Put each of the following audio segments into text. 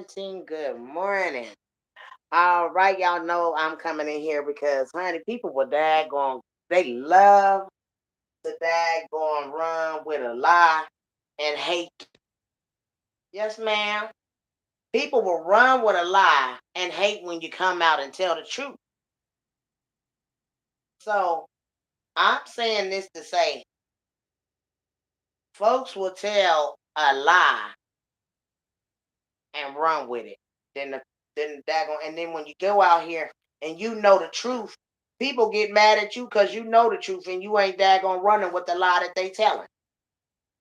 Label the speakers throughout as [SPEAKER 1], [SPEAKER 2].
[SPEAKER 1] morning. Good morning. All right, y'all know I'm coming in here because, honey, people were daggone, they love to daggone run with a lie and hate. Yes, ma'am. People will run with a lie and hate when you come out and tell the truth. So I'm saying this to say, folks will tell a lie and run with it. Then the daggone, and then when you go out here and you know the truth, people get mad at you because you know the truth and you ain't daggone running with the lie that they telling.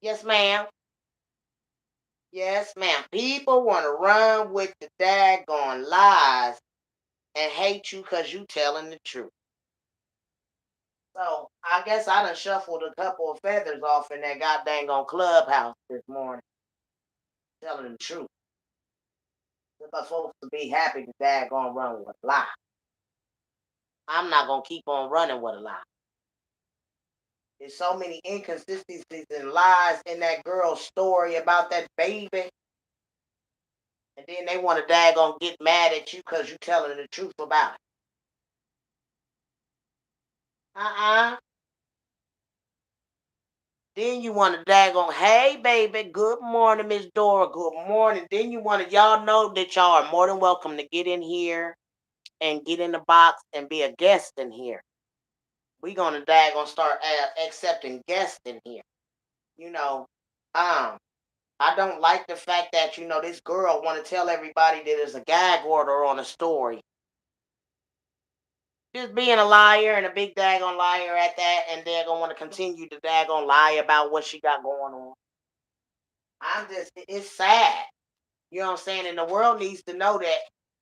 [SPEAKER 1] Yes, ma'am. Yes, ma'am. People want to run with the daggone lies and hate you because you telling the truth. So I guess I done shuffled a couple of feathers off in that goddamn on clubhouse this morning, telling the truth. Because folks to be happy to daggone run with a lie. I'm not gonna keep on running with a lie. There's so many inconsistencies and lies in that girl's story about that baby. And then they want to daggone get mad at you because you telling the truth about it. Uh-uh. Then you want to daggone, hey baby, good morning, Miss Dora, good morning. Then you want to, y'all know that y'all are more than welcome to get in here and get in the box and be a guest in here. We gonna daggone start accepting guests in here. You know, um, I don't like the fact that, this girl want to tell everybody that there's a gag order on a story. Just being a liar and a big daggone liar at that, and they're going to want to continue to daggone lie about what she got going on. It's sad. You know what I'm saying? And the world needs to know that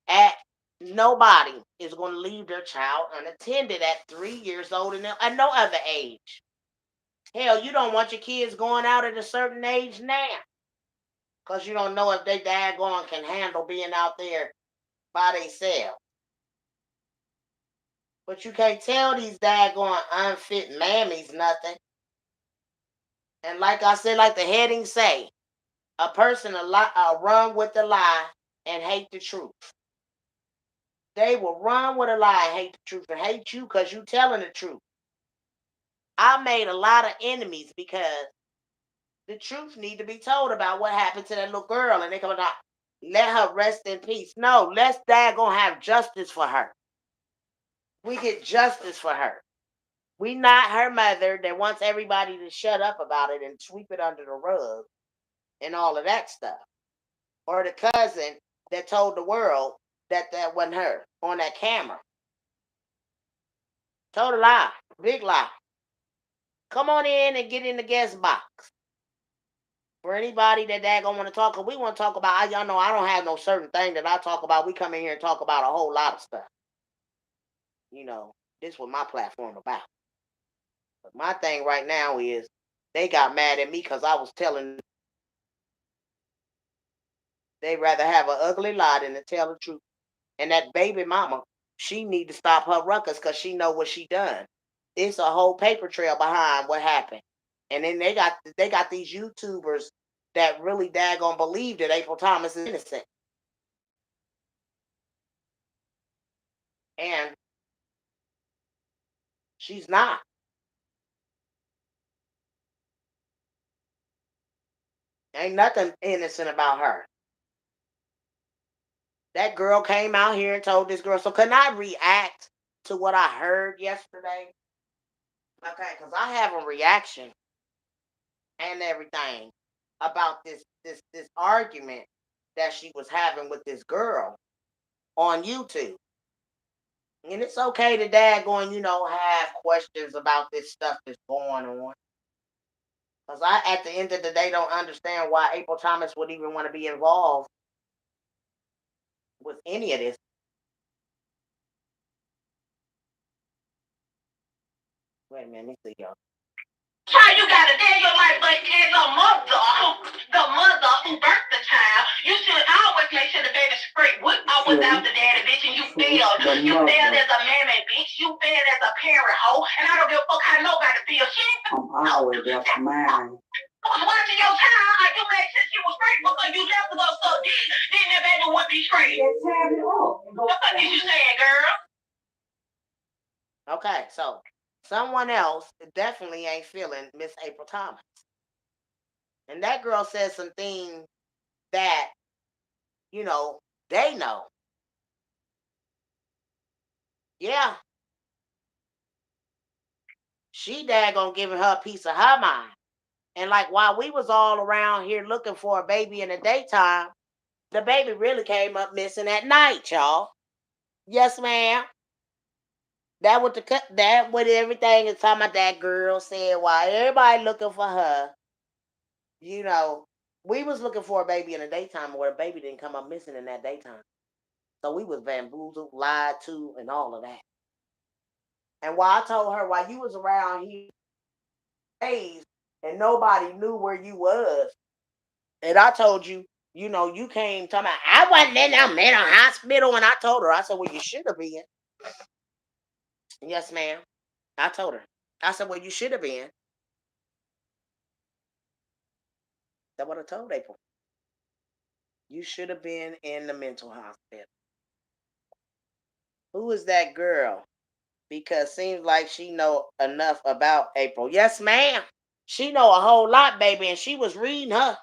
[SPEAKER 1] at nobody is going to leave their child unattended at 3 years old and at no other age. Hell, you don't want your kids going out at a certain age now. Because you don't know if they daggone can handle being out there by themselves. But you can't tell these daggone unfit mammies nothing. And like I said, like the heading say, a person run with the lie and hate the truth. They will run with a lie and hate the truth and hate you because you telling the truth. I made a lot of enemies because the truth need to be told about what happened to that little girl. And they come out, let her rest in peace. No, let's daggone have justice for her. We get justice for her. We not her mother that wants everybody to shut up about it and sweep it under the rug and all of that stuff. Or the cousin that told the world that wasn't her on that camera. Told a lie. Big lie. Come on in and get in the guest box. For anybody that gonna want to talk, we want to talk about, y'all know I don't have no certain thing that I talk about. We come in here and talk about a whole lot of stuff. This is what my platform about. But my thing right now is they got mad at me because I was telling they rather have an ugly lie than to tell the truth. And that baby mama, she need to stop her ruckus because she know what she done. It's a whole paper trail behind what happened. And then they got these YouTubers that really daggone believe that April Thomas is innocent. And she's not. Ain't nothing innocent about her. That girl came out here and told this girl. So can I react to what I heard yesterday? Okay, because I have a reaction and everything about this argument that she was having with this girl on YouTube. And it's okay to daggone, have questions about this stuff that's going on. Because I, at the end of the day, don't understand why April Thomas would even want to be involved with any of this. Wait a minute, let me see, y'all.
[SPEAKER 2] Child, you gotta tell your life, but as a mother, the mother who birthed the child, you should always make sure the baby's straight with or without the daddy, bitch, and you failed. You failed as a mammy, bitch. You failed as a parent, hoe. And I don't give a fuck how nobody feels. She ain't always that's mine. Was watching your child, you made sure she was grateful because you left to go so deep. Then the baby be straight. What the fuck is you saying, girl?
[SPEAKER 1] Okay, so someone else definitely ain't feeling Miss April Thomas. And that girl said some things that, you know, they know. Yeah, she daggone giving her a piece of her mind. And like while we was all around here looking for a baby in the daytime, the baby really came up missing at night, y'all. Yes, ma'am. That what that what everything is talking about that girl said while everybody looking for her, you know, we was looking for a baby in the daytime where a baby didn't come up missing in that daytime. So we was bamboozled, lied to, and all of that. And while I told her while you was around here days and nobody knew where you was, and I told you, you know, you came talking about I wasn't in that mental hospital, and I told her, I said, well, you should have been. Yes, ma'am. I told her. I said, well, you should have been. That's what I told April. You should have been in the mental hospital. Who is that girl? Because seems like she know enough about April. Yes, ma'am. She know a whole lot, baby, and she was reading her.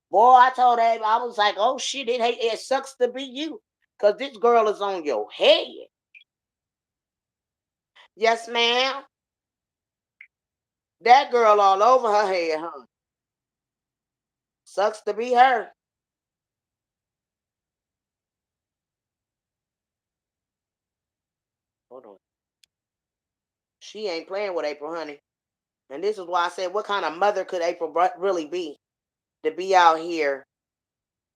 [SPEAKER 1] Boy, I told her, I was like, oh shit, it sucks to be you. Because this girl is on your head. Yes, ma'am. That girl all over her head, huh? Sucks to be her. Hold on. She ain't playing with April, honey. And this is why I said, what kind of mother could April really be? To be out here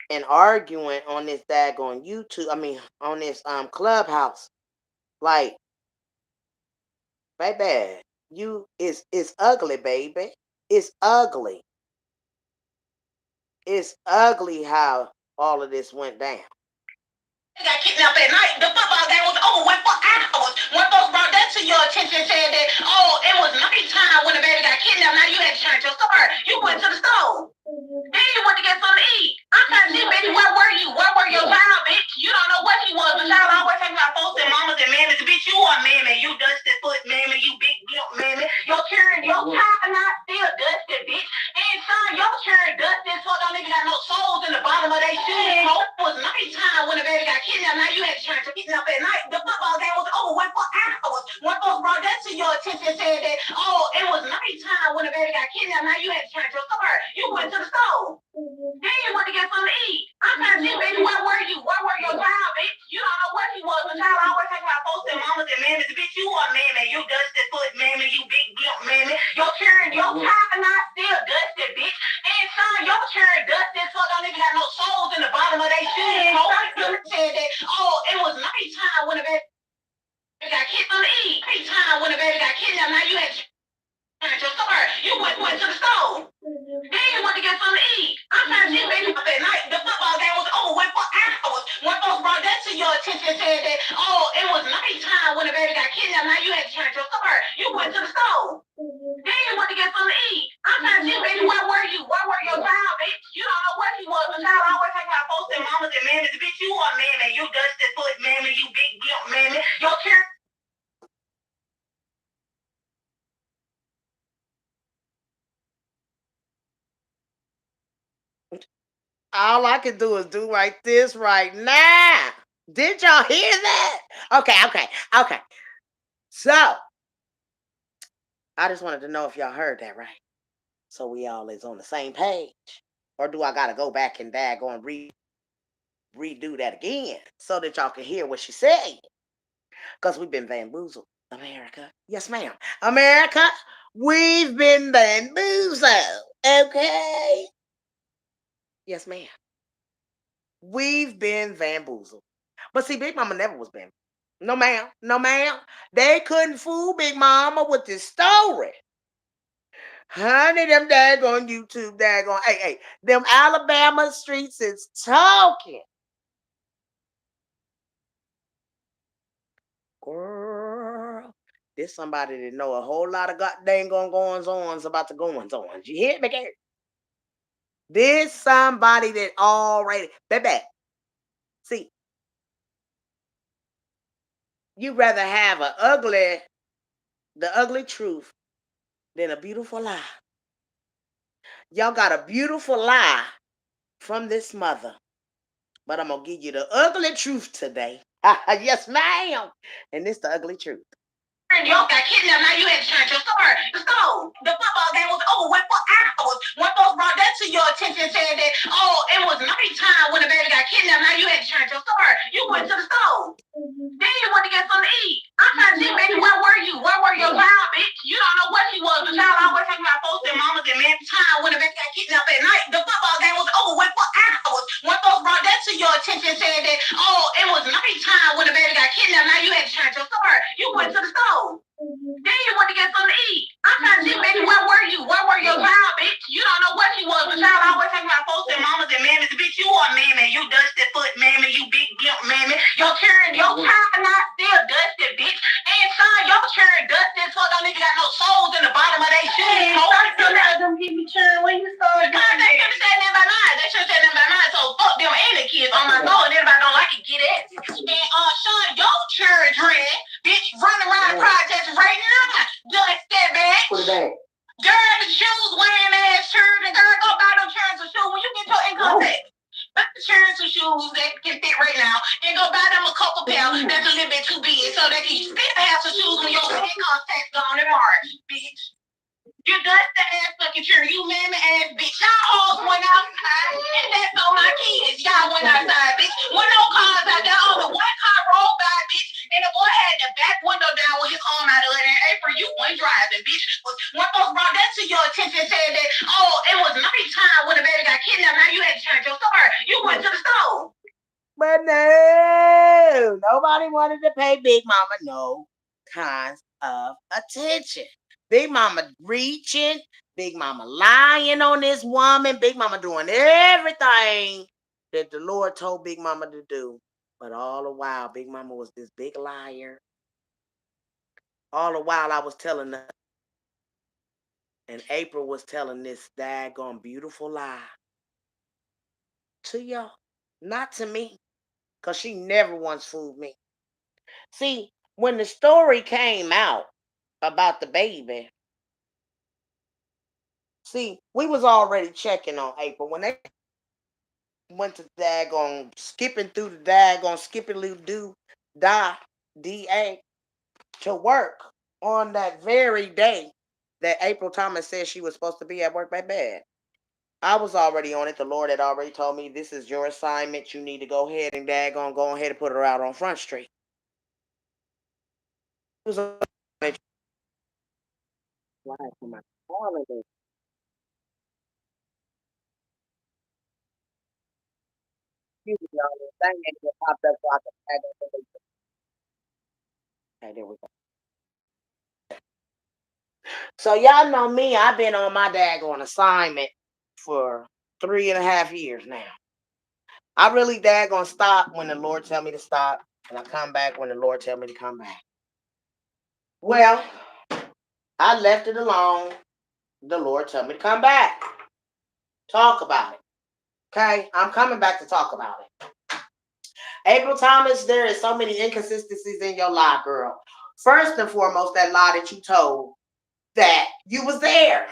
[SPEAKER 1] and arguing on this daggone YouTube, I mean, on this Clubhouse. Like, baby, it's ugly, baby. It's ugly. It's ugly how all of this went down.
[SPEAKER 2] Got kidnapped at night. The football game was over with for hours. When folks brought that to your attention, said that, oh, it was nighttime when the baby got kidnapped. Now you had to change your story. You went to the store. Then you went to get something to eat. I'm trying to see, baby, where were you? Where were your child, bitch? You don't know what he was. The child always talking about folks and mamas and mammies. Bitch, you are mammy. You dusty foot mammy. You big guilt mammy. Your children, your child not still dusty, bitch. And son, your children dusty so don't even got no souls in the bottom of their shoes. It was nighttime when the baby got kidnapped. Now you had to try to kidnap at night. The football game was over with for hours. When folks brought that to your attention, said that, oh, it was nighttime when the baby got kidnapped. Now you had to change your story. You went to the store. Then you went to get something to eat. I'm trying to see, baby, where were you? Where were your child, bitch? You don't know what he was. The child always talking about folks and mamas and mammies. Bitch, you are mammy. You dusty foot mammy. You big guilt mammy. Your children, your child not still dusty, bitch. And son, your children dusty so don't even got no souls in the bottom of their shoes. You said that, oh, it was nighttime when the baby got kidnapped to eat. Nighttime when the baby got kidnapped. Now you had to change your story. You went to the store. Then you went to get something to eat. I'm trying to see, baby, at night. The football game was over with for hours. When folks brought that to your attention, said that, oh, it was nighttime when the baby got kidnapped. Now you had to change your story. You went to the store. Then you went to get something to eat. I'm trying to see, baby, where were you? Where were your child, bitch? You don't know what he was. The child always talking about folks and mamas and mammies. Bitch, you are mammy. You dusty foot mammy. You big guilt mammy. Your children.
[SPEAKER 1] All I can do is do like this right now. Did y'all hear that? Okay. So, I just wanted to know if y'all heard that right. So we all is on the same page. Or do I gotta go back and daggone redo that again so that y'all can hear what she said? Because we've been bamboozled. America. Yes, ma'am. America, we've been bamboozled. Okay. Yes, ma'am. We've been bamboozled. But see, Big Mama never was bamboozled. No, ma'am. No, ma'am. They couldn't fool Big Mama with this story. Honey, them daggone YouTube, daggone. Hey, them Alabama streets is talking. Girl, there's somebody that know a whole lot of goddamn goings ons about the goings ons. You hear me, girl? There's somebody that already, baby. See, you'd rather have the ugly truth than a beautiful lie. Y'all got a beautiful lie from this mother, but I'm going to give you the ugly truth today. Yes, ma'am. And it's the ugly truth.
[SPEAKER 2] Y'all got kidnapped. Now you had to change your story. So the football game was over with for hours. When folks brought that to your attention, saying that, oh, it was nighttime when the baby got kidnapped. Now you had to change your story. You went to the store. Then you went to get something to eat. I'm trying to see, baby, where were you? Where were your child, bitch? You don't know what she was. The child always talking about folks and mamas and men time when the baby got kidnapped at night. The football game was over with for hours. When folks brought that to your attention, saying that, oh, it was nighttime when the baby got kidnapped. Now you had to change your story. You went to the store. Then you went to get something to eat. I'm trying to see, baby, where were you? Where were your child, bitch? You don't know what she was. The child always talking about folks and mamas and mammies. Bitch, you are mammy. You dusty foot mammy. You big gimp mammy. Your child not still dusty, bitch. And son, your child dusty as fuck. Don't even got no soles in the bottom of their shoes. Stop let them give me churn when you start. Because they should have said that by nine. They should have said that by nine. So fuck them and the kids on my soul. And everybody don't like it, get it. And Sean, your children, bitch, running around the projects right now. Dusty, bitch.
[SPEAKER 1] Put it back.
[SPEAKER 2] Girl, the shoes wearing ass children. Girl, go buy them children some shoes when you get your income tax. Buy the children some shoes that can fit right now. And go buy them a couple pair that's a little bit too big so they can still have some shoes when your income tax gone in March, bitch. You dusty ass fucking children. You mammy ass bitch. Y'all hoes went outside. And that's on my kids. Y'all went outside, bitch. When no cars out there, only one car rolled by, bitch. And the boy had the back window down with his arm out of it. And April, you went driving, bitch. When folks brought that to your attention, saying that, oh, it was nighttime when the baby got kidnapped. Now you had to change your story. You went to the store.
[SPEAKER 1] But no, nobody wanted to pay Big Mama no kinds of attention. Big Mama reaching, Big Mama lying on this woman, Big Mama doing everything that the Lord told Big Mama to do. But all the while, Big Mama was this big liar. All the while I was telling her, and April was telling this daggone beautiful lie to y'all, not to me, because she never once fooled me. See, when the story came out about the baby, see, we was already checking on April. When they went to daggone skipping through the daggone skippy-loo-doo DA to work on that very day that April Thomas said she was supposed to be at work, baby. I was already on it. The Lord had already told me, this is your assignment. You need to go ahead and go ahead and put her out on Front Street. It was on it. Okay, there we go. So y'all know me, I've been on my daggone assignment for 3.5 years now. I really daggone stop when the Lord tell me to stop, and I come back when the Lord tell me to come back. Well, I left it alone. The Lord told me to come back. Talk about it. Okay, I'm coming back to talk about it. April Thomas, there is so many inconsistencies in your lie, girl. First and foremost, that lie that you told that you was there.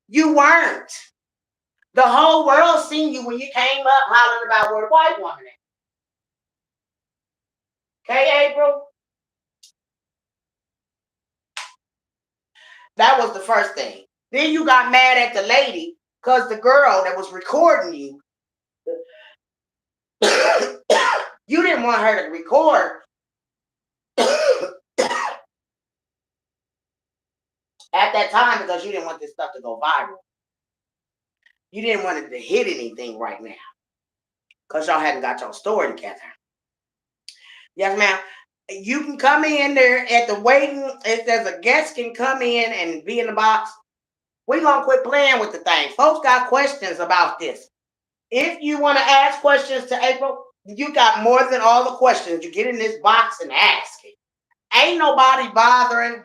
[SPEAKER 1] You weren't. The whole world seen you when you came up hollering about where the white woman is. Okay, April? That was the first thing. Then you got mad at the lady because the girl that was recording you, you didn't want her to record at that time because you didn't want this stuff to go viral. You didn't want it to hit anything right now because y'all hadn't got your story together. Yes, ma'am. You can come in there at the waiting. If there's a guest can come in and be in the box, we're going to quit playing with the thing. Folks got questions about this. If you want to ask questions to April, you got more than all the questions. You get in this box and ask it. Ain't nobody bothering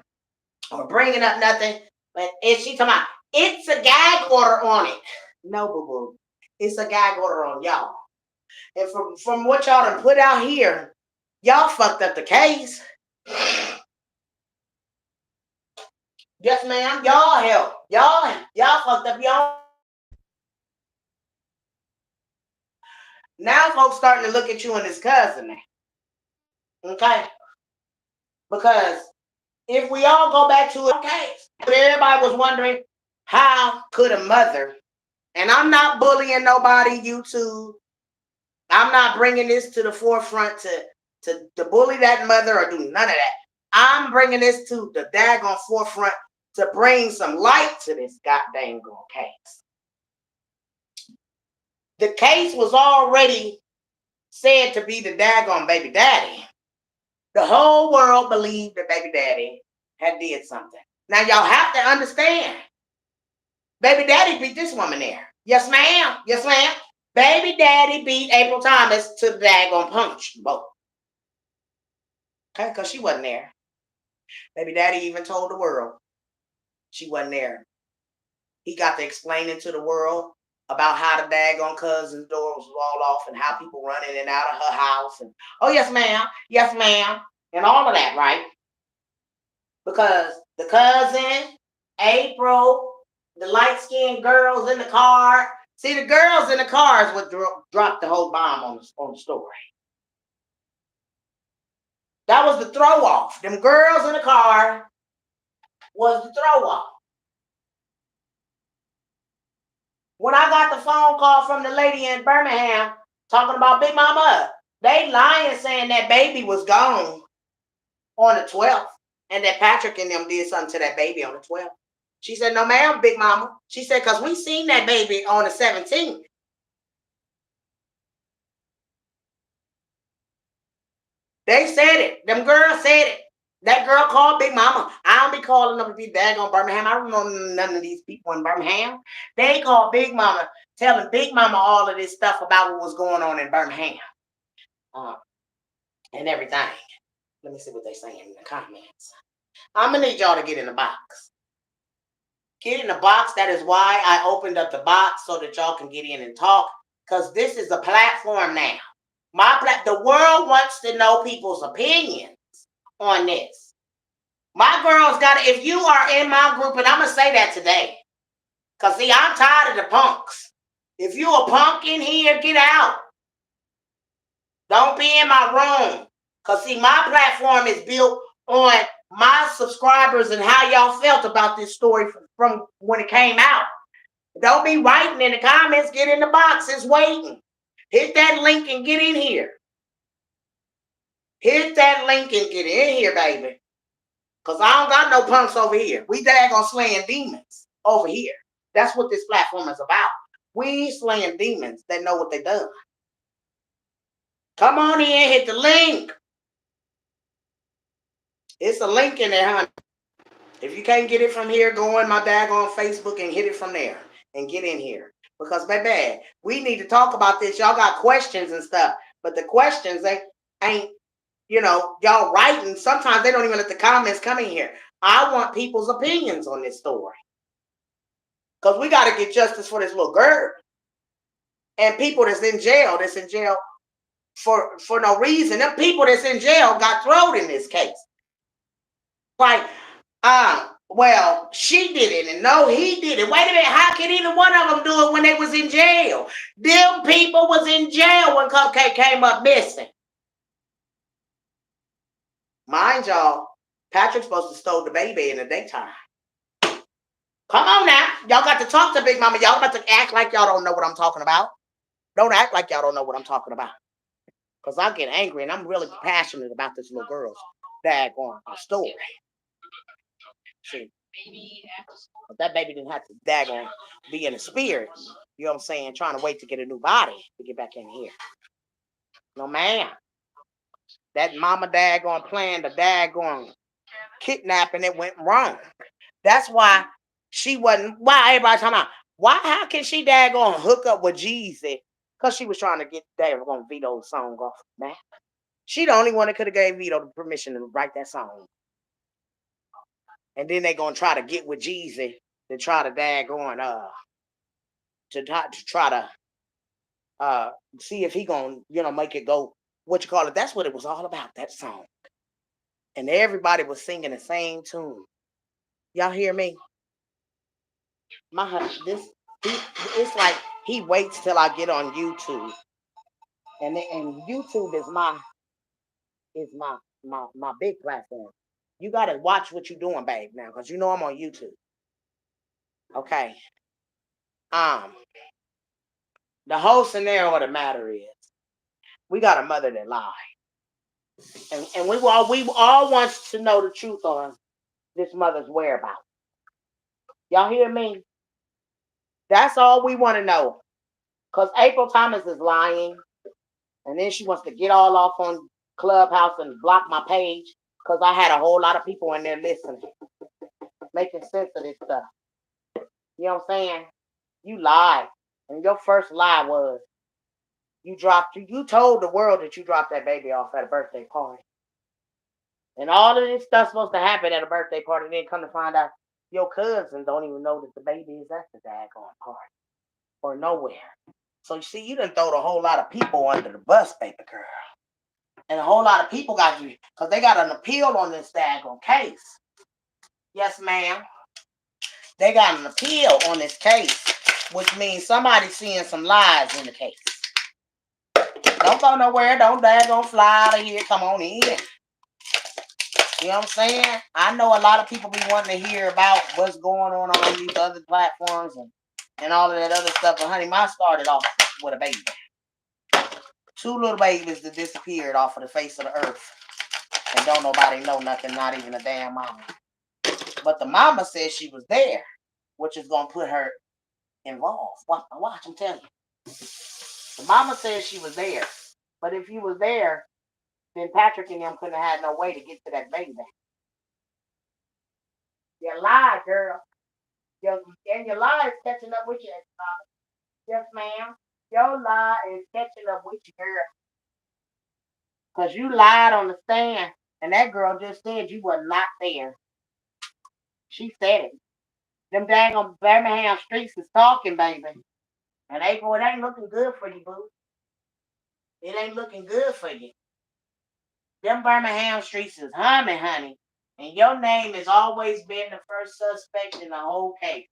[SPEAKER 1] or bringing up nothing. But if she talking about, it's a gag order on it. No, boo-boo. It's a gag order on y'all. And from what y'all done put out here, y'all fucked up the case. Yes, ma'am. Y'all help. Y'all fucked up y'all. Now folks starting to look at you and his cousin. Okay? Because if we all go back to a case, everybody was wondering, how could a mother, and I'm not bullying nobody, YouTube. I'm not bringing this to the forefront to bully that mother or do none of that. I'm bringing this to the daggone forefront to bring some light to this goddamn case. The case was already said to be the daggone baby daddy. The whole world believed that baby daddy had did something. Now y'all have to understand, baby daddy beat this woman there. Yes, ma'am. Yes, ma'am. Baby daddy beat April Thomas to the daggone punch bowl. Okay, because she wasn't there. Baby daddy even told the world she wasn't there. He got to explaining to the world about how the daggone cousin's door was walled off and how people run in and out of her house. And, oh, yes, ma'am, and all of that, right? Because the cousin, April, the light-skinned girls in the car. See, the girls in the cars would drop the whole bomb on the story. That was the throw-off. Them girls in the car was the throw-off. When I got the phone call from the lady in Birmingham talking about Big Mama, they lying saying that baby was gone on the 12th and that Patrick and them did something to that baby on the 12th. She said, no, ma'am, Big Mama. She said, because we seen that baby on the 17th. They said it. Them girls said it. That girl called Big Mama. I don't be calling them to be daggone Birmingham. I don't know none of these people in Birmingham. They called Big Mama, telling Big Mama all of this stuff about what was going on in Birmingham. And everything. Let me see what they're saying in the comments. I'm going to need y'all to get in the box. Get in the box. That is why I opened up the box so that y'all can get in and talk. Because this is a platform now. The world wants to know people's opinions on this. My girls got it. If you are in my group, and I'm going to say that today. Because, see, I'm tired of the punks. If you a punk in here, get out. Don't be in my room. Because, see, my platform is built on my subscribers and how y'all felt about this story from when it came out. Don't be writing in the comments. Get in the box. It's waiting. Hit that link and get in here. Hit that link and get in here, baby. Because I don't got no punks over here. We daggone slaying demons over here. That's what this platform is about. We slaying demons that know what they done. Come on in, hit the link. It's a link in there, honey. If you can't get it from here, go on my daggone Facebook and hit it from there and get in here. Because, baby, we need to talk about this. Y'all got questions and stuff. But the questions ain't y'all writing. Sometimes they don't even let the comments come in here. I want people's opinions on this story. Because we got to get justice for this little girl. And people that's in jail for no reason. Them people that's in jail got thrown in this case. Like, well, she did it, and no, he did it. Wait a minute, how can either one of them do it when they was in jail? Them people was in jail when Cupcake came up missing. Mind y'all, Patrick's supposed to stole the baby in the daytime. Come on now. Y'all got to talk to Big Mama. Y'all about to act like y'all don't know what I'm talking about. Don't act like y'all don't know what I'm talking about. Because I get angry, and I'm really passionate about this little girl's daggone story. See, but that baby didn't have to daggone be in the spirit. You know what I'm saying? Trying to wait to get a new body to get back in here. No, ma'am. That mama daggone planned the daggone kidnapping. It went wrong. That's why she wasn't. Why everybody talking about? Why? How can she daggone hook up with Jeezy? Because she was trying to get daggone Vito's song off the map. She the only one that could have gave Vito the permission to write that song. And then they gonna try to get with Jeezy to try to daggone to try to uh, see if he gonna, make it go. What you call it? That's what it was all about. That song, and everybody was singing the same tune. Y'all hear me? This he, it's like he waits till I get on YouTube, and YouTube is my big platform. You gotta watch what you're doing, babe, now, because I'm on YouTube. Okay. Um, the whole scenario of the matter is we got a mother that lied. And we all wants to know the truth on this mother's whereabouts. Y'all hear me? That's all we want to know. Because April Thomas is lying. And then she wants to get all off on Clubhouse and block my page. Because I had a whole lot of people in there listening. Making sense of this stuff. You know what I'm saying? You lied. And your first lie was you told the world that you dropped that baby off at a birthday party. And all of this stuff's supposed to happen at a birthday party, and then come to find out your cousins don't even know that the baby is at the daggone party or nowhere. So you see, you done throwed a whole lot of people under the bus, baby girl. And a whole lot of people got you, because they got an appeal on this daggone case. Yes, ma'am. They got an appeal on this case, which means somebody's seeing some lies in the case. Don't go nowhere. Don't daggone fly out of here. Come on in. You know what I'm saying? I know a lot of people be wanting to hear about what's going on these other platforms and all of that other stuff. But honey, mine started off with a baby. 2 little babies that disappeared off of the face of the earth. And don't nobody know nothing, not even a damn mama. But the mama said she was there, which is going to put her involved. Watch, I'm telling you. The mama said she was there. But if you was there, then Patrick and them couldn't have had no way to get to that baby. You lied, girl. And your lie is catching up with you. Yes, ma'am. Your lie is catching up with you, girl. Because you lied on the stand. And that girl just said you were not there. She said it. Them daggone Birmingham streets is talking, baby. And April, it ain't looking good for you, boo. It ain't looking good for you. Them Birmingham streets is humming, honey. And your name has always been the first suspect in the whole case.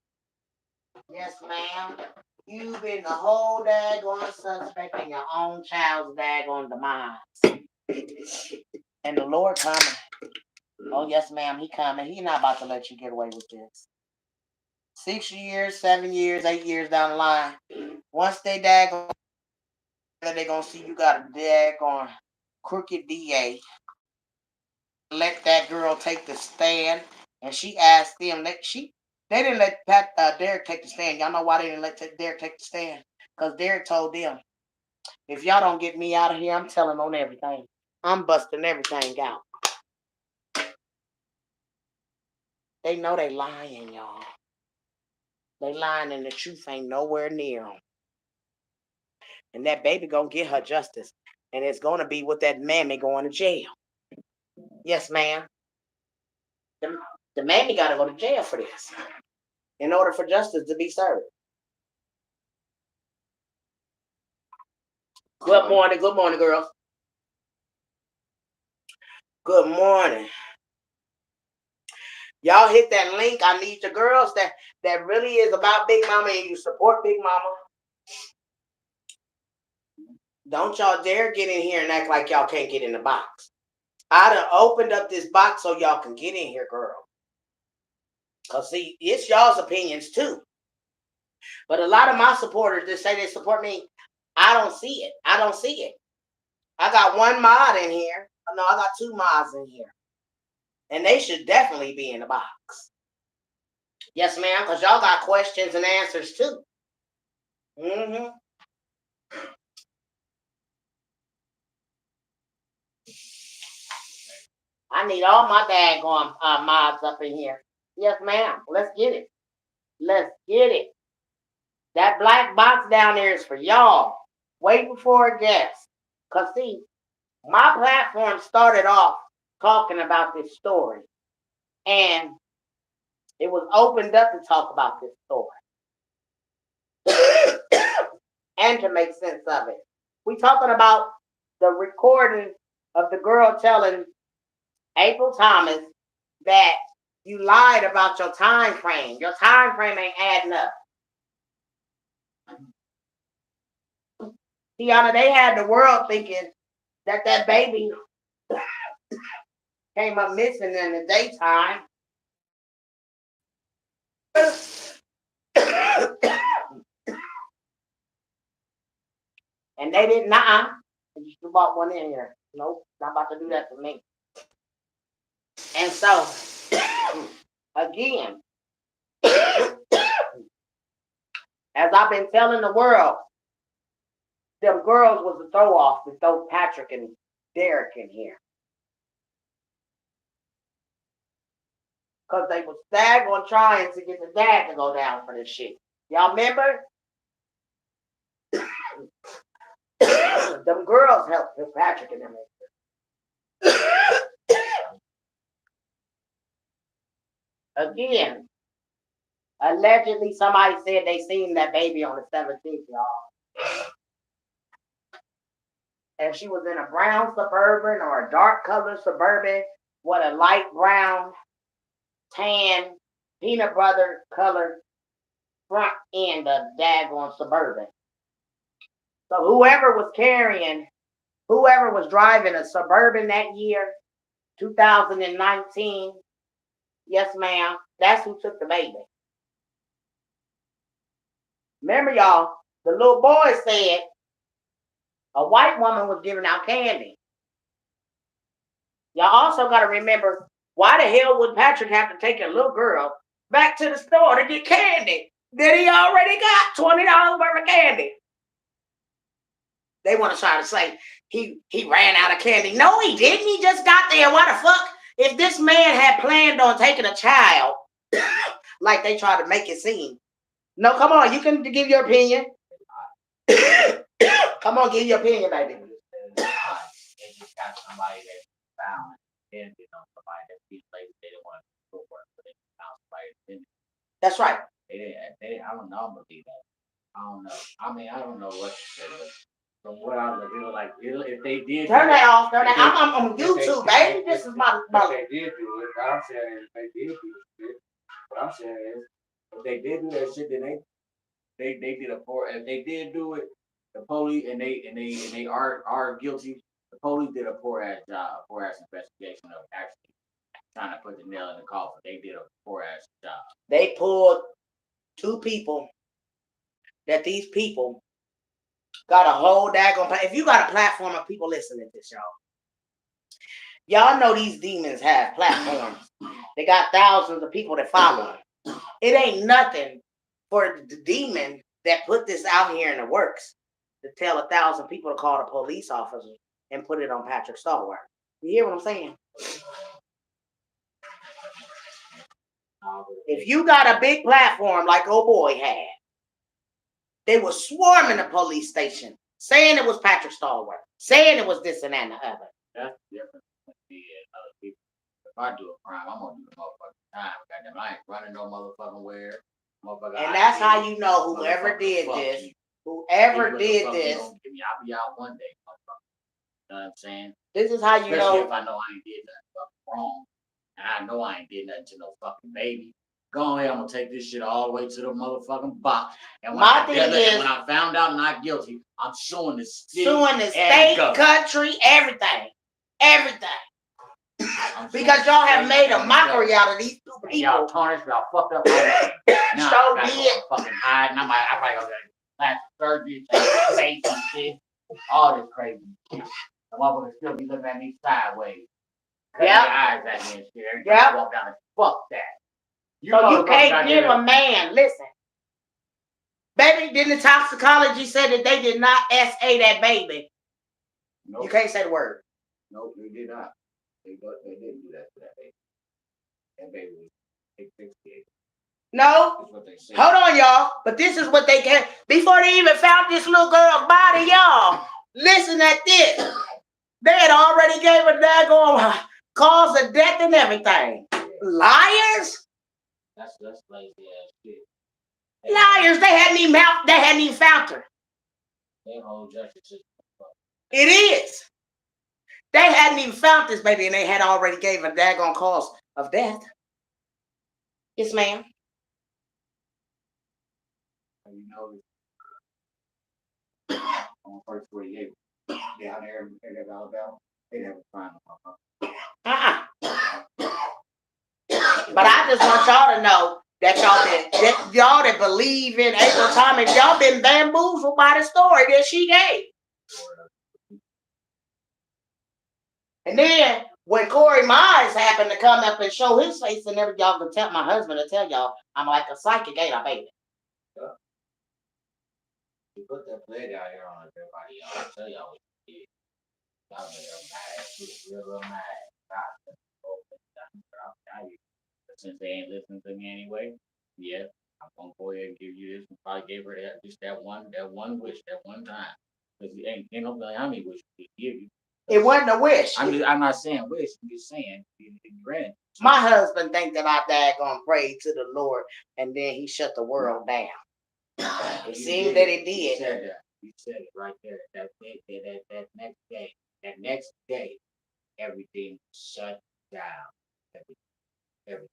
[SPEAKER 1] Yes, ma'am. You've been the whole daggone suspect in your own child's daggone demise. And the Lord coming. Oh, yes, ma'am, he coming. He not about to let you get away with this. 6 years, 7 years, 8 years down the line, once they daggone, they gonna see you got a daggone crooked DA. Let that girl take the stand, and she asked them they didn't let Derek take the stand. Y'all know why they didn't let Derek take the stand? Because Derek told them, if y'all don't get me out of here, I'm telling on everything. I'm busting everything out. They know they lying, y'all. They lying, and the truth ain't nowhere near them. And that baby gonna get her justice, and it's gonna be with that mammy going to jail. Yes, ma'am. The mammy gotta go to jail for this, in order for justice to be served. Good morning, girls. Good morning. Y'all hit that link. I need your girls that really is about Big Mama and you support Big Mama. Don't y'all dare get in here and act like y'all can't get in the box. I done opened up this box so y'all can get in here, girl. Because see, it's y'all's opinions too. But a lot of my supporters that say they support me, I don't see it. I don't see it. I got 1 mod in here. No, I got 2 mods in here. And they should definitely be in the box. Yes, ma'am, because y'all got questions and answers too. Mm-hmm. I need all my daggone mods up in here. Yes, ma'am. Let's get it. Let's get it. That black box down there is for y'all. Waiting for a guest. Because, see, my platform started off talking about this story. And it was opened up to talk about this story. and to make sense of it. We talking about the recording of the girl telling April Thomas that you lied about your time frame. Your time frame ain't adding up. Tiana, they had the world thinking that that baby came up missing in the daytime. And they didn't, you should have bought one in here. Nope, not about to do that to me. And so, again, as I've been telling the world, them girls was a throw off to throw Patrick and Derek in here. Because they was staggering trying to get the dad to go down for this shit. Y'all remember? Them girls helped Patrick and them. Again, allegedly somebody said they seen that baby on the 17th, y'all. And she was in a brown Suburban or a dark colored Suburban with a light brown, tan, peanut butter colored front end of daggone Suburban. So whoever was driving a Suburban that year, 2019, yes ma'am, that's who took the baby. Remember y'all, the little boy said a white woman was giving out candy. Y'all also got to remember, why the hell would Patrick have to take a little girl back to the store to get candy that he already got $20 worth of candy? They want to try to say he ran out of candy. No, he didn't. He just got there. Why the fuck? If this man had planned on taking a child, like they try to make it seem. No, come on. You can give your opinion. Come on, give your opinion, baby.
[SPEAKER 3] They just got somebody that found and somebody that they didn't want to go for it, but they found somebody that didn't.
[SPEAKER 1] That's right.
[SPEAKER 3] They didn't. I don't know. Believe that. I don't know. I mean, I don't know what to say. But from what I was like, if they did
[SPEAKER 1] turn that off. Turn that. I'm on YouTube, baby. This is my.
[SPEAKER 3] If they did do it, what I'm saying is, if they did do it, what I'm saying is, if they did do that shit, then they did a poor. If they did do it, the police and they are guilty. The police did a poor ass job, poor ass investigation of actually trying to put the nail in the coffin. They did a poor ass job.
[SPEAKER 1] They pulled two people that these people got a whole daggone. If you got a platform of people listening to this, y'all know these demons have platforms. They got thousands of people that follow them. It ain't nothing for the demon that put this out here in the works to tell 1,000 people to call the police officer and put it on Patrick Stallworth. You hear what I'm saying? If you got a big platform like old boy had, they were swarming the police station, saying it was Patrick Stallworth, saying it was this and that and the other.
[SPEAKER 3] That's the difference between me and other people. If I do a crime, I'm gonna do the motherfucking time. Goddamn, I ain't running no motherfucking where.
[SPEAKER 1] And that's how you know whoever did this, whoever did this.
[SPEAKER 3] I'll be out one day, motherfucker. You know what I'm saying?
[SPEAKER 1] This is how you
[SPEAKER 3] Especially
[SPEAKER 1] know.
[SPEAKER 3] If I know I ain't did nothing fucking wrong, and I know I ain't did nothing to no fucking baby. Go ahead, I'm gonna take this shit all the way to the motherfucking box. And when
[SPEAKER 1] My thing is,
[SPEAKER 3] when I found out not guilty, I'm suing the city,
[SPEAKER 1] state, country, everything. Because y'all have made a mockery out of these two people.
[SPEAKER 3] Y'all tarnished, y'all fucked up. Now
[SPEAKER 1] so
[SPEAKER 3] I
[SPEAKER 1] did.
[SPEAKER 3] Fucking hide, and I probably gonna get plastic surgery, face and shit, all this crazy shit. The motherfuckers still be looking at me sideways. Cutting their eyes at me and shit. Every time I walk down and fuck that.
[SPEAKER 1] So you can't give a man, listen. Baby, didn't the toxicology say that they did not SA that baby? Nope. You can't say the word.
[SPEAKER 3] Nope, they did not. They didn't do that to that baby. That baby was 868.
[SPEAKER 1] No. Hold on, y'all. But this is what they can. Before they even found this little girl's body, y'all. Listen at this. They had already gave a daggone cause of death and everything. Yeah. Liars.
[SPEAKER 3] That's lazy ass shit.
[SPEAKER 1] Liars. They hadn't even found her.
[SPEAKER 3] That whole justice system.
[SPEAKER 1] It is. They hadn't even found this baby, and they had already gave a daggone cause of death. Yes, ma'am.
[SPEAKER 3] You know, on first 48, down there in Alabama, they never find them.
[SPEAKER 1] But I just want y'all to know that y'all that believe in April Thomas, y'all been bamboozled by the story that she gave. And then when Corey Mize happened to come up and show his face and everything, y'all can tell my husband to tell y'all I'm like a psychic, ain't I, baby?
[SPEAKER 3] Yeah. You put that blade out here on everybody, I'll tell y'all what you did. Y'all real mad. Since they ain't listening to me anyway, yeah, I'm gonna go ahead and give you this. And probably gave her that one wish, that one time. Because ain't no how many wishes he give you.
[SPEAKER 1] It wasn't a wish.
[SPEAKER 3] I'm not saying wish. I'm just saying you granted.
[SPEAKER 1] My husband think that I daggone prayed to the Lord, and then he shut the world down. It seems that it did.
[SPEAKER 3] You said it right there. That next day, everything shut down. Everything.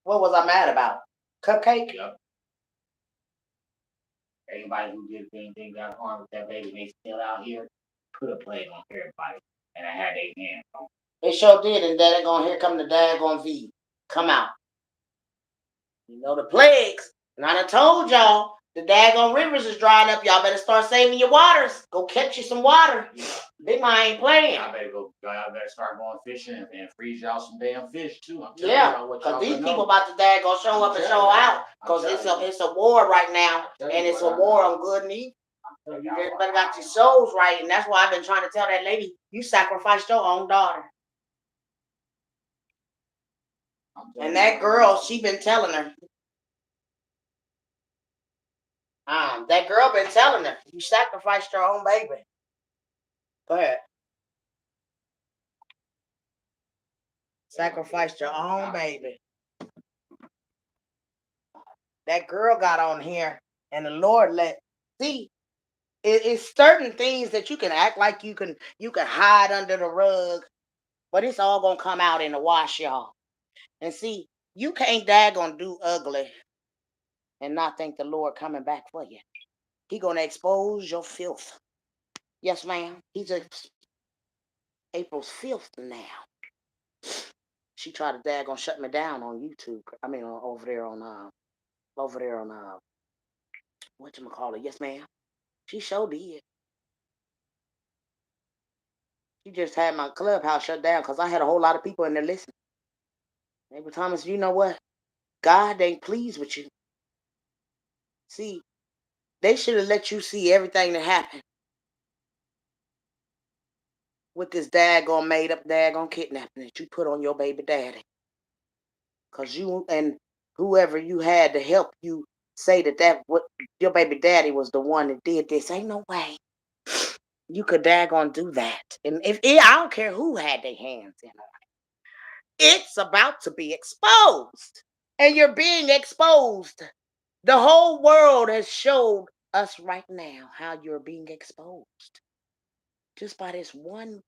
[SPEAKER 1] What was I mad about? Cupcake?
[SPEAKER 3] Yep. Anybody who did anything got harmed with that baby, they still out here, put a plate on everybody. And I had 8 hands on.
[SPEAKER 1] They sure did, and here come the daggone V. Come out. You know the plagues. And I done told y'all, the daggone rivers is drying up. Y'all better start saving your waters. Go catch you some water. Yeah. Big Ma ain't playing.
[SPEAKER 3] Y'all better start going fishing and freeze y'all some damn fish too. I'm telling y'all what
[SPEAKER 1] because these people about to daggone show up and show out. Because it's a war right now, and it's a war on good and evil. Everybody got your souls right, and that's why I've been trying to tell that lady, you sacrificed your own daughter. And that girl, she been telling her. That girl been telling her, you sacrificed your own baby. Go ahead. Sacrificed your own baby. That girl got on here, and the Lord it's certain things that you can act like you can hide under the rug, but it's all gonna come out in the wash, y'all. And see, you can't daggone do ugly and not think the Lord coming back for you. He gonna expose your filth. Yes, ma'am. He's April's filth now. She tried to daggone shut me down on YouTube. I mean, over there on whatchamacallit. Yes, ma'am. She sure did. She just had my Clubhouse shut down because I had a whole lot of people in there listening. April Thomas, you know what? God ain't pleased with you. See, they should have let you see everything that happened with this daggone made up daggone kidnapping that you put on your baby daddy. Because you and whoever you had to help you say that what your baby daddy was the one that did this. Ain't no way you could daggone do that. And I don't care who had their hands in on it. It's about to be exposed. And you're being exposed. The whole world has showed us right now how you're being exposed. Just by this one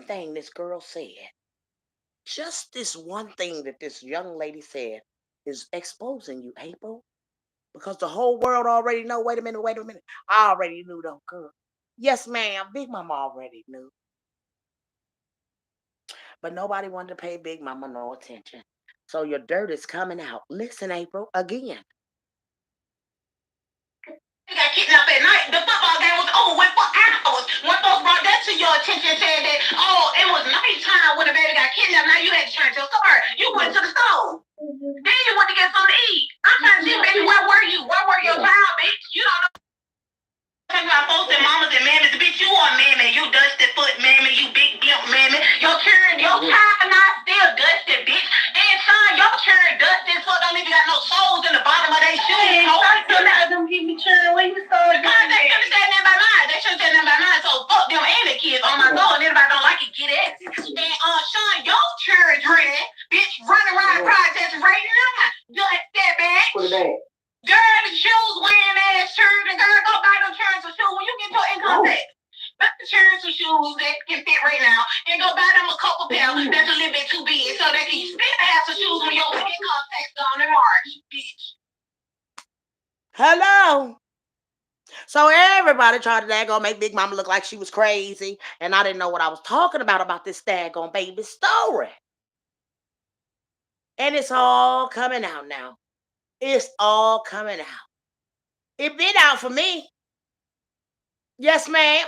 [SPEAKER 1] thing this girl said. Just this one thing that this young lady said is exposing you, April. Because the whole world already know. Wait a minute. I already knew though, girl. Yes, ma'am. Big Mama already knew. But nobody wanted to pay Big Mama no attention. So your dirt is coming out. Listen, April, again.
[SPEAKER 2] You got kidnapped at night. The football game was over with for hours. When folks brought that to your attention, said that, it was nighttime when the baby got kidnapped. Now you had to change your story. You went to the store. Then you went to get something to eat. I'm trying to see, baby, where were you? Where were your child, bitch? You don't know. Talking about folks and mamas and mammies. Bitch, you are mammy. You dusty foot mammy. You big gimp mammy. Your child not still dusty, bitch. And son, your child dusty as fuck. Don't even got no soles in the bottom of their shoes. So let them give me children when you start. Because they shouldn't say nothing about mine. They shouldn't say nothing about mine. So fuck them and the kids on my soul. And anybody don't like it, get it. And Sean, your children, bitch, running around the projects right now. Just that, bitch.
[SPEAKER 1] Put it back.
[SPEAKER 2] Girl, the shoes wearing ass children. Girl, go buy them children some shoes. return some shoes that can fit right now and go buy them a couple pair that's a little bit too big so they can still have some shoes when your income tax gone in March, bitch.
[SPEAKER 1] Hello. So everybody tried to daggone make Big Mama look like she was crazy, and I didn't know what I was talking about this daggone baby story. And it's all coming out now. It's all coming out. It been out for me. Yes, ma'am.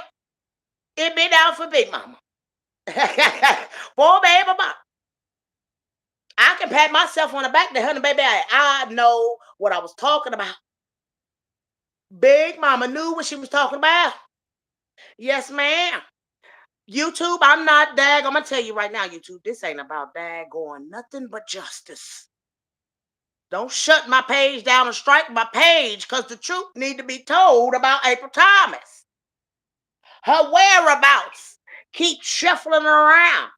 [SPEAKER 1] It been out for Big Mama. Poor baby mama. I can pat myself on the back to her, baby. I know what I was talking about. Big Mama knew what she was talking about. Yes, ma'am. YouTube, I'm not dag. I'm gonna tell you right now, YouTube, this ain't about dag going nothing but justice. Don't shut my page down and strike my page, because the truth need to be told about April Thomas. Her whereabouts keep shuffling around.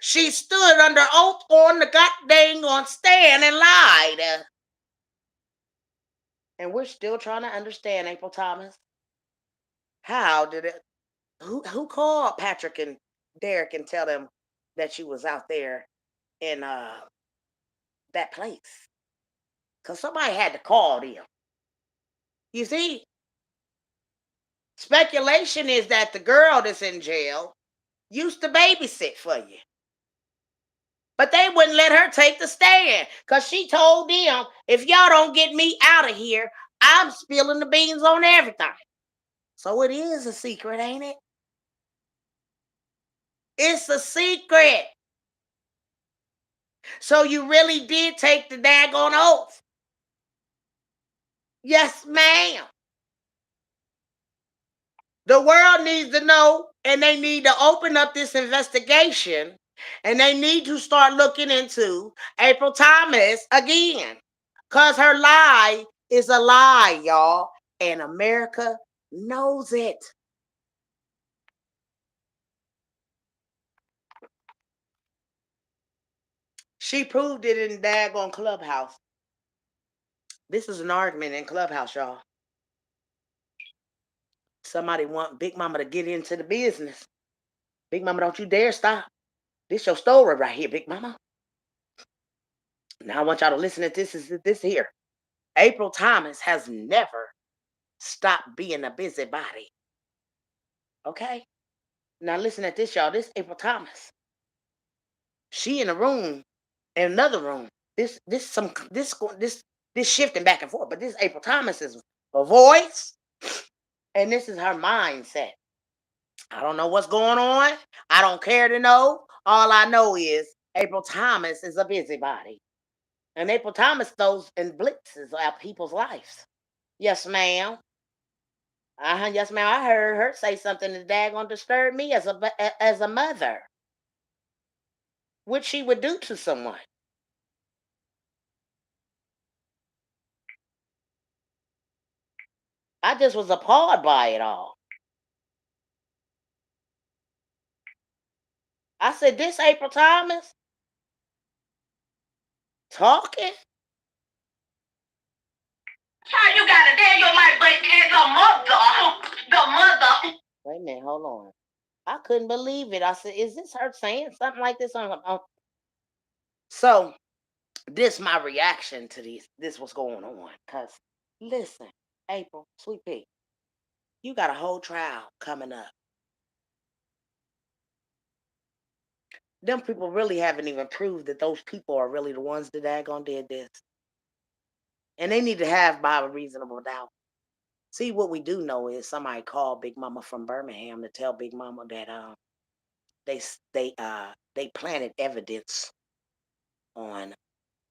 [SPEAKER 1] She stood under oath on the goddamn on stand and lied. And we're still trying to understand April Thomas. How did it? Who called Patrick and Derek and tell them that you was out there in that place? Because somebody had to call them. You see, speculation is that the girl that's in jail used to babysit for you. But they wouldn't let her take the stand because she told them, if y'all don't get me out of here, I'm spilling the beans on everything. So it is a secret, ain't it? It's a secret. So you really did take the daggone oath. Yes, ma'am. The world needs to know, and they need to open up this investigation, and they need to start looking into April Thomas again, because her lie is a lie, y'all, and America knows it. She proved it in daggone Clubhouse. This is an argument in Clubhouse, y'all. Somebody want Big Mama to get into the business. Big Mama, don't you dare stop. This your story right here, Big Mama. Now I want y'all to listen to this here. April Thomas has never stopped being a busybody. Okay? Now listen at this, y'all. This April Thomas. She in a room, in another room. This shifting back and forth, but this April Thomas is a voice, and this is her mindset. I don't know what's going on. I don't care to know. All I know is April Thomas is a busybody. And April Thomas throws and blitzes out people's lives. Yes, ma'am. Yes, ma'am. I heard her say something that daggone disturbed me as a mother. What she would do to someone. I just was appalled by it all. I said, this April Thomas talking?
[SPEAKER 2] How you gotta tell your life, but as a mother, the mother.
[SPEAKER 1] Wait a minute, hold on. I couldn't believe it. I said, is this her saying something like this on? So this my reaction to this was going on. Because listen, April, sweet pea, you got a whole trial coming up. Them people really haven't even proved that those people are really the ones that daggone did this. And they need to have by a reasonable doubt. See, what we do know is somebody called Big Mama from Birmingham to tell Big Mama that they planted evidence on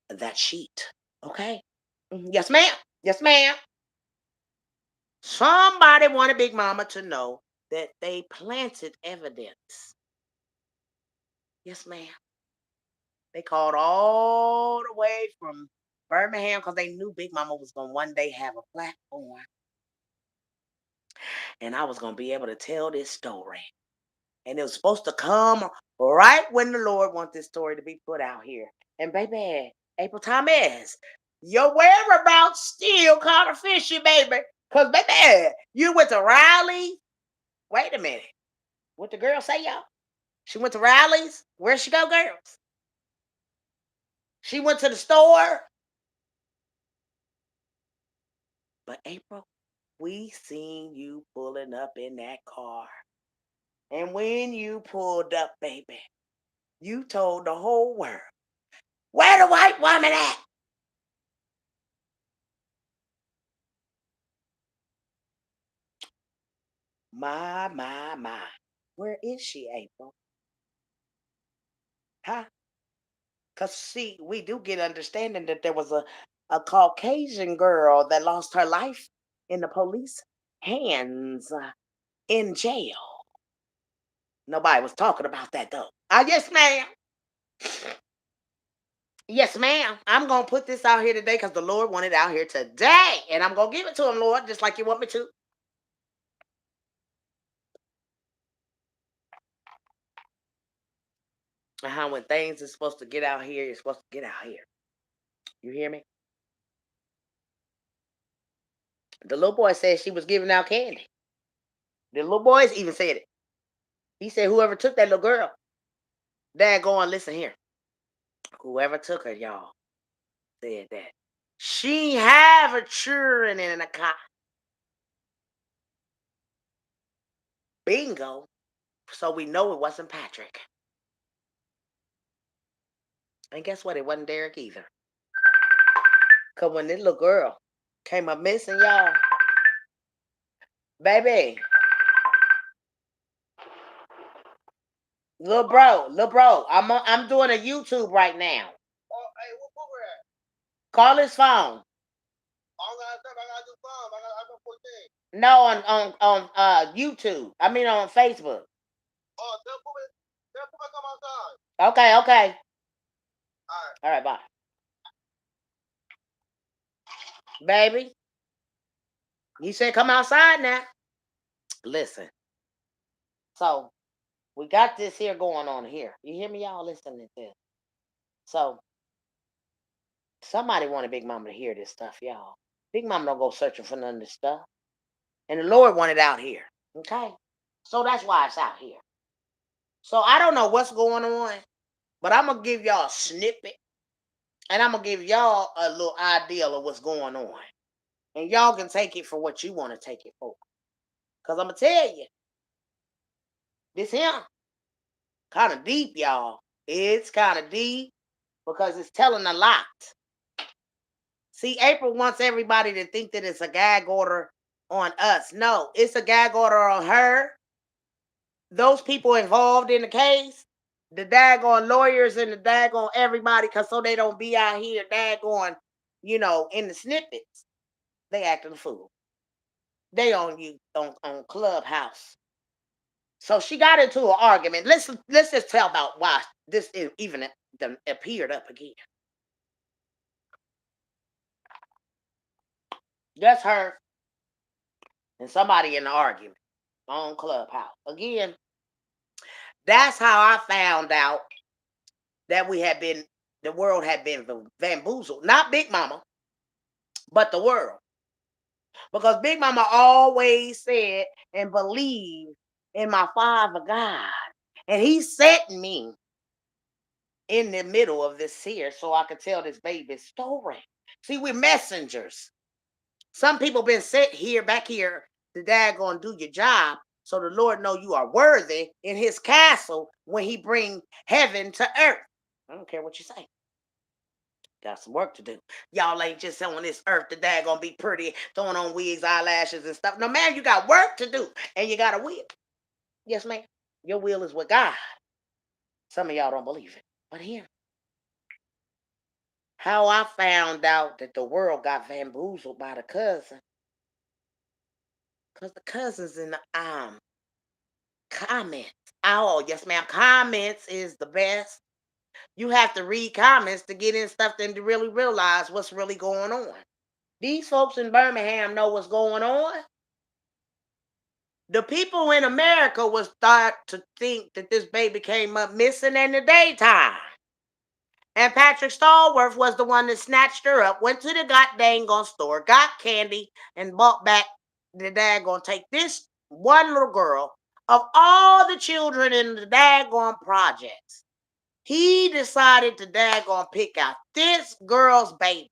[SPEAKER 1] that sheet. Okay? Yes, ma'am. Yes, ma'am. Somebody wanted Big Mama to know that they planted evidence. Yes, ma'am. They called all the way from Birmingham because they knew Big Mama was going to one day have a platform. And I was going to be able to tell this story. And it was supposed to come right when the Lord wants this story to be put out here. And baby, April Thomas, your whereabouts still kind of fishy, baby. Because baby, you went to Riley Wait a minute. What the girl say, y'all? She went to rallies. Where'd she go, girls? She went to the store. But April, we seen you pulling up in that car. And when you pulled up, baby, you told the whole world, where the white woman at? My. Where is she, April? Huh? Because, see, we do get understanding that there was a Caucasian girl that lost her life in the police hands in jail. Nobody was talking about that, though. Yes, ma'am. Yes, ma'am. I'm going to put this out here today because the Lord wanted it out here today. And I'm going to give it to him, Lord, just like you want me to. When things are supposed to get out here, you're supposed to get out here. You hear me? The little boy said she was giving out candy. The little boys even said it. He said whoever took that little girl, Dad, go on, listen here. Whoever took her, y'all, said that she have a children in a car. Bingo. So we know it wasn't Patrick. And guess what? It wasn't Derek either. Because when this little girl came up missing, y'all, baby, little bro, I'm doing a YouTube right now.
[SPEAKER 4] Oh, hey, what we at?
[SPEAKER 1] Call his phone.
[SPEAKER 4] I gotta do phone. I got 14.
[SPEAKER 1] No, on YouTube. I mean on Facebook.
[SPEAKER 4] Oh, they'll come outside.
[SPEAKER 1] Okay.
[SPEAKER 4] All right.
[SPEAKER 1] All right, bye. Baby, he said come outside now. Listen. So we got this here going on here. You hear me, y'all? Listening to this. So somebody wanted Big Mama to hear this stuff, y'all. Big Mama don't go searching for none of this stuff. And the Lord wanted it out here. Okay? So that's why it's out here. So I don't know what's going on, but I'm going to give y'all a snippet. And I'm going to give y'all a little idea of what's going on. And y'all can take it for what you want to take it for. Because I'm going to tell you, this here, kind of deep, y'all. It's kind of deep because it's telling a lot. See, April wants everybody to think that it's a gag order on us. No, it's a gag order on her. Those people involved in the case, the daggone lawyers and the daggone everybody, because so they don't be out here daggone, in the snippets. They acting a fool. They on you on Clubhouse. So she got into an argument. Let's just tell about why this even appeared up again. That's her and somebody in the argument on Clubhouse. Again, that's how I found out that the world had been bamboozled. Not Big Mama, but the world. Because Big Mama always said and believed in my Father God. And he set me in the middle of this here so I could tell this baby's story. See, we're messengers. Some people been sent here, back here, to daggone do your job so the Lord know you are worthy in his castle when he bring heaven to earth. I don't care what you say. Got some work to do. Y'all ain't just on this earth to daggone be pretty, throwing on wigs, eyelashes, and stuff. No, man, you got work to do, and you got a will. Yes, ma'am. Your will is with God. Some of y'all don't believe it, but here. How I found out that the world got bamboozled by the cousin. Because the cousin's in the comments. Oh, yes, ma'am. Comments is the best. You have to read comments to get in stuff and to really realize what's really going on. These folks in Birmingham know what's going on. The people in America will start to think that this baby came up missing in the daytime. And Patrick Stallworth was the one that snatched her up, went to the goddamn store, got candy, and bought back the daggone take this one little girl Of all the children in the daggone projects, he decided to daggone pick out this girl's baby.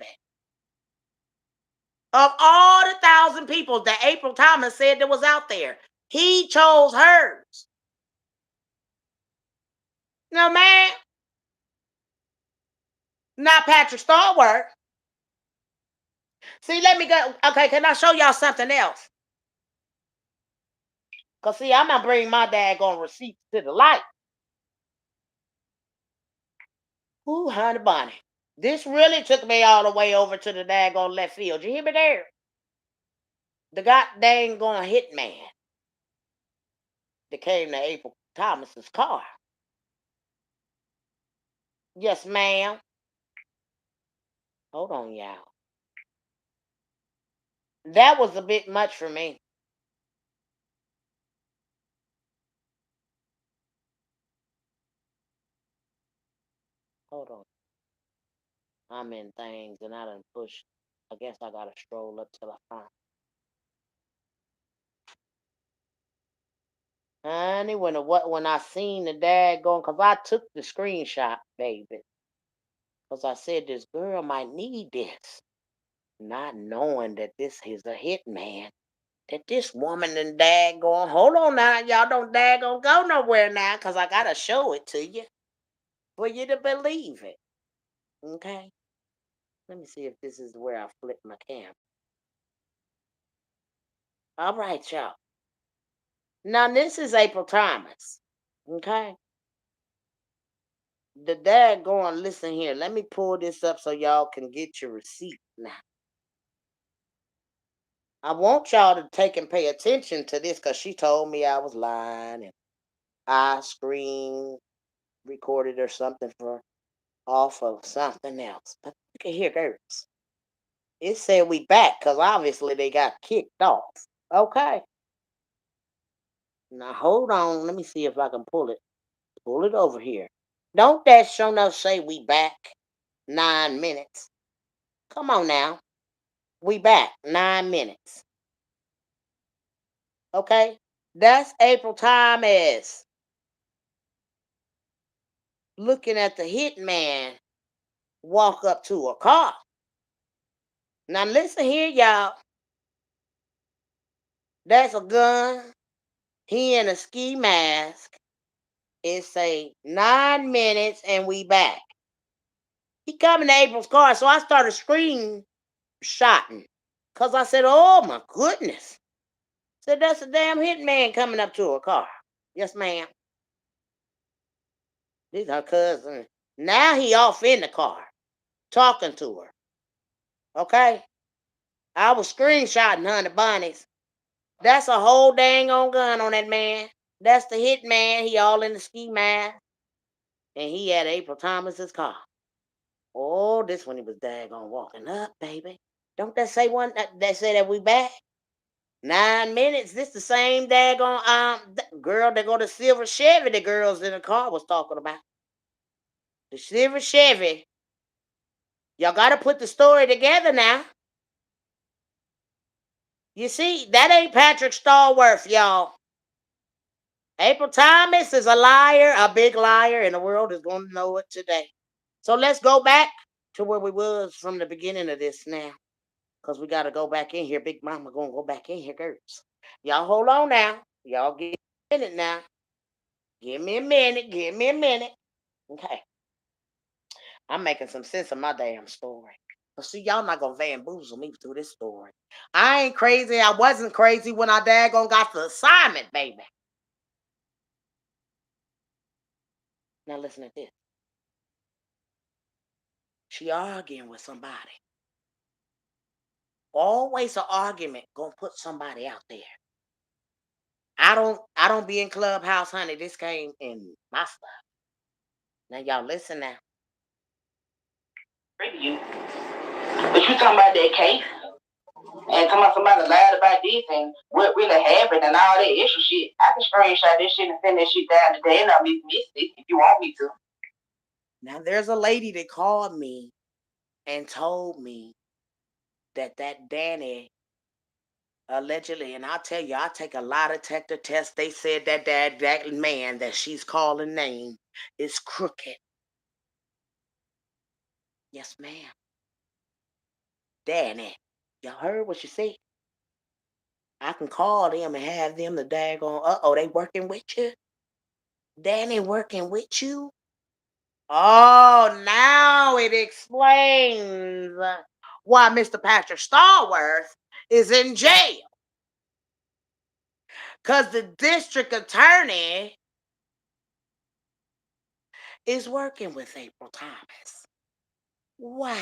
[SPEAKER 1] Of all the 1,000 people that April Thomas said that was out there, he chose hers. No, man. Not Patrick Starworth. See, let me go. Okay, can I show y'all something else? Because, see, I'm going to bring my daggone receipts to the light. Ooh, honey bunny. This really took me all the way over to the daggone left field. You hear me there? The goddamn going hitman that came to April Thomas's car. Yes, ma'am. Hold on, y'all. That was a bit much for me. Hold on. I'm in things and I done push. I guess I gotta stroll up till I find. Honey, when I seen the daggone, cause I took the screenshot, baby. Cause I said this girl might need this. Not knowing that this is a hitman. That this woman and daggone, hold on now, y'all don't daggone go nowhere now, cause I gotta show it to you for you to believe it. Okay? Let me see if this is where I flip my camera. All right, y'all. Now this is April Thomas. Okay? The daggone, listen here. Let me pull this up so y'all can get your receipt now. I want y'all to take and pay attention to this because she told me I was lying and I screen recorded or something for off of something else. But look at here, girls. It said we back because obviously they got kicked off. Okay. Now hold on. Let me see if I can pull it. Pull it over here. Don't that show enough say we back 9 minutes? Come on now. We back 9 minutes. Okay? That's April Thomas looking at the hitman walk up to a car. Now listen here, y'all. That's a gun. He in a ski mask. It say 9 minutes and we back. He coming to April's car, so I started screenshotting. Cause I said, oh my goodness. Said that's a damn hitman coming up to a car. Yes, ma'am. This is her cousin. Now he off in the car, talking to her. Okay? I was screenshotting Honey Bunnies. That's a whole dang on gun on that man. That's the hit man. He all in the ski mask. And he had April Thomas's car. Oh, this one he was daggone walking up, baby. Don't that say one that say that we back? 9 minutes. This the same daggone girl that go to Silver Chevy the girls in the car was talking about. The Silver Chevy. Y'all gotta put the story together now. You see, that ain't Patrick Starworth, y'all. April Thomas is a liar, a big liar, and the world is going to know it today. So let's go back to where we was from the beginning of this now. Because we got to go back in here. Big Mama going to go back in here, girls. Y'all hold on now. Y'all give me a minute now. Give me a minute. Give me a minute. Okay. I'm making some sense of my damn story. But see, y'all not going to bamboozle me through this story. I ain't crazy. I wasn't crazy when I daggone got the assignment, baby. Now listen to this. She arguing with somebody. Always an argument gonna put somebody out there. I don't be in Clubhouse, honey. This came in my stuff. Now y'all listen now.
[SPEAKER 2] You. But you talking about that case and talking about somebody lied about this and what really happened and all that extra shit. I can screenshot this shit and send that shit down today and I'll miss it if you want me to.
[SPEAKER 1] Now there's a lady that called me and told me that Danny Allegedly, and I'll tell you, I take a lie detector test. They said that man that she's calling name is crooked. Yes, ma'am. Danny. Y'all heard what you said? I can call them and have them the daggone, they working with you? Danny working with you? Oh, now it explains why Mr. Patrick Starworth is in jail. Because the district attorney is working with April Thomas. Wow.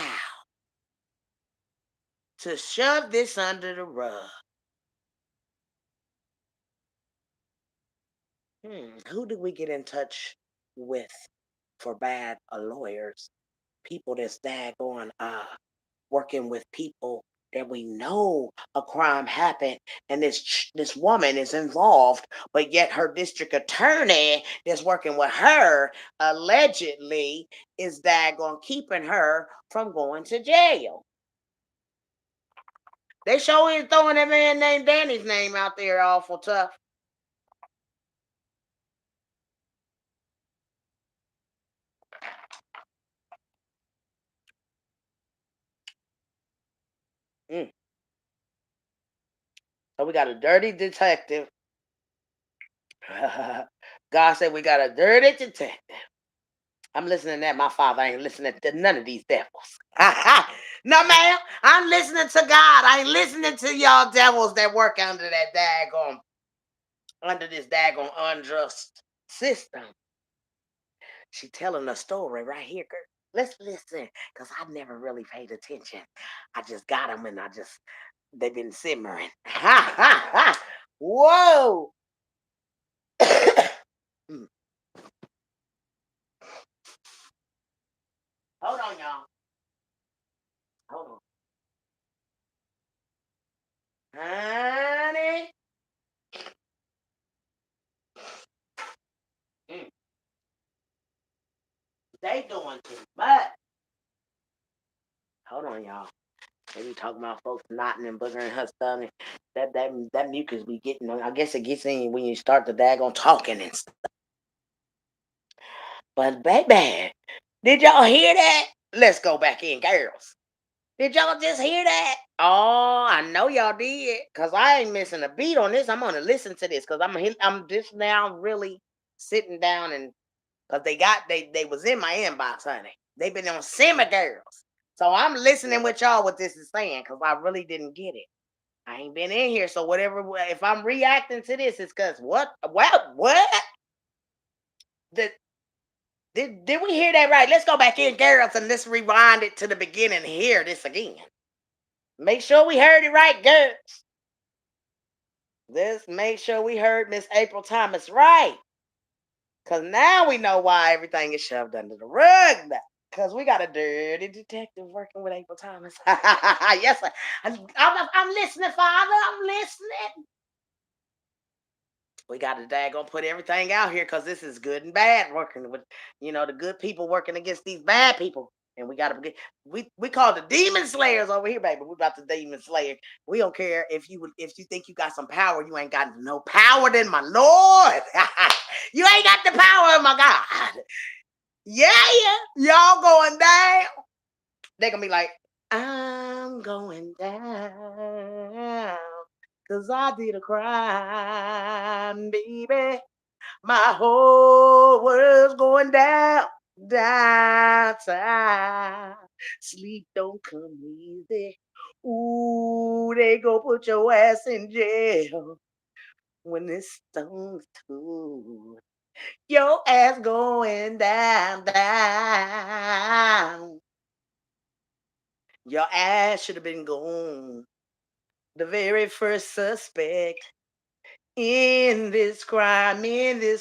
[SPEAKER 1] To shove this under the rug. Who did we get in touch with for bad lawyers? People that's daggone working with people that we know a crime happened and this woman is involved, but yet her district attorney that's working with her allegedly is daggone keeping her from going to jail. They sure is throwing that man named Danny's name out there awful tough. Mm. So we got a dirty detective. God said we got a dirty detective. I'm listening to my father. I ain't listening to none of these devils. No, ma'am. I'm listening to God. I ain't listening to y'all devils that work under this daggone unjust system. She telling a story right here, girl. Let's listen, because I never really paid attention. I just got them and they've been simmering. Ha, ha, ha. Whoa. Mm. Hold on, y'all. Hold on. Honey. Mm. They doing too much. Hold on, y'all. They be talking about folks knotting and boogering her stomach. That mucus be getting. I guess it gets in when you start the daggone talking and stuff. But baby, did y'all hear that? Let's go back in, girls. Did y'all just hear that? Oh, I know y'all did, cause I ain't missing a beat on this. I'm gonna listen to this, cause I'm just now really sitting down and cause they was in my inbox, honey. They've been on Simmer Girls, so I'm listening with y'all what this is saying, cause I really didn't get it. I ain't been in here, so whatever. If I'm reacting to this, it's cause what? What? Did did we hear that right? Let's go back in, girls, and let's rewind it to the beginning and hear this again. Make sure we heard it right, girls. Let's make sure we heard Miss April Thomas right. Because now we know why everything is shoved under the rug now. Because we got a dirty detective working with April Thomas. Yes, sir. I'm listening, Father. I'm listening. We got to daggone put everything out here because this is good and bad working with, the good people working against these bad people. And we got to get, we call the demon slayers over here, baby. We about the demon slayer. We don't care if you think you got some power, you ain't got no power than my Lord. You ain't got the power of my God. Yeah, y'all going down. They're gonna be like, I'm going down. Cause I did a crime, baby. My whole world's going down, downtown. Sleep don't come easy. Ooh, they go put your ass in jail when this stone's too. Your ass going down, down. Your ass should have been gone. The very first suspect in this crime, baby.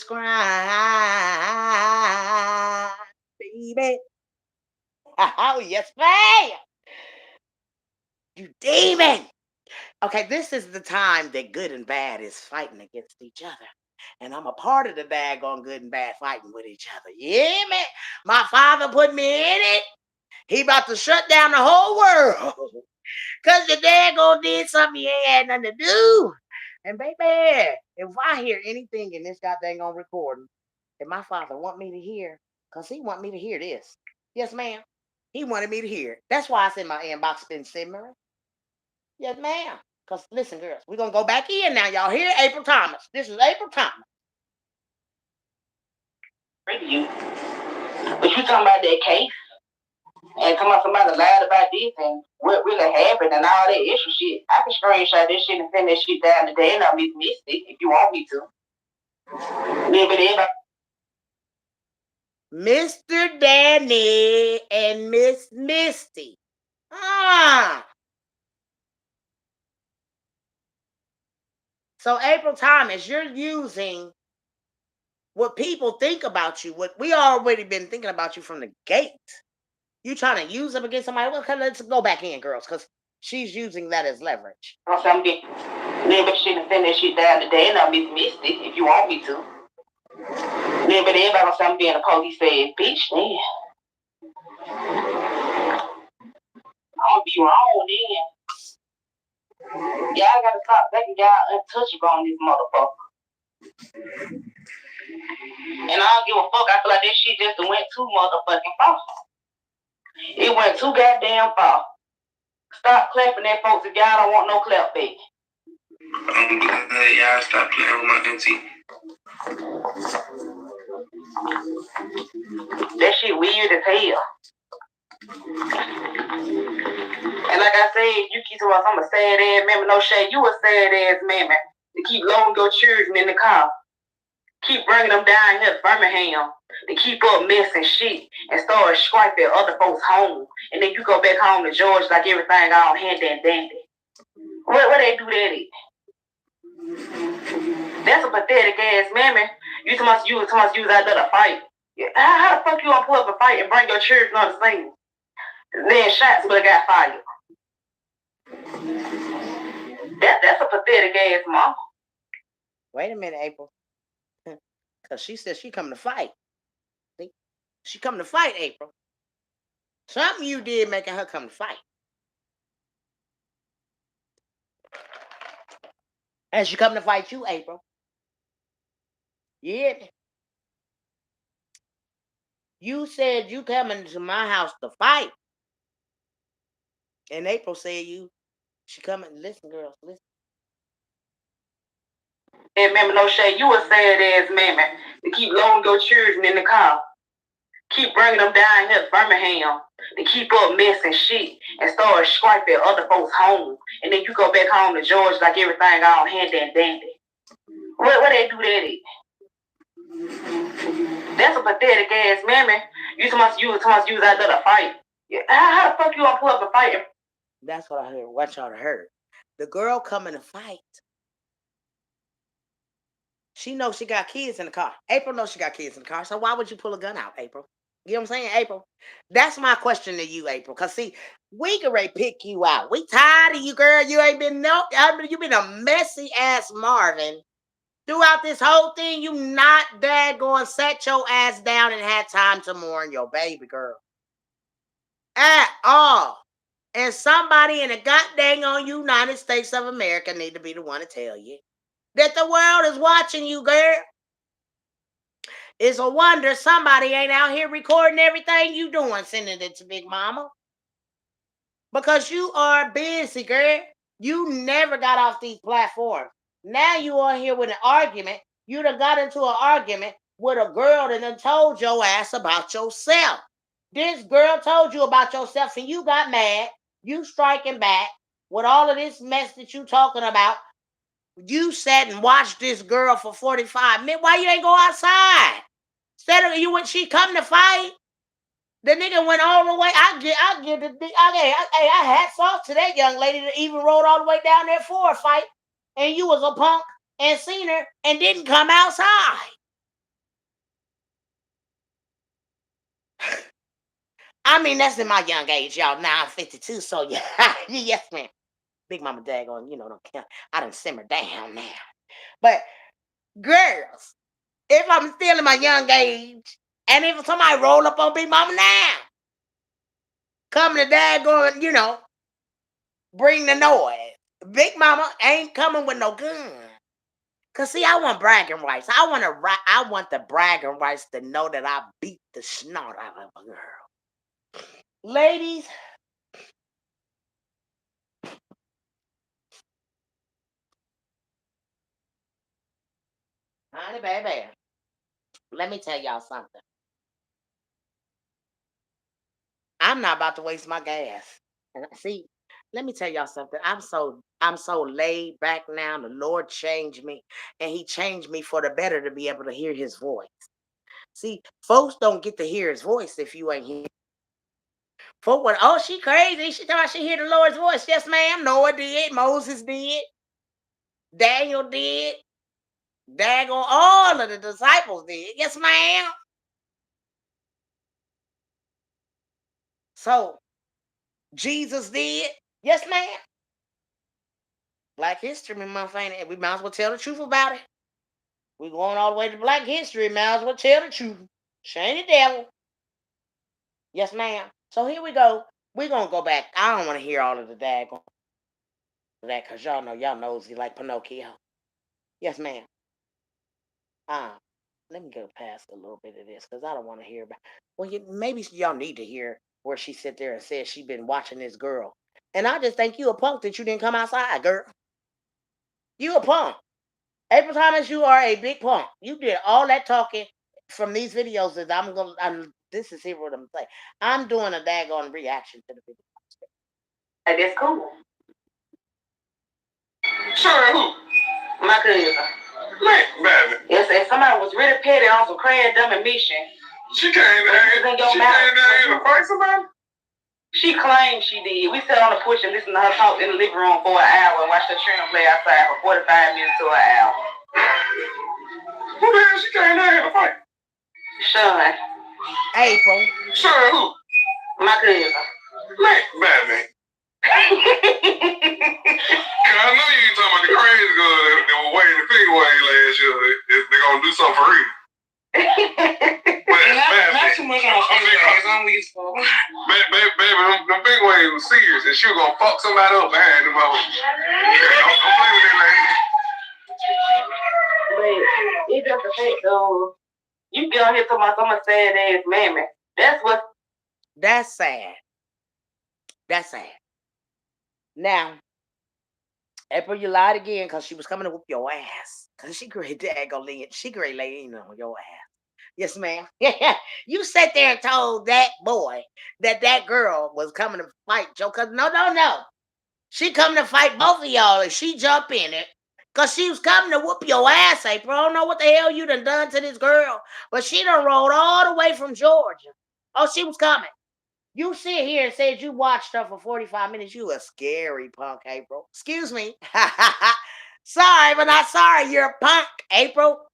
[SPEAKER 1] Oh, yes, ma'am. You demon. Okay, this is the time that good and bad is fighting against each other. And I'm a part of the daggone good and bad fighting with each other. Yeah, man. My father put me in it. He about to shut down the whole world. Because your dad gonna did something he ain't had nothing to do. And baby, if I hear anything in this goddamn on recording that my father want me to hear, because he want me to hear this. Yes, ma'am. He wanted me to hear it. That's why I said my inbox been simmering. Yes, ma'am. Because listen, girls, we're going to go back in now. Y'all hear April Thomas. This is April Thomas.
[SPEAKER 2] You. But you talking about that case and talking about somebody lied about this and what really happened and all that extra shit. I can screenshot this shit and send that shit down today and I'll be missed it if you want me to. Yeah, but everybody.
[SPEAKER 1] Mr. Danny and Miss Misty. So April Thomas, you're using what people think about you, what we already been thinking about you from the gate. You trying to use them against somebody? Well, let's go back in, girls, because she's using that as leverage.
[SPEAKER 2] I'm getting but shit and send that shit down today and I'll be missed it if you want me to. Yeah, but everybody gonna say I'm being a police said, bitch, then. I'm gonna be wrong then. Y'all gotta stop thinking y'all untouchable on this motherfucker. And I don't give a fuck. I feel like that shit just went too motherfucking far. It went too goddamn far. Stop clapping at folks if y'all don't want no clap back. I'm glad y'all stop playing with my auntie. That shit weird as hell. And like I said, you keep talking about I'm a sad ass mammy. No shade, you a sad ass mammy. To keep loading your children in the car. Keep bringing them down here to Birmingham. To keep up mess and shit. And start scraping other folks' home. And then you go back home to Georgia like everything all handy and dandy. Where they do that at? That's a pathetic ass mammy. You talking about you was out there to fight. How the fuck you gonna pull up a fight and bring your children on the scene? Then shots but got fired. That's a pathetic ass mom.
[SPEAKER 1] Wait a minute, April. Because she said she coming to fight. See? She coming to fight, April. Something you did making her come to fight. And she coming to fight you, April. You hear me? You said you coming to my house to fight. And April said she coming. Listen, girls, listen.
[SPEAKER 2] Hey, mammy, no shade. You a sad ass mammy. To keep loading your children in the car. Keep bringing them down here to Birmingham. To keep up mess and shit. And start scraping other folks' home. And then you go back home to Georgia like everything all handy and dandy. Where they do that at? That's a pathetic ass mammy. You talking about you was out there to fight. How the fuck you gonna pull up a fight?
[SPEAKER 1] That's what I heard. What y'all heard. The girl coming to fight. She knows she got kids in the car. April knows she got kids in the car. So why would you pull a gun out, April? You know what I'm saying, April? That's my question to you, April. Because see, we can ready pick you out. We tired of you, girl. You ain't been you been a messy ass Marvin. Throughout this whole thing, you not daggone set your ass down and had time to mourn your baby girl. At all. And somebody in the goddamn United States of America need to be the one to tell you that the world is watching you, girl. It's a wonder somebody ain't out here recording everything you doing, sending it to Big Mama. Because you are busy, girl. You never got off these platforms. Now you are here with an argument. You done got into an argument with a girl that done told your ass about yourself. This girl told you about yourself and you got mad. You striking back with all of this mess that you talking about. You sat and watched this girl for 45 minutes. Why you ain't go outside? Instead of when she come to fight, the nigga went all the way. I hats off to that young lady that even rode all the way down there for a fight. And you was a punk and seen her and didn't come outside. I mean, that's in my young age, y'all. Now I'm 52, so yeah, yes, man. Big Mama daggone, don't count. I done simmer down now. But girls, if I'm still in my young age, and if somebody roll up on Big Mama now, coming to daggone, you know, bring the noise. Big Mama ain't coming with no gun. Cause see, I want bragging rights. I want the bragging rights to know that I beat the snot out of a girl. Ladies, honey, baby, let me tell y'all something. I'm not about to waste my gas. And see, let me tell y'all something. I'm so laid back now. The Lord changed me, and He changed me for the better to be able to hear His voice. See, folks don't get to hear His voice if you ain't here. Folk went, oh, she crazy. She thought she hear the Lord's voice. Yes, ma'am. Noah did. Moses did. Daniel did. Daggone all of the disciples did. Yes, ma'am. So, Jesus did. Yes, ma'am. Black History Month, ain't it? We might as well tell the truth about it. We going all the way to Black History. Might as well tell the truth. Shame the devil. Yes, ma'am. So here we go. We're going to go back. I don't want to hear all of the daggone that because y'all know y'all nosy like Pinocchio. Yes, ma'am. Let me go past a little bit of this because I don't want to hear about. Well, maybe y'all need to hear where she sit there and said she been watching this girl. And I just think you a punk that you didn't come outside, girl. You a punk. April Thomas, you are a big punk. You did all that talking from these videos that this is here what I'm saying. I'm doing a daggone reaction to the video.
[SPEAKER 2] That's cool. Sure, who? My cousin. Baby. Yes, if somebody was really petty on some crazy dumb admission. She came down here to fight somebody? She claimed she did. We sat on the porch and listened to her talk in the living room for an hour and watched her children play outside for 45 minutes to an hour. Who the hell she came down here to fight? Sean.
[SPEAKER 1] April.
[SPEAKER 2] Sean who? My cousin. Baby. I know you ain't talking about the crazy girl that was waiting to figure away last year. They're going to do something for real. Not too much on figure I'm useful. Baby, them big waves was serious and she was going to fuck somebody up behind them over. Don't play with that lady. But it's just the fact though, you get on here talking about some sad ass mammy.
[SPEAKER 1] That's sad. That's sad. Now, April, you lied again because she was coming to whoop your ass. Because she great daggone lean. She great laying on your ass. Yes, ma'am. You sat there and told that boy that girl was coming to fight Joe. Because no. She coming to fight both of y'all and she jump in it. Because she was coming to whoop your ass, April. I don't know what the hell you done to this girl. But she done rolled all the way from Georgia. Oh, she was coming. You sit here and said you watched her for 45 minutes. You a scary punk, April. Excuse me. Sorry, but not sorry. You're a punk, April.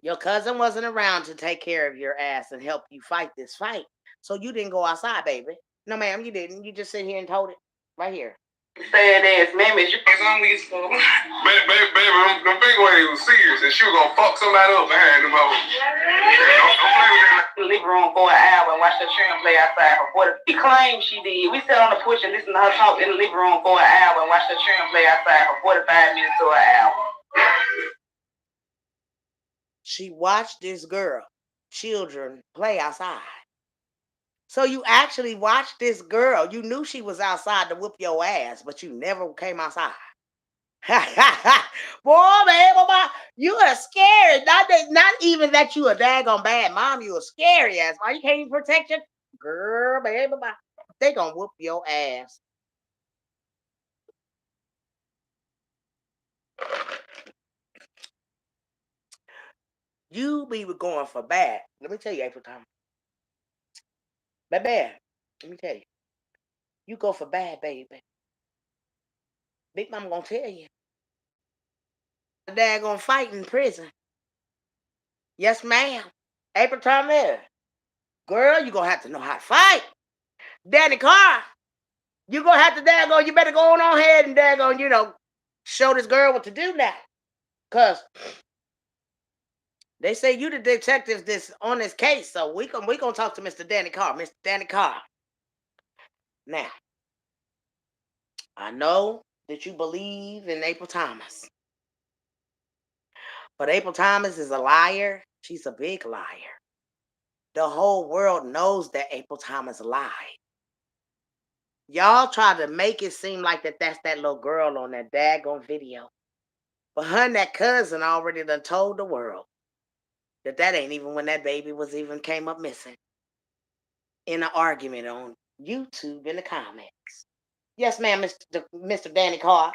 [SPEAKER 1] Your cousin wasn't around to take care of your ass and help you fight this fight. So you didn't go outside, baby. No, ma'am, you didn't. You just sit here and told it right here.
[SPEAKER 2] Sad ass mammy, you unuseful. Baby, them big waves was serious and she was gonna fuck somebody up behind them over. Don't play with that. In the living room for an hour and watched her children play outside for 40. She claimed she did. We sat on the porch and listened to her talk in the living room for an hour and watched her children play outside for 45 minutes to an hour.
[SPEAKER 1] She watched this girl, children, play outside. So you actually watched this girl. You knew she was outside to whoop your ass, but you never came outside. Boy, man, you are scary. Not even that you a daggone bad mom. You a scary ass. Why you can't even protect your girl, baby? They gonna whoop your ass. You be going for bad. Let me tell you, April Thomas. Baby, let me tell you. You go for bad, baby. Big Mama gonna tell you. Dad gonna fight in prison. Yes, ma'am. April Thomas. Girl, you gonna have to know how to fight. Danny Carr. You gonna have to you better go on ahead and show this girl what to do now. Cause they say you the detective that's on this case. So we gonna talk to Mr. Danny Carr. Mr. Danny Carr. Now, I know that you believe in April Thomas, but April Thomas is a liar. She's a big liar. The whole world knows that April Thomas lied. Y'all try to make it seem like that's that little girl on that daggone video. But her and that cousin already done told the world that ain't even when that baby was even came up missing. In an argument on YouTube in the comments. Yes, ma'am, Mr. Danny Carr.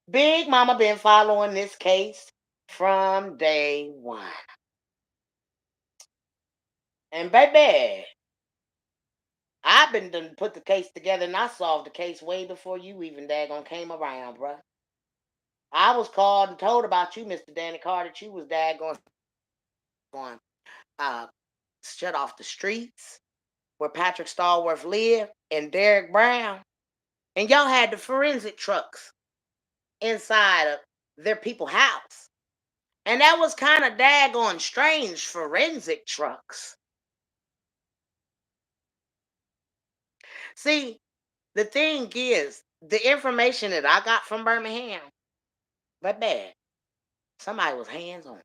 [SPEAKER 1] Big Mama been following this case from day one. And baby, I've been done put the case together and I solved the case way before you even daggone came around, bruh. I was called and told about you, Mr. Danny Carr, that you was daggone going shut off the streets where Patrick Stallworth lived and Derek Brown. And y'all had the forensic trucks inside of their people's house. And that was kind of daggone strange, forensic trucks. See, the thing is, the information that I got from Birmingham, but bad, somebody was hands on.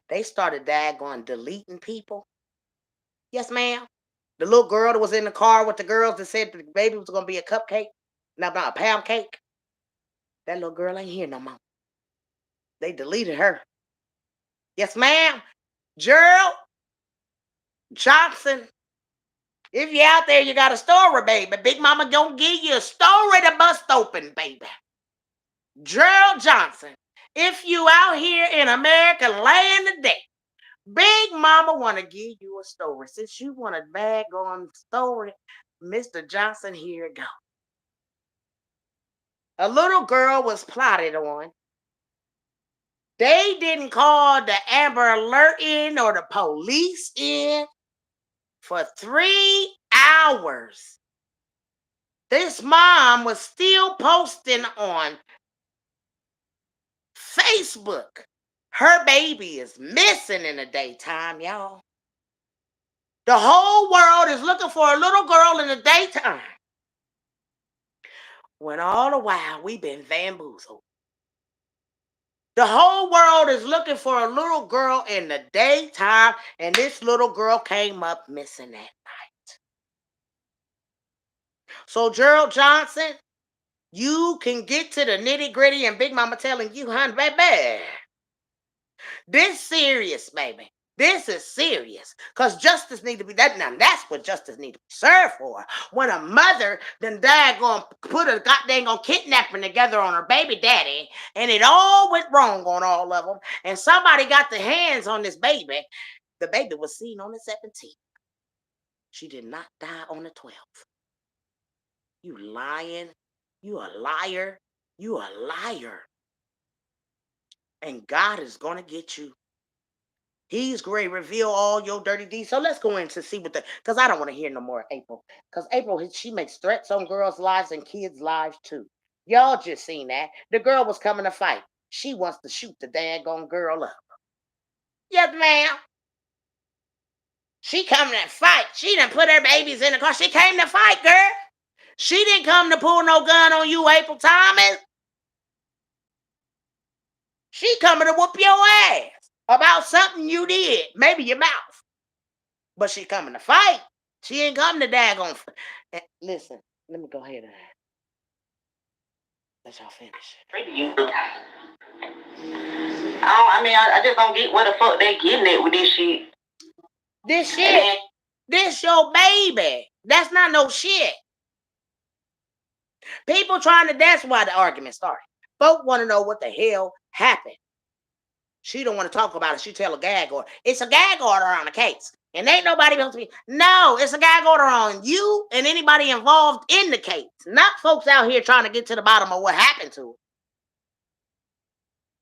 [SPEAKER 1] They started daggone deleting people. Yes, ma'am. The little girl that was in the car with the girls that said the baby was going to be a cupcake, not a pound cake. That little girl ain't here no more. They deleted her. Yes, ma'am. Gerald Johnson. If you're out there, you got a story, baby. Big Mama gonna give you a story to bust open, baby. Gerald Johnson. If you out here in America land today, Big Mama want to give you a story. Since you want to bag on story, Mr. Johnson, here it go. A little girl was plotted on. They didn't call the Amber Alert in or the police in for 3 hours. This mom was still posting on Facebook. Her baby is missing in the daytime, y'all. The whole world is looking for a little girl in the daytime. When all the while we've been bamboozled. The whole world is looking for a little girl in the daytime, and this little girl came up missing that night. So Gerald Johnson, you can get to the nitty gritty, and Big Mama telling you, honey, baby, this serious, baby. This is serious. Because justice need to be done. Now, that's what justice need to be served for. When a mother then daggone put a goddamn kidnapping together on her baby daddy, and it all went wrong on all of them, and somebody got their hands on this baby, the baby was seen on the 17th. She did not die on the 12th. You lying. You a liar. You a liar. And God is going to get you. He's going to reveal all your dirty deeds. So let's go in to see what because I don't want to hear no more April. Because April, she makes threats on girls' lives and kids' lives too. Y'all just seen that. The girl was coming to fight. She wants to shoot the daggone girl up. Yes, ma'am. She coming to fight. She done put her babies in the car. She came to fight, girl. She didn't come to pull no gun on you, April Thomas. She coming to whoop your ass about something you did. Maybe your mouth. But she coming to fight. She ain't coming to daggone. Listen, let me go ahead and let y'all finish.
[SPEAKER 2] I just don't get what the fuck they getting at with this shit.
[SPEAKER 1] This shit. This your baby. That's not no shit. People trying to, that's why the argument started. Folk want to know what the hell happened. She don't want to talk about it. She tell a gag order. It's a gag order on the case. And ain't nobody else to be. No, it's a gag order on you and anybody involved in the case. Not folks out here trying to get to the bottom of what happened to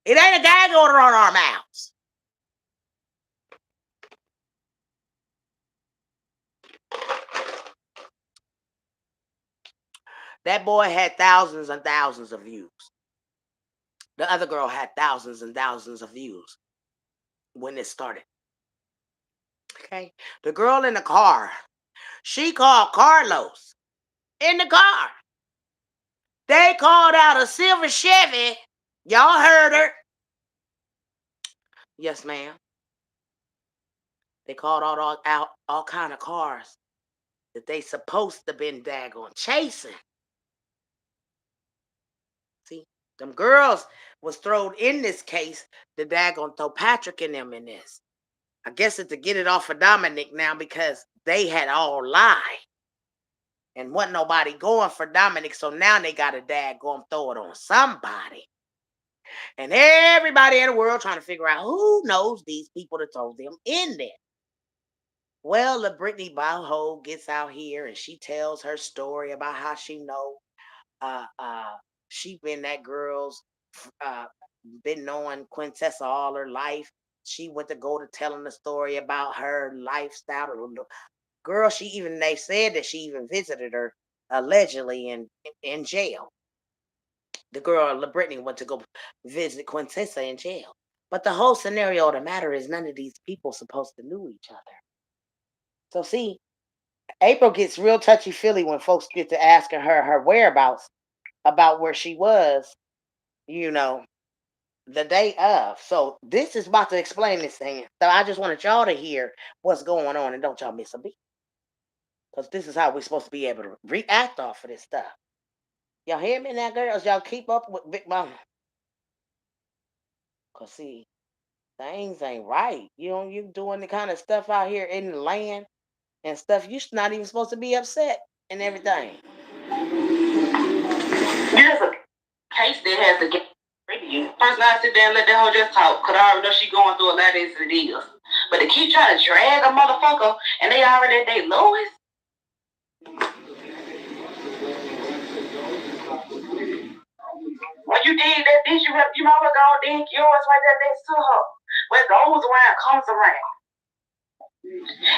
[SPEAKER 1] it. It ain't a gag order on our mouths. That boy had thousands and thousands of views. The other girl had thousands and thousands of views when it started. Okay. The girl in the car She called Carlos in the car. They called out a silver Chevy. Y'all heard her. Yes, ma'am. They called out all kind of cars that they supposed to been daggone chasing. See, them girls was thrown in this case. The daggone throw Patrick and them in this. I guess it's to get it off of Dominic now because they had all lied. And wasn't nobody going for Dominic, so now they got a daggone throw it on somebody. And everybody in the world trying to figure out who knows these people that throw them in there. Well, the Brittany Bauho gets out here and she tells her story about how she know she been that girl's been knowing Quintessa all her life. She went to go to telling the story about her lifestyle. Girl, they said that she even visited her allegedly in jail. The girl, Brittany, went to go visit Quintessa in jail. But the whole scenario of the matter is none of these people supposed to know each other. So see, April gets real touchy-feely when folks get to asking her whereabouts about where she was, the day of. So this is about to explain this thing. So I just wanted y'all to hear what's going on and don't y'all miss a beat. Because this is how we're supposed to be able to react off of this stuff. Y'all hear me now, girls? Y'all keep up with Big Mama. Because see, things ain't right. You doing the kind of stuff out here in the land and stuff. You're not even supposed to be upset and everything.
[SPEAKER 2] There's a case that has to get you. First, I sit there and let that hoe just talk, because I already know she going through a lot of this and deals. But to keep trying to drag a motherfucker and they already at their lowest. When you did that bitch, you might well go dig yours right there next to her. What goes around comes around.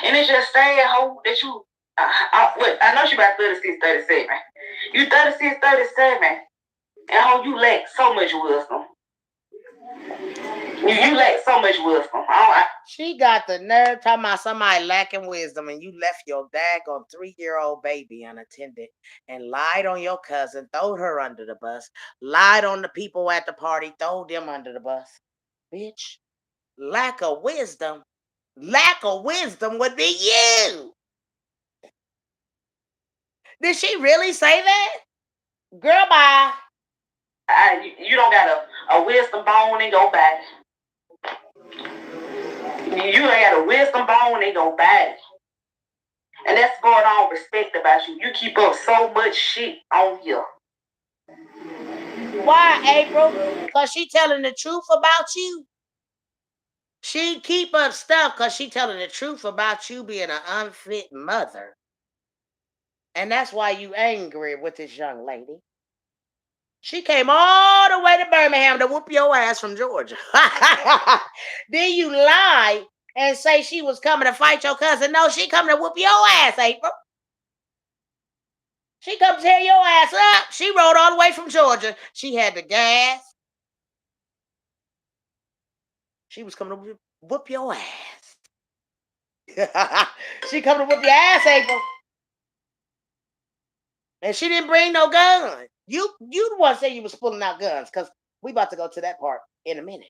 [SPEAKER 2] And it's just sad, hoe, that you. I know she about 36, 37. You 36, 37. And hoe, you lack so much wisdom. You lack so much wisdom.
[SPEAKER 1] She got the nerve talking about somebody lacking wisdom, and you left your daggone 3-year-old baby unattended and lied on your cousin, throwed her under the bus, lied on the people at the party, throwed them under the bus. Bitch, lack of wisdom would be you. Did she really say that? Girl, bye.
[SPEAKER 2] You don't got a wisdom bone in your body. You ain't got a wisdom bone in your body. And that's going on respect about you. You keep up so much shit on here.
[SPEAKER 1] Why, April? Because she telling the truth about you. She keep up stuff because she telling the truth about you being an unfit mother. And that's why you angry with this young lady. She came all the way to Birmingham to whoop your ass from Georgia. Then you lie and say she was coming to fight your cousin. No, she coming to whoop your ass, April. She come to tear your ass up. She rode all the way from Georgia. She had the gas. She was coming to whoop your ass. She coming to whoop your ass, April. And she didn't bring no gun. You the one say you was pulling out guns, because we about to go to that part in a minute.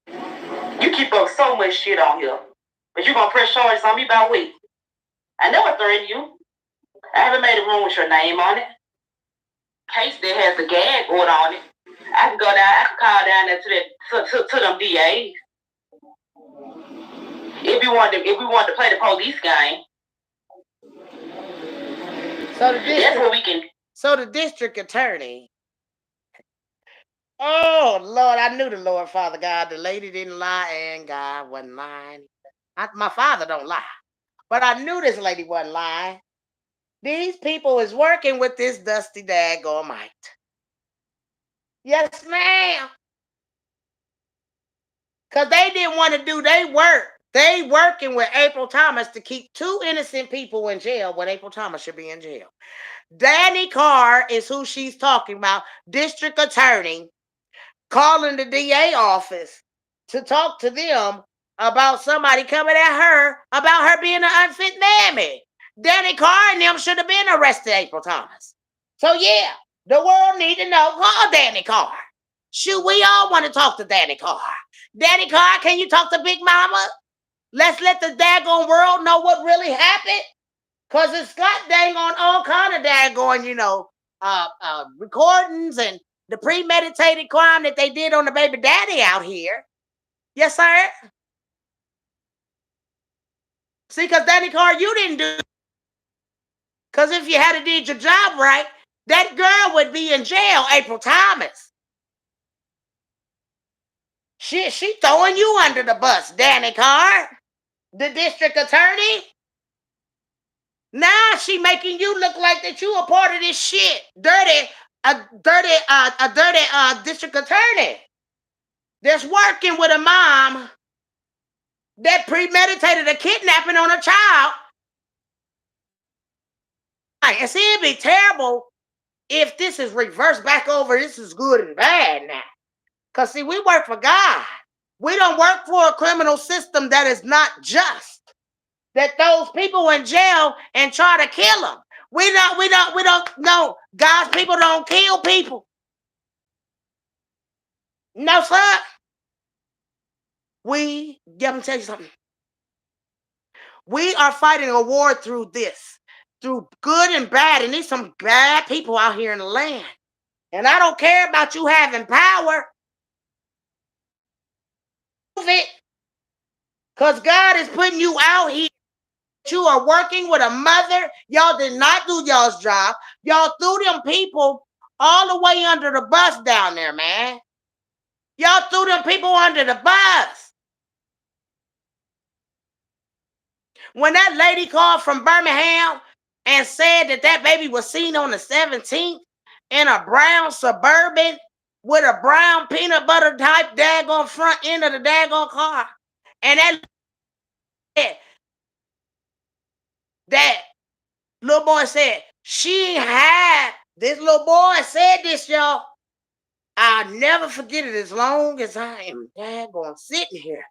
[SPEAKER 2] You keep up so much shit on here. But you gonna press charges on me about week. I never threatened you. I haven't made a room with your name on it. Case that has a gag order on it. I can go down, I can call down there to them DAs. If we wanted to play the police game. That's what we can.
[SPEAKER 1] So the district attorney. Oh Lord, I knew the Lord, Father God. The lady didn't lie and God wasn't lying. My father don't lie. But I knew this lady wasn't lying. These people is working with this dusty daggone mite. Yes, ma'am. Because they didn't want to do their work. They working with April Thomas to keep 2 innocent people in jail when April Thomas should be in jail. Danny Carr is who she's talking about, district attorney, calling the DA office to talk to them about somebody coming at her about her being an unfit mammy. Danny Carr and them should have been arrested, April Thomas. So yeah, the world need to know, call Danny Carr. Shoot, we all want to talk to Danny Carr. Danny Carr, can you talk to Big Mama? Let's let the daggone world know what really happened. Cause it's got dang on all kind of daggone, recordings and the premeditated crime that they did on the baby daddy out here. Yes, sir. See, cause Danny Carr, you didn't do. Cause if you had did your job right, that girl would be in jail, April Thomas. She throwing you under the bus, Danny Carr, the district attorney. Now she making you look like that you a part of this shit, a dirty district attorney that's working with a mom that premeditated a kidnapping on a child. And see, it'd be terrible if this is reversed back over. This is good and bad now. Because see, we work for God. We don't work for a criminal system that is not just. That those people in jail and try to kill them. We don't know. God's people don't kill people. No, sir. Let me tell you something. We are fighting a war through this, through good and bad, and there's some bad people out here in the land. And I don't care about you having power. It, because God is putting you out here. You are working with a mother. Y'all did not do y'all's job. Y'all threw them people all the way under the bus down there, man. Y'all threw them people under the bus. When that lady called from Birmingham and said that baby was seen on the 17th in a brown Suburban with a brown peanut butter type daggone front end of the daggone car, and that little boy said she had, this little boy said this, y'all. I'll never forget it as long as I am daggone sitting here.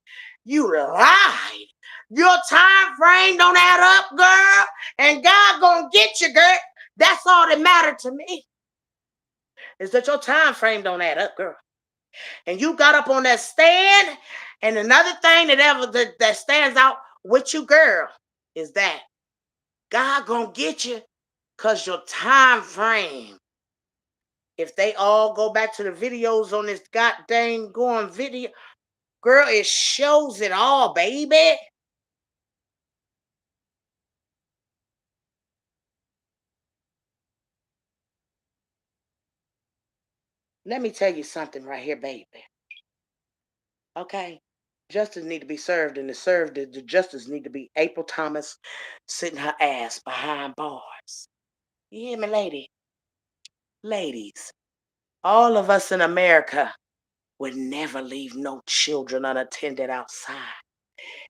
[SPEAKER 1] You lied. Your time frame don't add up, girl. And God gonna get you, girl. That's all that mattered to me. Is that your time frame don't add up, girl. And you got up on that stand. And another thing that stands out with you, girl, is that God gonna get you because your time frame. If they all go back to the videos on this goddamn going video, girl, it shows it all, baby. Let me tell you something right here, baby. Okay? Justice need to be served, and the justice need to be April Thomas sitting her ass behind bars. You hear me, lady? Ladies, all of us in America would never leave no children unattended outside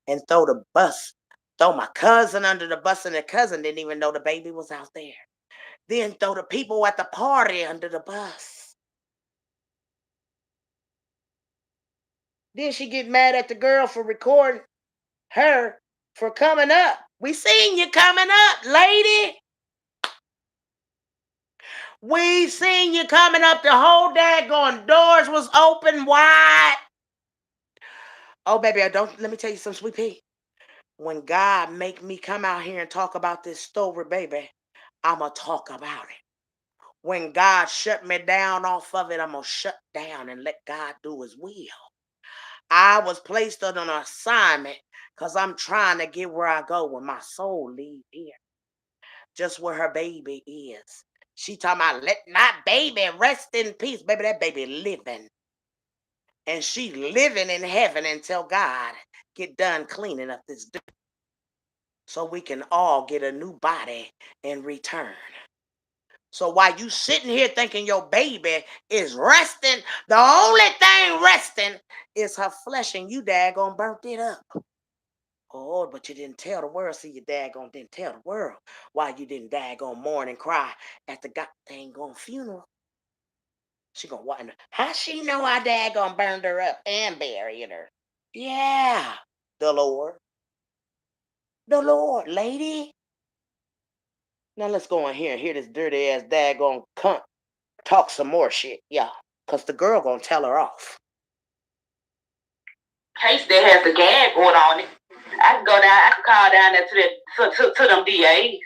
[SPEAKER 1] and throw my cousin under the bus, and the cousin didn't even know the baby was out there. Then throw the people at the party under the bus. Then she get mad at the girl for recording her for coming up. We seen you coming up, lady. We seen you coming up. The whole daggone doors was open wide. Oh, baby, let me tell you something, sweet pea. When God make me come out here and talk about this story, baby, I'ma talk about it. When God shut me down off of it, I'm gonna shut down and let God do his will. I was placed on an assignment because I'm trying to get where I go when my soul leave here. Just where her baby is. She talking about let my baby rest in peace. Baby, that baby living. And she living in heaven until God get done cleaning up this dirt. So we can all get a new body in return. So while you sitting here thinking your baby is resting, the only thing resting is her flesh, and you daggone burnt it up. Oh, but you didn't tell the world. See, you daggone didn't tell the world why you didn't daggone mourn and cry at the goddamn funeral. She gonna wonder how she know I daggone burned her up and buried her. Yeah. The Lord. The Lord, lady. Now let's go in here and hear this dirty ass daggone cunt talk some more shit, yeah. Cause the girl gonna tell her off.
[SPEAKER 2] Case that has a gag order on it. I can go down. I can call down there to them DAs.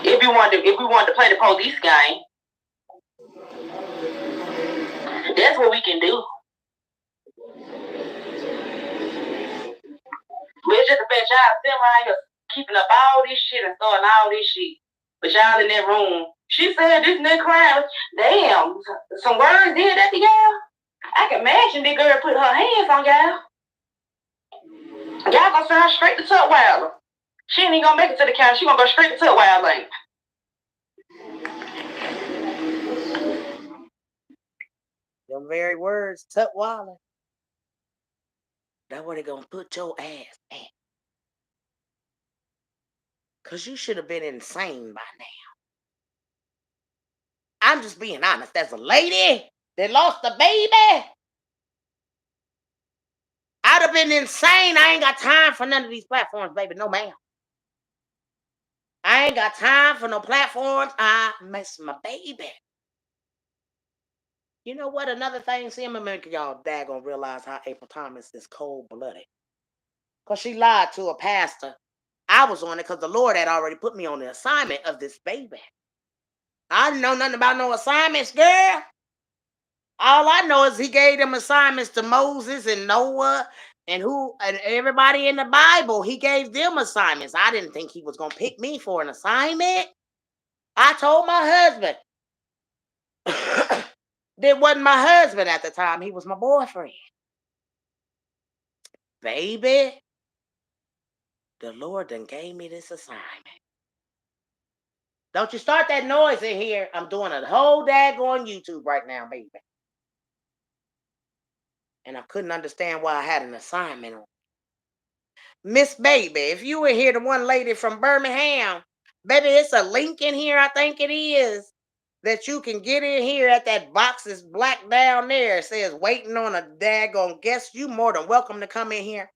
[SPEAKER 2] If we want to play the police game, that's what we can do. We're just a bitch. Y'all sitting around here keeping up all this shit and starting all this shit. But y'all in that room. She said this nigga crowd. Damn, some words did that to y'all. I can imagine the girl put her hands on y'all. Y'all gonna sound straight to Tutwiler. She ain't even gonna make it to the county. She gonna go straight to Tutwiler.
[SPEAKER 1] Them very words, Tutwiler. That's where they gonna put your ass at. Cause you should have been insane by now. I'm just being honest. As a lady that lost a baby, I'd have been insane. I ain't got time for none of these platforms, baby. No, ma'am. I ain't got time for no platforms. I miss my baby. You know what? Another thing, see, I'm gonna make y'all daggone realize how April Thomas is cold-blooded. Because she lied to a pastor. I was on it because the Lord had already put me on the assignment of this baby. I didn't know nothing about no assignments, girl. All I know is he gave them assignments to Moses and Noah and everybody in the Bible. He gave them assignments. I didn't think he was going to pick me for an assignment. I told my husband. That wasn't my husband at the time. He was my boyfriend. Baby, the Lord done gave me this assignment. Don't you start that noise in here. I'm doing a whole daggone YouTube right now, baby. And I couldn't understand why I had an assignment on. Miss Baby, if you were here, the one lady from Birmingham, baby, it's a link in here, I think it is, that you can get in here at that box that's black down there. It says waiting on a daggone guest. You more than welcome to come in here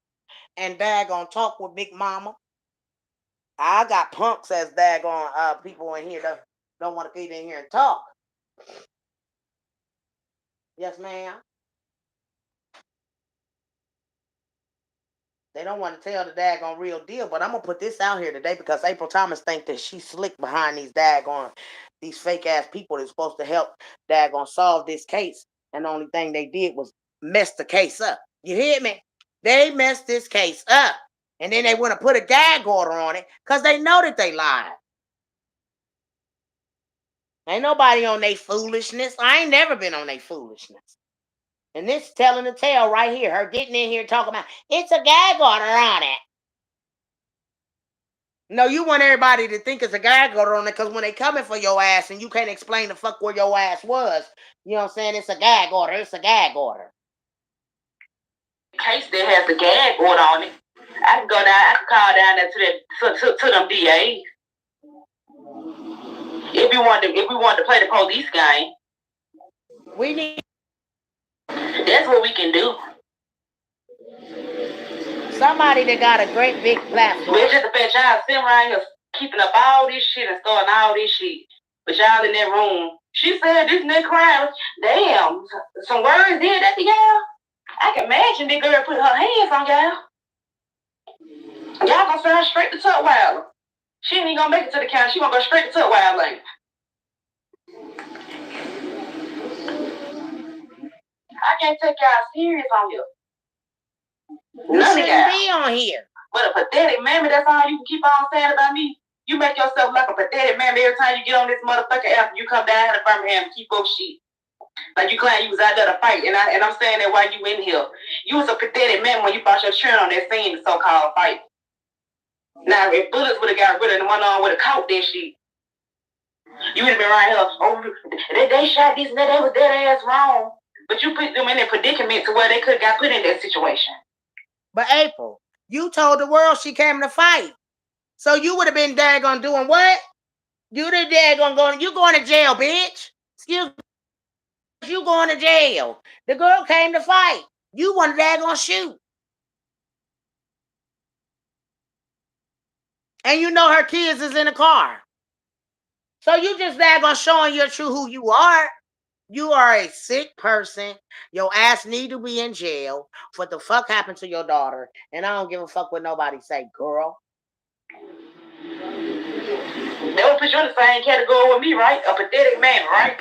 [SPEAKER 1] and daggone talk with Big Mama. I got punks as daggone people in here that don't want to get in here and talk. Yes, ma'am. They don't want to tell the daggone real deal, but I'm going to put this out here today because April Thomas think that she's slick behind these fake ass people that's supposed to help daggone solve this case. And the only thing they did was mess the case up. You hear me? They messed this case up. And then they want to put a gag order on it because they know that they lied. Ain't nobody on their foolishness. I ain't never been on their foolishness. And this telling the tale right here. Her getting in here talking about, it's a gag order on it. No, you want everybody to think it's a gag order on it because when they coming for your ass and you can't explain the fuck where your ass was, you know what I'm saying? It's a gag order. It's a gag order.
[SPEAKER 2] Case that has a gag order on it. I can go down. I can call down there to them DAs. If we want to play the police game,
[SPEAKER 1] we need.
[SPEAKER 2] That's what we can do.
[SPEAKER 1] Somebody that got a great big platform.
[SPEAKER 2] We're just a bitch. Y'all sitting around here keeping up all this shit and starting all this shit. But y'all in that room. She said this nigga crowd. Damn, some words did that to y'all. I can imagine the girl put her hands on y'all. Y'all gonna sound straight to Tutwiler. She ain't even gonna make it to the county. She gonna go straight to Tutwiler. I can't take y'all serious on here.
[SPEAKER 1] None of y'all be on here.
[SPEAKER 2] But a pathetic mammy, that's all you can keep on saying about me. You make yourself like a pathetic mammy every time you get on this motherfucker app. You come down here to Birmingham and keep up shit. Like you claim you was out there to fight, and I'm saying that while you in here. You was a pathetic man when you brought your children on that scene, the so-called fight. Now, if bullets would have got rid of them, one on would have caught that shit. You would have been right here. Oh, they shot this and that. They was dead ass wrong. But you put them in a predicament to where they could have got put in that situation.
[SPEAKER 1] But April, you told the world she came to fight. So you would have been daggone doing what? You the daggone going, you going to jail, bitch. Excuse me. You going to jail. The girl came to fight. You want to daggone shoot. And you know her kids is in the car. So you just daggone showing your true who you are. You are a sick person. Your ass need to be in jail for what the fuck happened to your daughter. And I don't give a fuck what nobody say, girl.
[SPEAKER 2] They would put you in the same category with me, right? A pathetic man, right?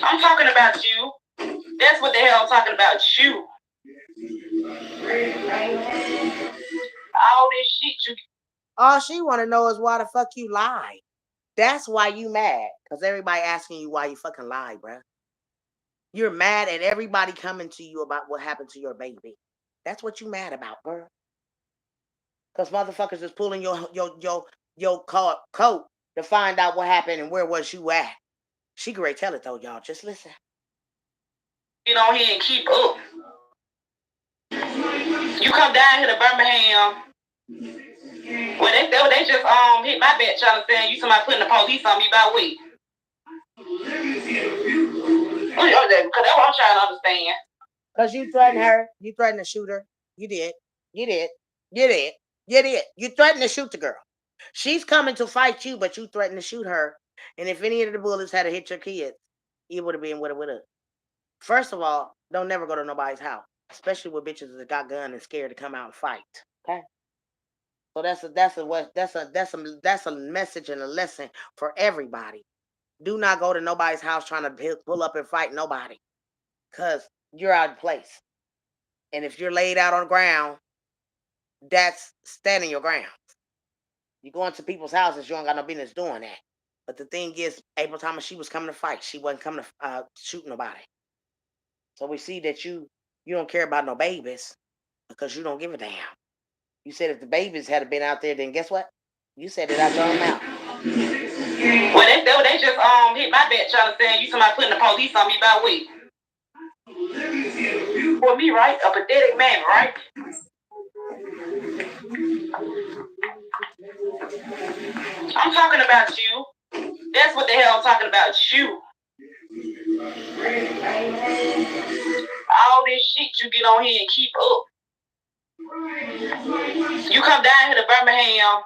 [SPEAKER 2] I'm talking about you. That's what the hell I'm talking about, you. All this shit you.
[SPEAKER 1] All she want to know is why the fuck you lie. That's why you mad. Because everybody asking you why you fucking lie, bruh. You're mad at everybody coming to you about what happened to your baby. That's what you mad about, bruh. Because motherfuckers is pulling your coat to find out what happened and where was you at. She great tell it though, y'all. Just listen.
[SPEAKER 2] Get on here and keep up. You come down here to Birmingham. Well, they just hit my back trying to say you somebody putting the police on me by week. Because that's what I'm trying to understand.
[SPEAKER 1] Because you threatened her. You threatened to shoot her. You did. You did. You did. You did. You threatened to shoot the girl. She's coming to fight you, but you threatened to shoot her. And if any of the bullets had to hit your kids, you would have been with her. First of all, don't never go to nobody's house, especially with bitches that got gun and scared to come out and fight. Okay. So that's a message and a lesson for everybody. Do not go to nobody's house trying to pull up and fight nobody, because you're out of place. And if you're laid out on the ground, that's standing your ground. You go into people's houses, you don't got no business doing that. But the thing is, April Thomas, she was coming to fight. She wasn't coming to shoot nobody. So we see that you don't care about no babies because you don't give a damn. You said if the babies had been out there, then guess what? You said it out your mouth.
[SPEAKER 2] Well, they just hit my back trying to say you somebody putting the police on me by week. For me, right? A pathetic man, right? I'm talking about you. That's what the hell I'm talking about, you. All this shit you get on here and keep up. You come down here to Birmingham.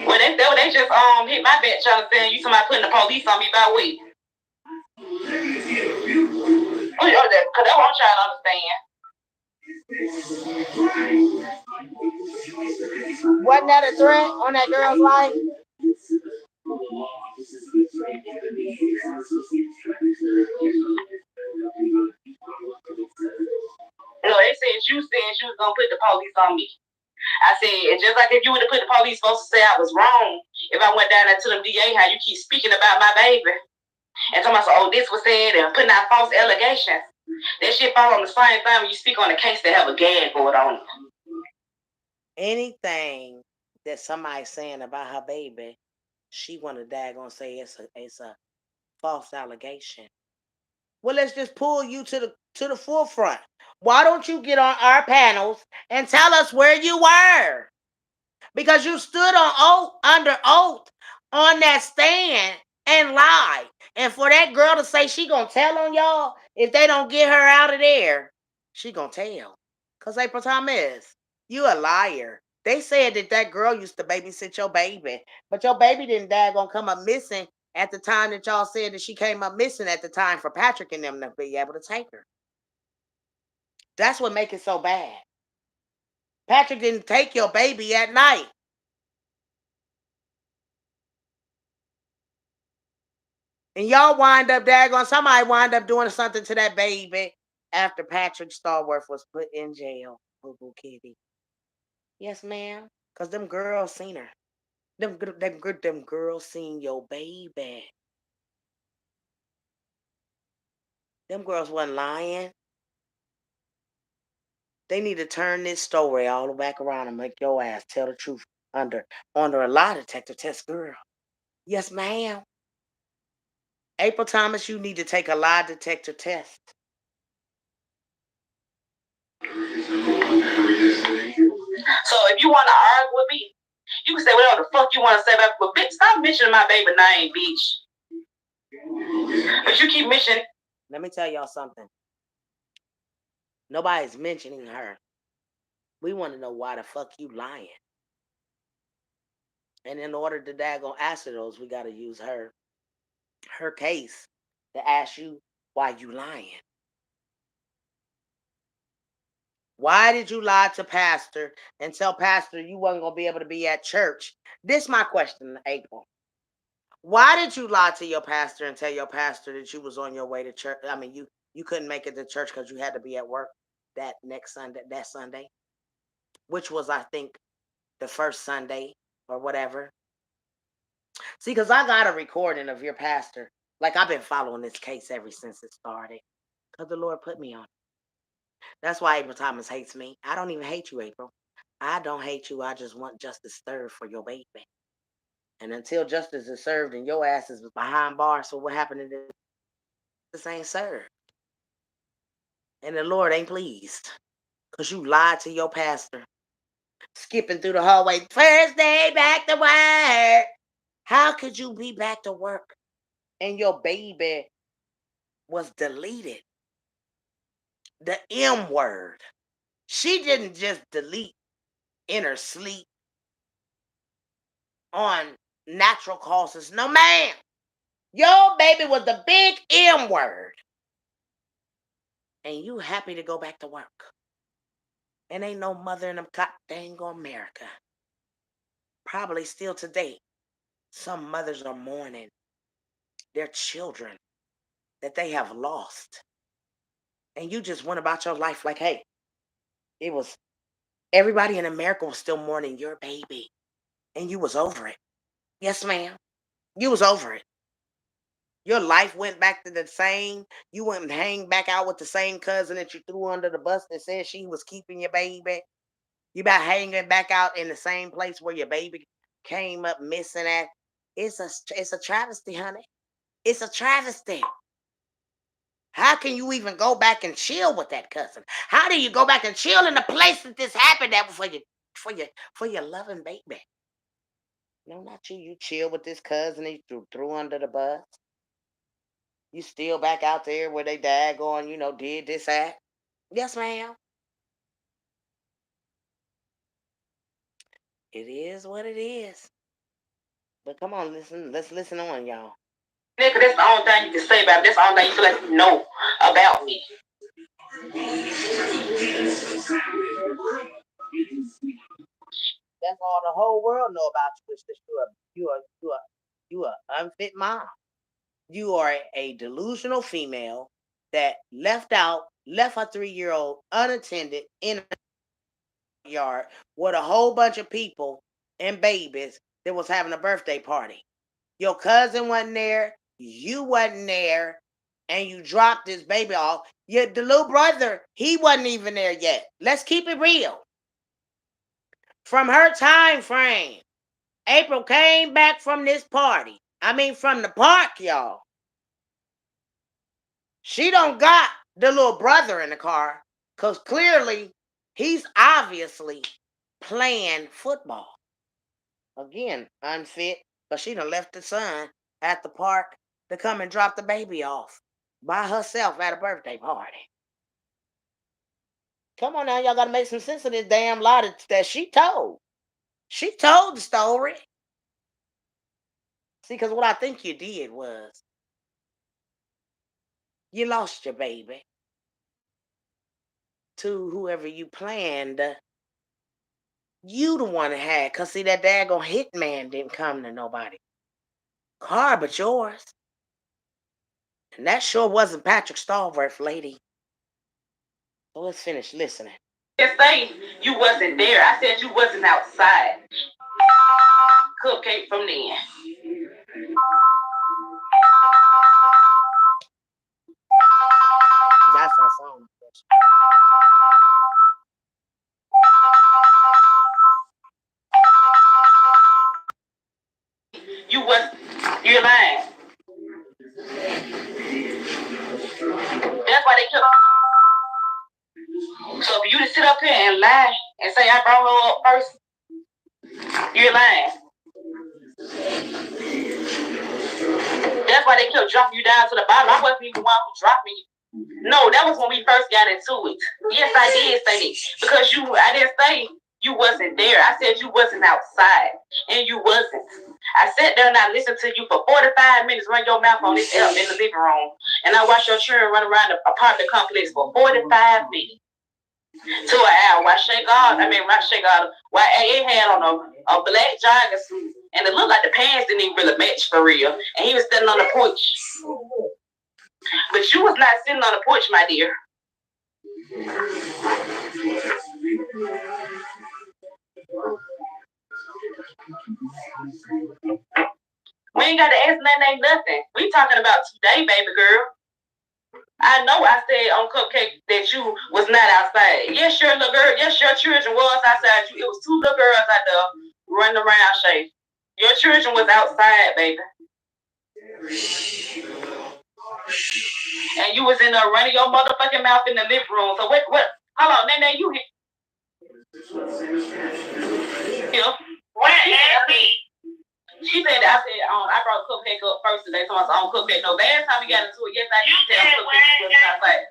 [SPEAKER 2] Well, they just hit my back trying to say you somebody putting the police on me by week. Because that's what I'm trying to understand.
[SPEAKER 1] Wasn't that a threat on that girl's life?
[SPEAKER 2] No, they said you was gonna put the police on me. I said, just like if you would have put the police supposed to say I was wrong, if I went down there to them DA, how you keep speaking about my baby. And talking about, oh, this was said, and putting out false allegations. That shit fall on the same thing when you speak on a case that have a gag going on it.
[SPEAKER 1] Anything that somebody's saying about her baby, she want to daggone say it's a false allegation. Well, let's just pull you to the forefront. Why don't you get on our panels and tell us where you were? Because you stood on oath, under oath on that stand and lied. And for that girl to say she gonna tell on y'all, if they don't get her out of there, she gonna tell. Because April Thomas, you a liar. They said that girl used to babysit your baby, but your baby didn't daggone come up missing at the time that y'all said that she came up missing at the time for Patrick and them to be able to take her. That's what makes it so bad. Patrick didn't take your baby at night. And y'all somebody wind up doing something to that baby after Patrick Starworth was put in jail. Boo Kitty. Yes, ma'am. Because them girls seen her. Them girls seen your baby. Them girls wasn't lying. They need to turn this story all the way back around and make your ass tell the truth under a lie detector test, girl. Yes, ma'am. April Thomas, you need to take a lie detector test.
[SPEAKER 2] So if you want to argue with me, you can say whatever the fuck you want to say about, but bitch, stop mentioning my baby name, bitch. But you keep mentioning.
[SPEAKER 1] Let me tell y'all something. Nobody's mentioning her. We want to know why the fuck you lying. And in order to daggone answer those, we got to use her case to ask you why you lying. Why did you lie to pastor and tell pastor you wasn't going to be able to be at church? This is my question, April. Why did you lie to your pastor and tell your pastor that you was on your way to church? I mean, you couldn't make it to church because you had to be at work that Sunday, which was, I think, the first Sunday or whatever. See, because I got a recording of your pastor. Like, I've been following this case ever since it started because the Lord put me on it. That's why April Thomas hates me. I don't even hate you, April. I don't hate you. I just want justice served for your baby. And until justice is served and your ass is behind bars, so what happened to this? This ain't served. And the Lord ain't pleased because you lied to your pastor. Skipping through the hallway. First day back to work. How could you be back to work and your baby was deleted? The M word. She didn't just delete in her sleep on natural causes. No, ma'am. Your baby was the big M word. And you happy to go back to work. And ain't no mother in them dang America. Probably still today, some mothers are mourning their children that they have lost. And you just went about your life like, hey, it was everybody in America was still mourning your baby. And you was over it. Yes, ma'am. You was over it. Your life went back to the same. You went and hang back out with the same cousin that you threw under the bus that said she was keeping your baby. You about hanging back out in the same place where your baby came up missing at. It's a travesty, honey. It's a travesty. How can you even go back and chill with that cousin? How do you go back and chill in the place that this happened at for your loving baby? No, not you. You chill with this cousin he threw under the bus. You still back out there where they daggone, did this at? Yes, ma'am. It is what it is. But come on, let's listen on, y'all.
[SPEAKER 2] Nigga, that's the only thing you can say about it. That's the only thing you feel like you know about me.
[SPEAKER 1] That's all the whole world know about you is that you are unfit mom. You are a delusional female that left her 3-year-old unattended in a yard with a whole bunch of people and babies that was having a birthday party. Your cousin wasn't there, you wasn't there, and you dropped this baby off. The little brother, he wasn't even there yet. Let's keep it real. From her time frame, April came back from this party. I mean, from the park, y'all. She don't got the little brother in the car because clearly he's obviously playing football. Again, unfit, but she done left the son at the park to come and drop the baby off by herself at a birthday party. Come on now, y'all got to make some sense of this damn lie that she told. She told the story. See, because what I think you did was you lost your baby to whoever you planned. You the one that had, because see, that daggone hitman didn't come to nobody car but yours. And that sure wasn't Patrick Stallworth, lady. So let's finish listening.
[SPEAKER 2] Just say you wasn't there. I said you wasn't outside. Cupcake from then.
[SPEAKER 1] That's our song.
[SPEAKER 2] You're lying. That's why they kept. So for you to sit up here and lie and say I brought her up first, you're lying. That's why they kept dropping you down to the bottom. I wasn't even the one who dropped me. No, that was when we first got into it. Yes, I did say that. Because I didn't say you wasn't there. I said you wasn't outside. And you wasn't. I sat there and I listened to you for 45 minutes run your mouth on this app in the living room. And I watched your children run around the apartment complex for 45 minutes. To an hour. Why AA had on a black jogging suit. And it looked like the pants didn't even really match for real. And he was standing on the porch. But you was not sitting on the porch, my dear. We ain't got to ask nothing. We talking about today, baby girl. I know I said on Cupcake that you was not outside. Yes, your little girl. Yes, your children was outside. It was 2 little girls out there running around, Shay. Your children was outside, baby. And you was in there running your motherfucking mouth in the living room. So what? Hold on, Nene, you here? She said that I said I brought Cupcake up first today, so I was on Cupcake. No, last time we got into it, yes, I did tell Cupcake was outside.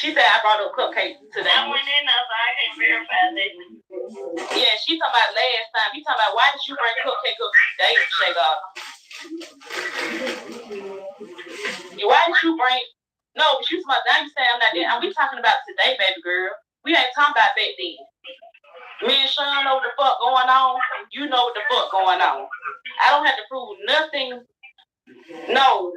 [SPEAKER 2] She said I brought up Cupcake today. I went in there, so I can verify that. Yeah, she talking about last time. You talking about why did you bring Cupcake up today, Shagar? Why did you bring? No, but you talking about now. You saying I'm not there. We talking about today, baby girl. We ain't talking about back then. Me and Sean know what the fuck going on. You know what the fuck going on. I don't have to prove nothing. No,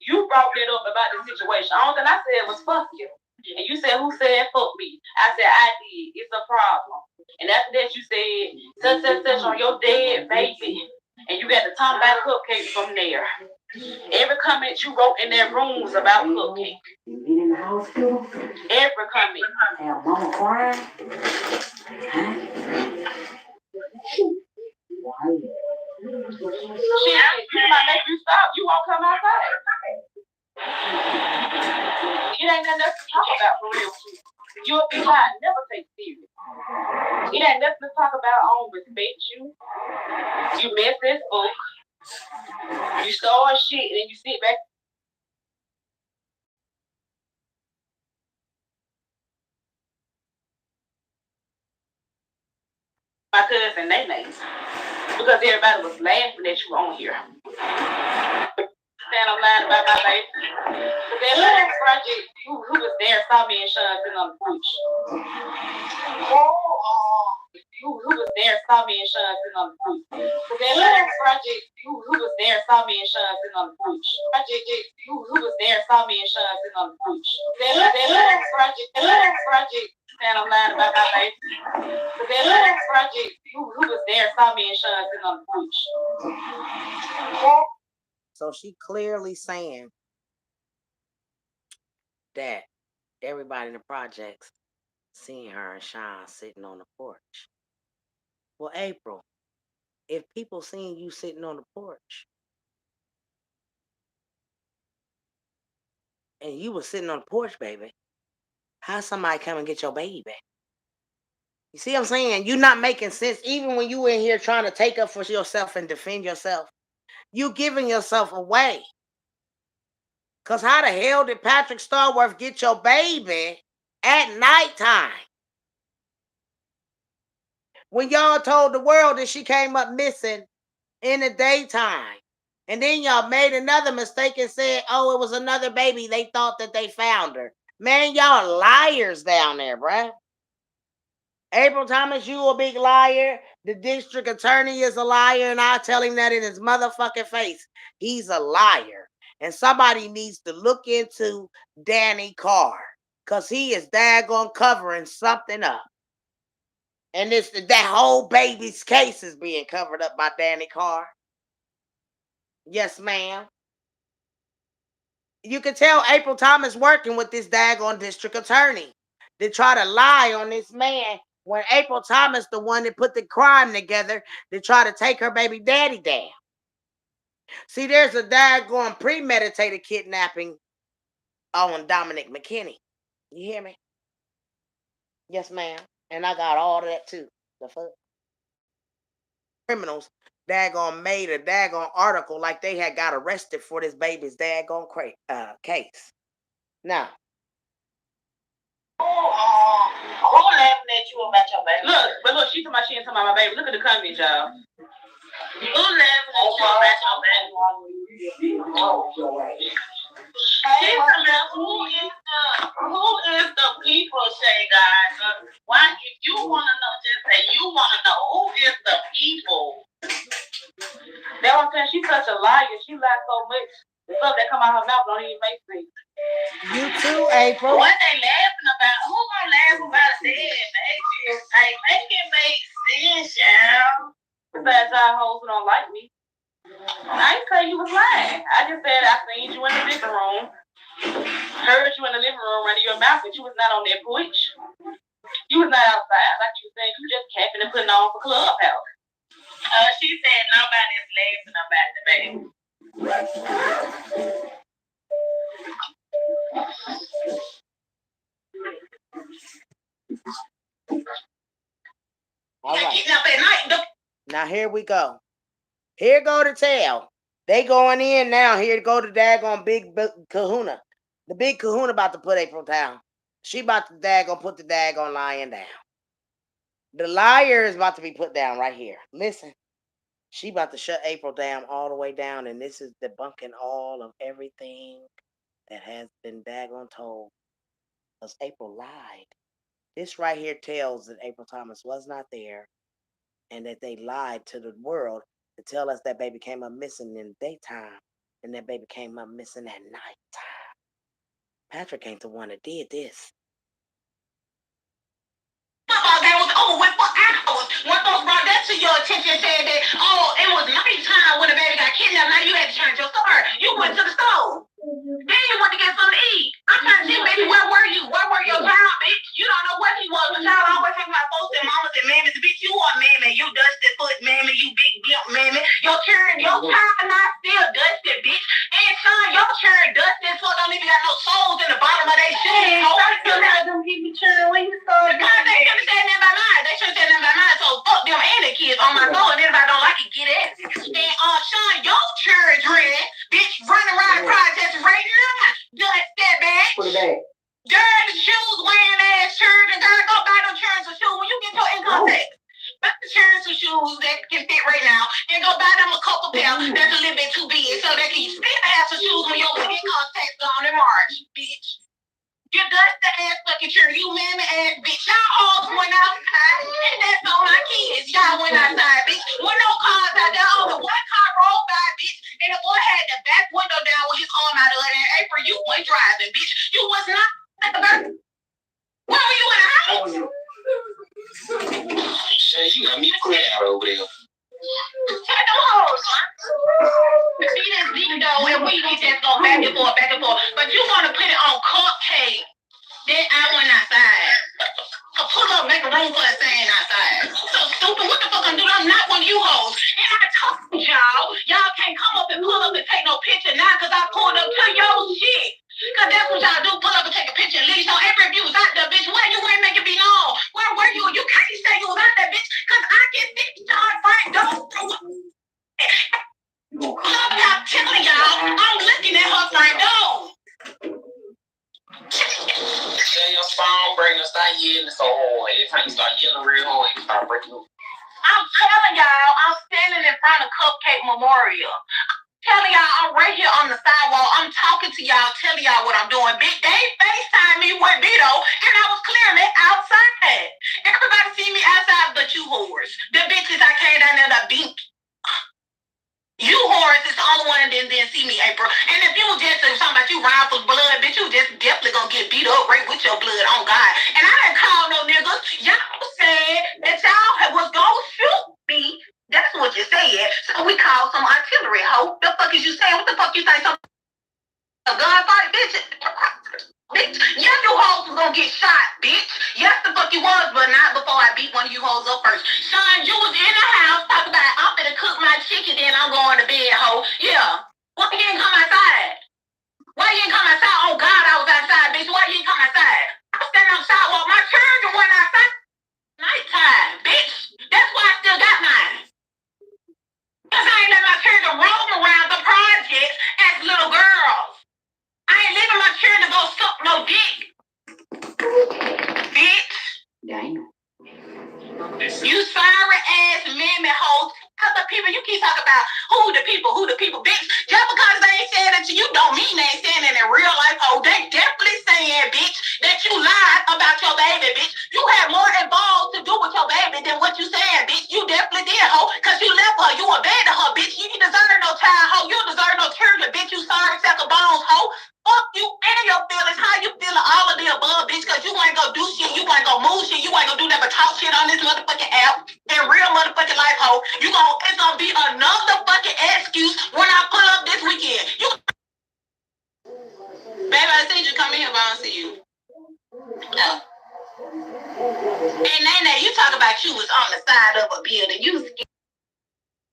[SPEAKER 2] you brought that up about the situation. The only thing I said was fuck you. And you said, who said fuck me? I said, I did. It's a problem. And after that, you said, such on your dead baby. And you got to talk about Cupcake from there. Every comment you wrote in their rooms about Cupcake.
[SPEAKER 5] You been in the hospital?
[SPEAKER 2] Every comment.
[SPEAKER 5] Have mama crying? Why?
[SPEAKER 2] Shit, you might make you stop. You won't come outside. It ain't nothing else to talk about for real. You'll be lying, never take serious. It ain't nothing to talk about. I don't respect you. You mess this book. You start shit and you sit back. My cousin Nene. Because everybody was laughing that you on here. Saying I'm lying about my baby. That last project, who was there saw me and Sean sitting on the porch. Who was there saw me and Sean sitting on the porch. That last project, who was there saw me and Sean sitting on the porch. Who was there saw me and Sean sitting on the porch. That last project, saying I'm lying about my baby. That last project, who was there saw me and Sean sitting on the porch.
[SPEAKER 1] So she clearly saying that everybody in the projects seeing her and Sean sitting on the porch. Well, April, if people seeing you sitting on the porch and you was sitting on the porch, baby, how somebody come and get your baby? You see what I'm saying? You're not making sense. Even when you in here trying to take up for yourself and defend yourself, you giving yourself away. Because how the hell did Patrick Starworth get your baby at nighttime? When y'all told the world that she came up missing in the daytime. And then y'all made another mistake and said, oh, it was another baby. They thought that they found her. Man, y'all liars down there, bruh. April Thomas, you a big liar. The district attorney is a liar, and I'll tell him that in his motherfucking face. He's a liar. And somebody needs to look into Danny Carr, because he is daggone covering something up. And that whole baby's case is being covered up by Danny Carr. Yes, ma'am. You can tell April Thomas working with this daggone district attorney. They try to lie on this man when April Thomas, the one that put the crime together, to try to take her baby daddy down. See, there's a daggone premeditated kidnapping on Dominic McKinney. You hear me? Yes, ma'am. And I got all of that too. The fuck? Criminals daggone made a daggone article like they had got arrested for this baby's daggone case. Now,
[SPEAKER 2] Who laughing at you about your baby? Look, she talking about she ain't talking about my baby. Look at the comments, y'all. Who laughing at you about your baby? Who is the people, say guys? Why, if you want to know, just say you want to know who is the people. That's what I'm saying. She's such a liar. She lies so much. The stuff that come out her mouth don't even make sense.
[SPEAKER 1] You too, April.
[SPEAKER 2] What they laughing about? Who gonna laugh about that, baby? Like, make it make sense, y'all. Besides, our hoes who don't like me. I ain't say you was lying. I just said I seen you in the living room. Heard you in the living room running your mouth, but you was not on that porch. You was not outside, like you said. You just capping and putting on for Clubhouse. She said nobody's laughing about the baby.
[SPEAKER 1] All right. Now here we go. Here go the tale. They going in now. Here go the daggone big kahuna. The big kahuna about to put April down. She about to daggone put the daggone lion down. The liar is about to be put down right here. Listen. She about to shut April down all the way down, and this is debunking all of everything that has been daggone told. Because April lied. This right here tells that April Thomas was not there, and that they lied to the world to tell us that baby came up missing in the daytime, and that baby came up missing at nighttime. Patrick ain't the one that did this.
[SPEAKER 2] That was over with for hours. One folks brought that to your attention, said that, oh, it was nighttime when the baby got kidnapped. Now you had to change your story. You went to the store. Then you went to get something to eat. I'm trying to see, baby, where were you? Where were your child, bitch? You don't know what he was. But y'all always talking about folks and mamas and mammies. Bitch, you are mammy. You dusty foot mammy. You big gimp mammy. Your child not still dusty, bitch. And son, your child dusty as fuck. Don't even got no soles in the bottom of their shoes. You got them people children when you started. God, they should have said that by mine. They should have said that by mine. So fuck them and the kids on my soul. And anybody don't like it, get it. And Sean, your children, bitch, running around the projects right now. Just that bad.
[SPEAKER 5] Put it back.
[SPEAKER 2] Dirty shoes, wearing ass shirt, and girl, go buy them churns of shoes when you get your income tax. Buy the churns of shoes that can fit right now, and go buy them a couple pair that's a little bit too big, so that you still have some shoes when your income tax gone in March, bitch. You dusty ass fucking churn, you mammy ass bitch. Y'all all went outside, and that's on my kids. Y'all went outside, bitch. When no cars out there, only one car rolled by, bitch, and the boy had the back window down with his arm out of it. And April, you went driving, bitch. You was not. Where were you in the house?
[SPEAKER 6] Shit, you got me crying over there.
[SPEAKER 2] Take them hoes. See this video and we just go back and forth. But you want to put it on cupcake. Then I went outside. So pull up, make a room for a saying outside. So stupid. What the fuck I'm doing? I'm not one of you hoes. And I told y'all, y'all can't come up and pull up and take no picture now because I pulled up to your shit. Because that's what y'all do. Pull up and take a picture and leave. So every view was out there, bitch. Where you ain't make it be known? Where were you? You can't say you was out there, bitch. Because I get this y'all front door. I'm telling y'all, I'm looking at her front door.
[SPEAKER 6] Say your phone breaking, start yelling so hard. Every time you start yelling real hard, you start breaking up.
[SPEAKER 2] I'm telling y'all, I'm standing in front of Cupcake Memorial. Telling y'all, I'm right here on the sidewalk. I'm talking to y'all, telling y'all what I'm doing. Bitch, they FaceTime me with Vito, and I was clearly outside. Everybody see me outside but you whores. The bitches I came down there to beat. You whores is the only one that didn't see me, April. And if you was just talking about you rhyme for blood, bitch, you just definitely gonna get beat up right with your blood on God. And I didn't call no niggas. Y'all said that y'all was gonna shoot me. That's what you said. So we called some artillery, ho. The fuck is you saying? What the fuck you think? A gunfight, bitch? Bitch, yes, you hoes was gonna get shot, bitch. Yes, the fuck you was, but not before I beat one of you hoes up first. Sean, you was in the house talking about I'm gonna cook my chicken, then I'm going to bed, ho. Yeah. Why you didn't come outside? Why you didn't come outside? Oh God, I was outside, bitch. Why you didn't come outside? I was standing on the sidewalk. My children went outside. Nighttime, bitch. That's why I still got mine. Because I ain't let my children roam around the project as little girls. I ain't leaving my children to go suck no dick.
[SPEAKER 5] Damn.
[SPEAKER 2] You sorry ass mammy hoes. Other people, you keep talking about who the people, bitch. Just because they ain't saying it to you don't mean they ain't saying it in real life. Oh, they definitely saying, bitch, that you lied about your baby, bitch. You had more involved to do with your baby than what you said, bitch. You definitely did, ho, because you left her. You abandoned her, bitch. You didn't deserve no child, ho. You don't deserve no children, bitch. You sorry sack of bones, ho. Fuck you and your feelings. How you feeling all of the above, bitch? Because you ain't gonna do shit. You ain't gonna move shit. You ain't gonna do nothing but talk shit on this motherfucking app. In real motherfucking life, ho. It's gonna be another fucking excuse when I pull up this weekend. Baby, I seen you come in here, but I don't see you. No. And Nene, you talk about you was on the side of a building. You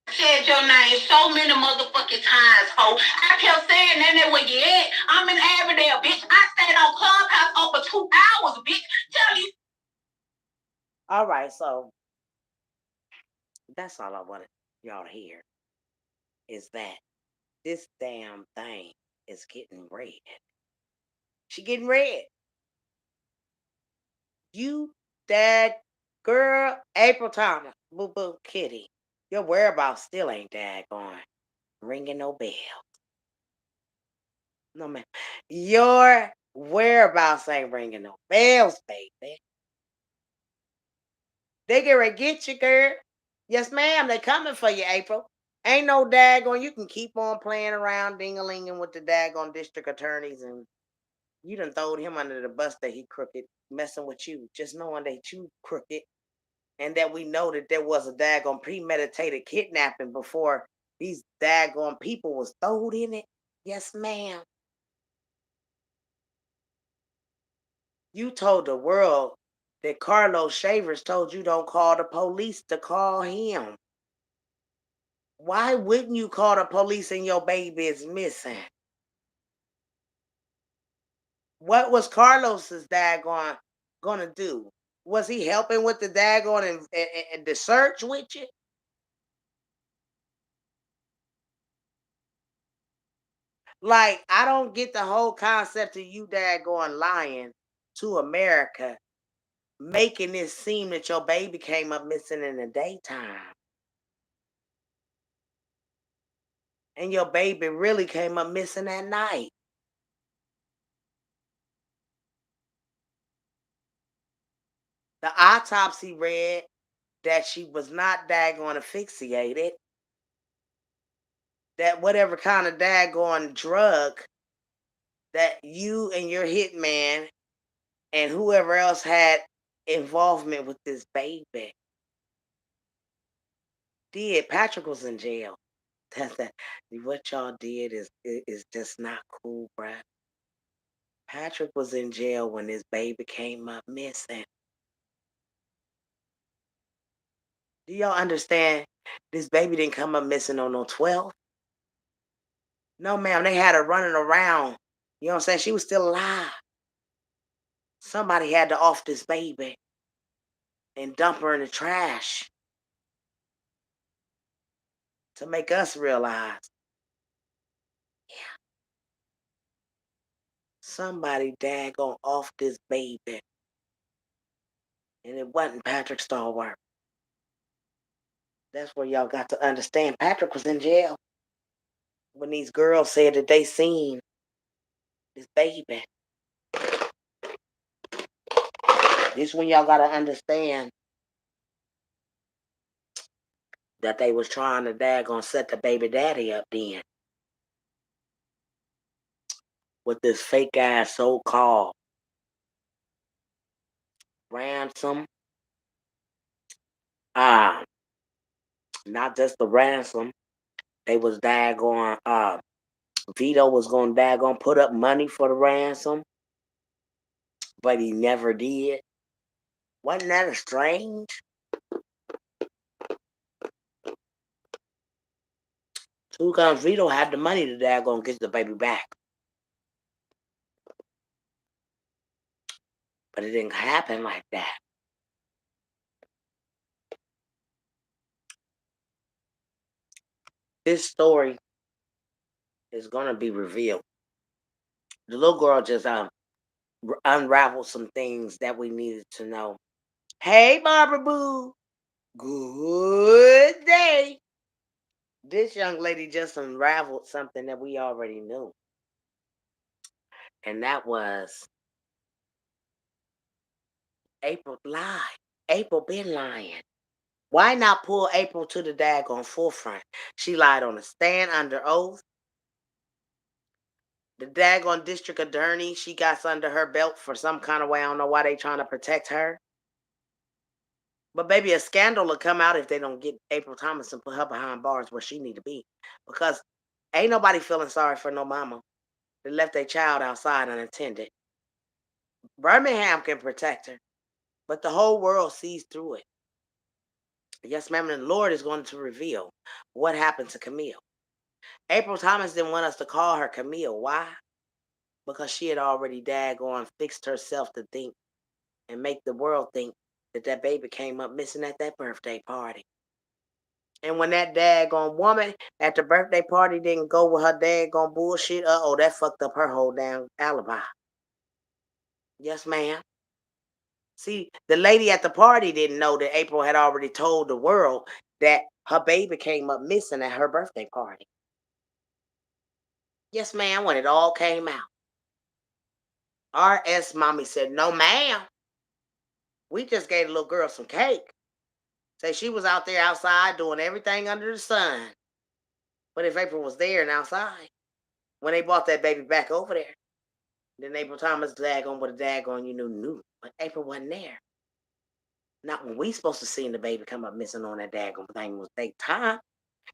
[SPEAKER 2] said your name so many motherfucking times, ho. I kept saying, Nene, where you at? I'm in Avondale, bitch. I stayed on Clubhouse over 2 hours, bitch. Tell you.
[SPEAKER 1] All right, so that's all I wanted y'all to hear is that this damn thing is getting red. She getting red. You, that girl, April Thomas, Boo Boo Kitty, your whereabouts still ain't daggone ringing no bells. No, man. Your whereabouts ain't ringing no bells, baby. They get ready to get you, girl. Yes, ma'am. They coming for you, April. Ain't no daggone. You can keep on playing around ding-a-linging with the daggone district attorneys, and you done throwed him under the bus that he crooked, messing with you, just knowing that you crooked, and that we know that there was a daggone premeditated kidnapping before these daggone people was throwed in it. Yes, ma'am. You told the world that Carlos Shavers told you don't call the police to call him. Why wouldn't you call the police and your baby is missing? What was Carlos's daggone gonna do? Was he helping with the daggone and the search with you? Like, I don't get the whole concept of you daggone lying to America, making it seem that your baby came up missing in the daytime. And your baby really came up missing at night. The autopsy read that she was not daggone asphyxiated. That whatever kind of daggone drug that you and your hitman and whoever else had involvement with this baby did. Patrick was in jail. That what y'all did is just not cool, bruh. Patrick was in jail when this baby came up missing. Do y'all understand? This baby didn't come up missing on no 12th. No, ma'am. They had her running around. You know what I'm saying? She was still alive. Somebody had to off this baby and dump her in the trash to make us realize, yeah, somebody daggone off this baby. And it wasn't Patrick Stallworth. That's where y'all got to understand. Patrick was in jail when these girls said that they seen this baby. This when y'all got to understand that they was trying to daggone set the baby daddy up then with this fake ass so-called ransom. Not just the ransom. They was daggone Vito was gonna daggone put up money for the ransom, but he never did. Wasn't that strange? Two Guns Vito had the money to daggone get the baby back. But it didn't happen like that. This story is gonna be revealed. The little girl just unraveled some things that we needed to know. Hey, Barbara Boo. Good day. This young lady just unraveled something that we already knew. And that was April lied. April been lying. Why not pull April to the daggone forefront? She lied on a stand under oath. The daggone district attorney she got under her belt for some kind of way. I don't know why they trying to protect her. But baby, a scandal will come out if they don't get April Thomas and put her behind bars where she need to be. Because ain't nobody feeling sorry for no mama that left their child outside unattended. Birmingham can protect her, but the whole world sees through it. Yes, ma'am, and the Lord is going to reveal what happened to Camille. April Thomas didn't want us to call her Camille. Why? Because she had already daggone fixed herself to think and make the world think that that baby came up missing at that birthday party. And when that daggone woman at the birthday party didn't go with her daggone bullshit, that fucked up her whole damn alibi. Yes, ma'am. See, the lady at the party didn't know that April had already told the world that her baby came up missing at her birthday party. Yes, ma'am, when it all came out. R.S. Mommy said, no, ma'am. We just gave the little girl some cake. Say she was out there outside doing everything under the sun. But if April was there and outside, when they brought that baby back over there, then April Thomas daggone with a daggone knew. But April wasn't there. Not when we supposed to see the baby come up missing on that daggone thing. It was daytime.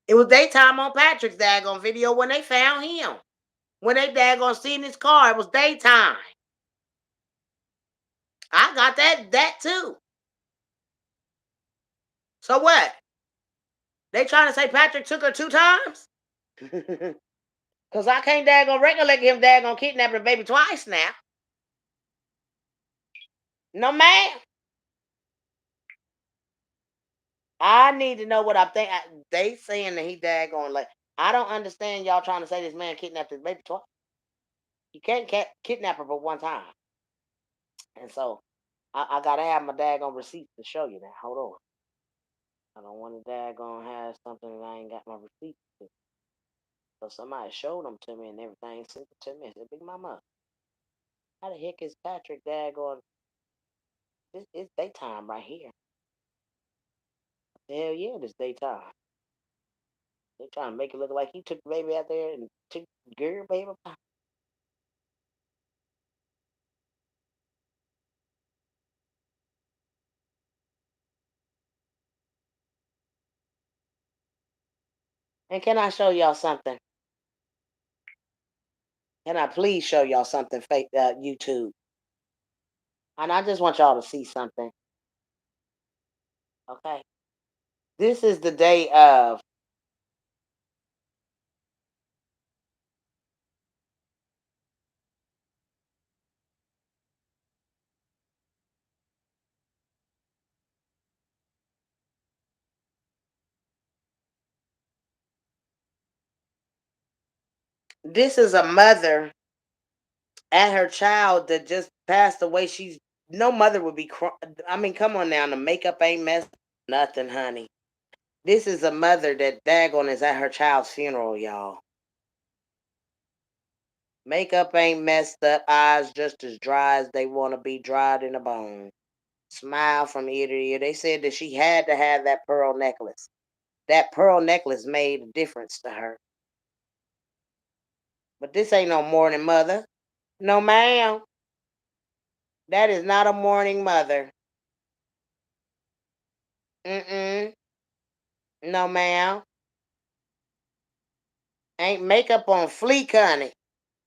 [SPEAKER 1] It was daytime on Patrick's daggone video when they found him. When they daggone seen his car, it was daytime. I got that too. So what? They trying to say Patrick took her 2 times? Because I can't daggone recollect him daggone kidnapping the baby twice now. No, ma'am. I need to know what I'm thinking. They saying that he daggone like, I don't understand y'all trying to say this man kidnapped his baby twice. You can't kidnap her but one time. And so, I got to have my daggone receipts to show you now. Hold on. I don't want to daggone have something that I ain't got my receipts to. So somebody showed them to me and everything, sent it to me. I said, Big Mama, how the heck is Patrick daggone? It's daytime right here. Hell yeah, it's daytime. They trying to make it look like he took the baby out there and took the girl baby. And can I show y'all something? Can I please show y'all something, fake YouTube? And I just want y'all to see something. Okay. This is the day of. This is a mother and her child that just passed away. No mother would be I mean, come on now, the makeup ain't messed nothing, honey. This is a mother that daggone is at her child's funeral, y'all. Makeup ain't messed up, eyes just as dry as they want to be, dried in a bone. Smile from ear to ear. They said that she had to have that pearl necklace. That pearl necklace made a difference to her. But this ain't no mourning mother. No, ma'am. That is not a mourning mother. Mm-mm. No, ma'am. Ain't makeup on fleek, honey.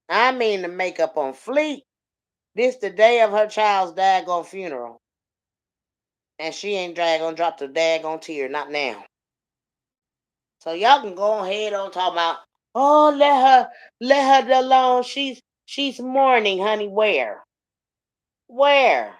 [SPEAKER 1] I mean the makeup on fleek. This the day of her child's daggone funeral. And she ain't daggone dropped a daggone tear. Not now. So y'all can go ahead on talking about, oh, let her alone. She's mourning, honey. Where? Where?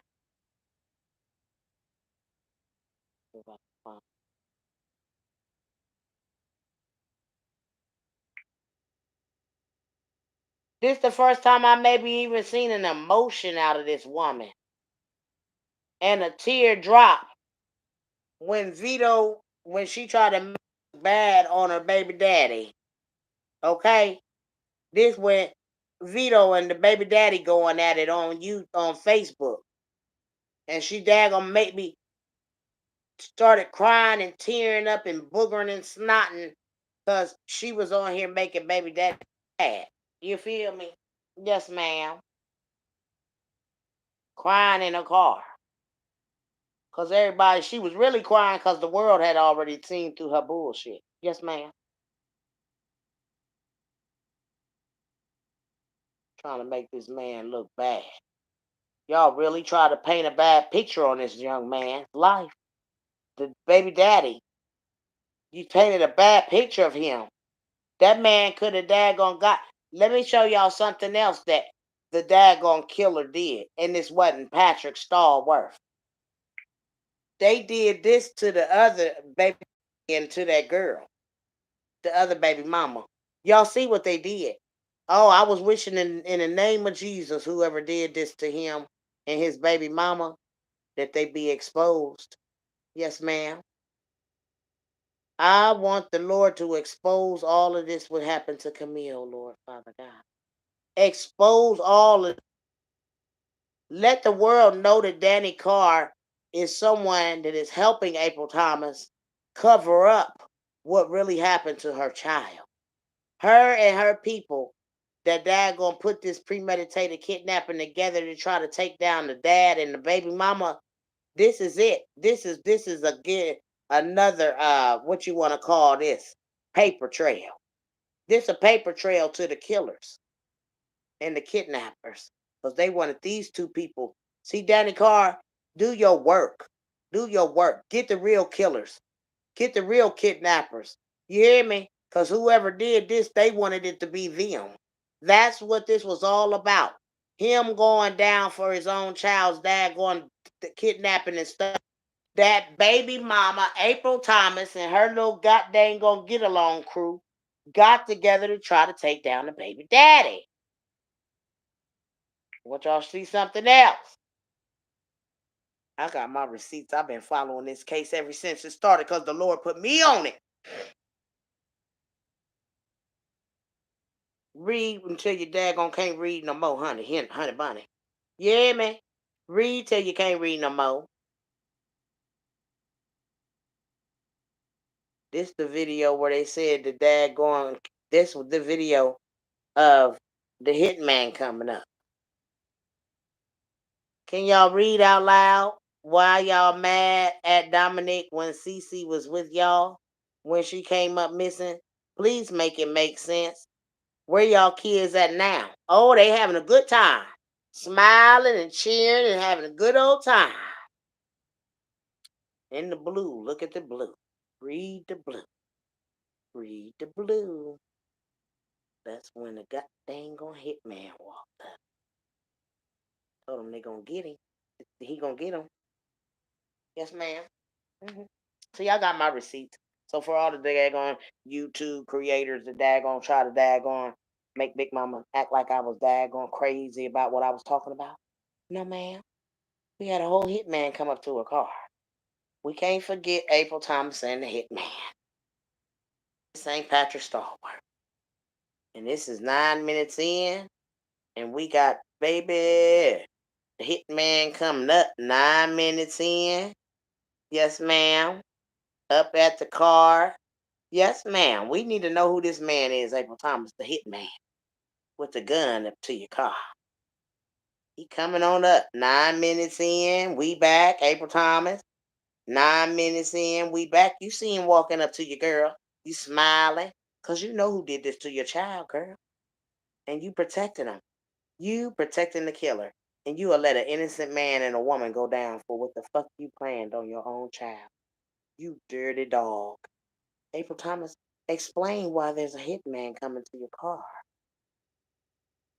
[SPEAKER 1] This the first time I maybe even seen an emotion out of this woman. and a tear dropped when she tried to make bad on her baby daddy. Okay? This when Vito and the baby daddy going at it on Facebook. And she daggone made me started crying and tearing up and boogering and snotting because she was on here making baby daddy mad. You feel me? Yes, ma'am. Crying in a car. Because she was really crying because the world had already seen through her bullshit. Yes, ma'am. Trying to make this man look bad. Y'all really try to paint a bad picture on this young man's life. The baby daddy. You painted a bad picture of him. That man could have daggone got. Let me show y'all something else that the daggone killer did. And this wasn't Patrick Stallworth. They did this to the other baby and to that girl. The other baby mama. Y'all see what they did. Oh, I was wishing in the name of Jesus, whoever did this to him and his baby mama, that they be exposed. Yes, ma'am. I want the Lord to expose all of this what happened to Camille, Lord Father God. Expose all of it. Let the world know that Danny Carr is someone that is helping April Thomas cover up what really happened to her child. Her and her people that dad gonna put this premeditated kidnapping together to try to take down the dad and the baby mama. This is it. This is again another what you want to call this paper trail. This a paper trail to the killers and the kidnappers because they wanted these two people. See, Danny Carr, do your work. Do your work. Get the real killers. Get the real kidnappers. You hear me? Because whoever did this, they wanted it to be them. That's what this was all about. Him going down for his own child's dad, going kidnapping and stuff. That baby mama, April Thomas, and her little goddamn gonna get along crew got together to try to take down the baby daddy. Want y'all to see something else? I got my receipts. I've been following this case ever since it started because the Lord put me on it. Read until your daggone can't read no more, honey bunny. You hear me? Read till you can't read no more. This the video where they said the daggone. This was the video of the hitman coming up. Can y'all read out loud why y'all mad at Dominic when Cece was with y'all when she came up missing? Please make it make sense. Where y'all kids at now? Oh, they having a good time. Smiling and cheering and having a good old time. In the blue. Look at the blue. Read the blue. Read the blue. That's when the goddamn hitman walked up. Told him they gonna get him. He gonna get him. Yes, ma'am. Mm-hmm. So y'all got my receipts. So for all the daggone YouTube creators that daggone try to daggone make Big Mama act like I was daggone crazy about what I was talking about. No, ma'am. We had a whole hitman come up to her car. We can't forget April Thomas and the hitman. St. Patrick Stallworth. And this is 9 minutes in. And we got baby the hitman coming up 9 minutes in. Yes, ma'am. Up at the car. Yes, ma'am. We need to know who this man is, April Thomas, the hitman. With the gun up to your car. He coming on up. 9 minutes in. We back. April Thomas. 9 minutes in. We back. You see him walking up to your girl. You smiling. Because you know who did this to your child, girl. And you protecting him. You protecting the killer. And you will let an innocent man and a woman go down for what the fuck you planned on your own child. You dirty dog. April Thomas, explain why there's a hitman coming to your car.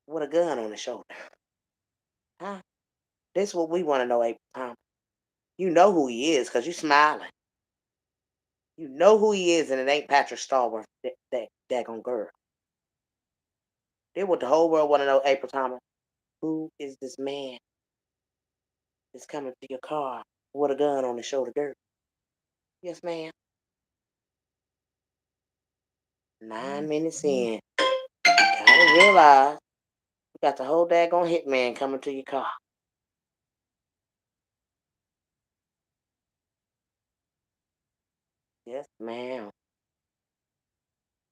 [SPEAKER 1] With a gun on his shoulder. Huh? This is what we want to know, April Thomas. You know who he is because you smiling. You know who he is, and it ain't Patrick Stallworth, that daggone girl. This what the whole world want to know, April Thomas. Who is this man? is coming to your car with a gun on his shoulder, girl. Yes, ma'am. 9 minutes in. Gotta realize you got the whole daggone hitman coming to your car. Yes, ma'am.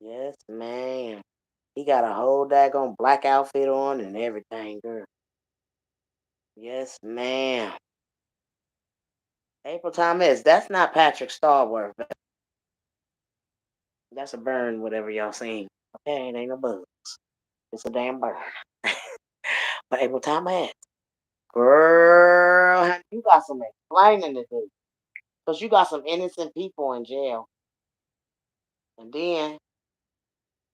[SPEAKER 1] Yes, ma'am. He got a whole daggone black outfit on and everything, girl. Yes, ma'am. April Thomas, that's not Patrick Starworth. That's a burn, whatever y'all seen. Okay, it ain't no bugs. It's a damn burn. But April Thomas, girl, honey, you got some explaining to do. Because you got some innocent people in jail. And then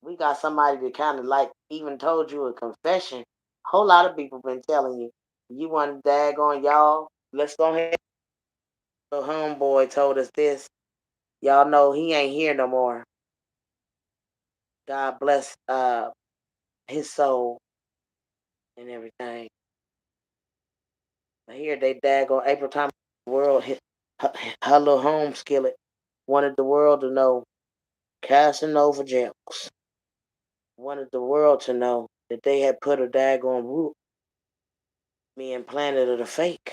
[SPEAKER 1] we got somebody that kind of like even told you a confession. A whole lot of people been telling you, you want to daggone y'all. Let's go ahead. The homeboy told us this. Y'all know he ain't here no more. God bless his soul and everything. But here they daggone April Thomas, the world hit her little home skillet wanted the world to know Casanova Jokes. Wanted the world to know that they had put a daggone root me in Planet of the Fake.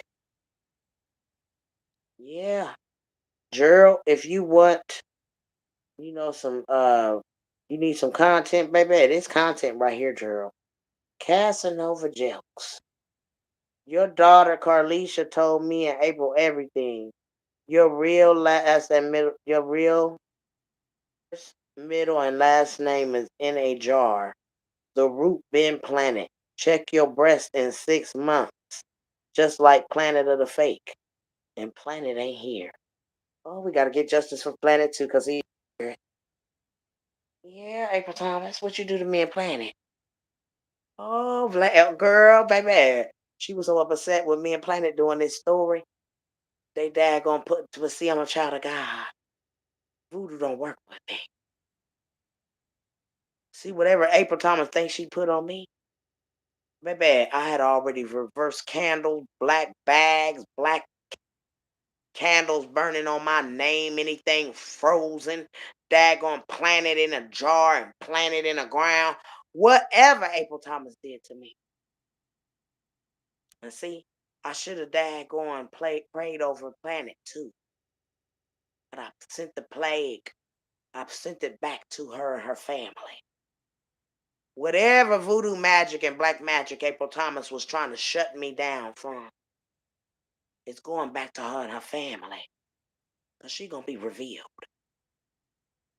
[SPEAKER 1] Yeah. Gerald, if you want, some you need some content, baby. This content right here, Gerald. Casanova Jokes. Your daughter Carlisha told me in April everything. Your real last and middle, your real middle and last name is in a jar. The root been planted. Check your breast in 6 months. Just like Planet of the Fake. And Planet ain't here. Oh, we gotta get justice for Planet too, cause he. Yeah, April Thomas, what you do to me and Planet? Oh, girl, baby. She was so upset with me and Planet doing this story. They daggone put to see I'm a child of God. Voodoo don't work with me. See, whatever April Thomas thinks she put on me, baby, I had already reversed candles, black bags, black candles burning on my name, anything frozen, daggone Planet in a jar and Planet in the ground. Whatever April Thomas did to me. And see, I should have daggone prayed over Planet too. But I sent the plague. I sent it back to her and her family. Whatever voodoo magic and black magic April Thomas was trying to shut me down from, it's going back to her and her family. Because she's going to be revealed.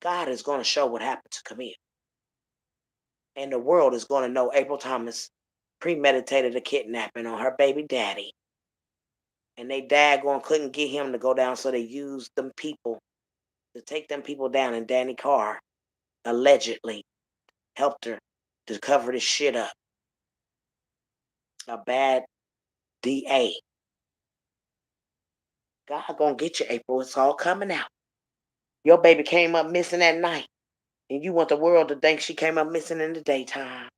[SPEAKER 1] God is going to show what happened to Camille. And the world is going to know April Thomas premeditated a kidnapping on her baby daddy. And they daggone couldn't get him to go down, so they used them people to take them people down. And Danny Carr allegedly helped her to cover this shit up. A bad DA. God gonna get you, April. It's all coming out. Your baby came up missing at night. And you want the world to think she came up missing in the daytime.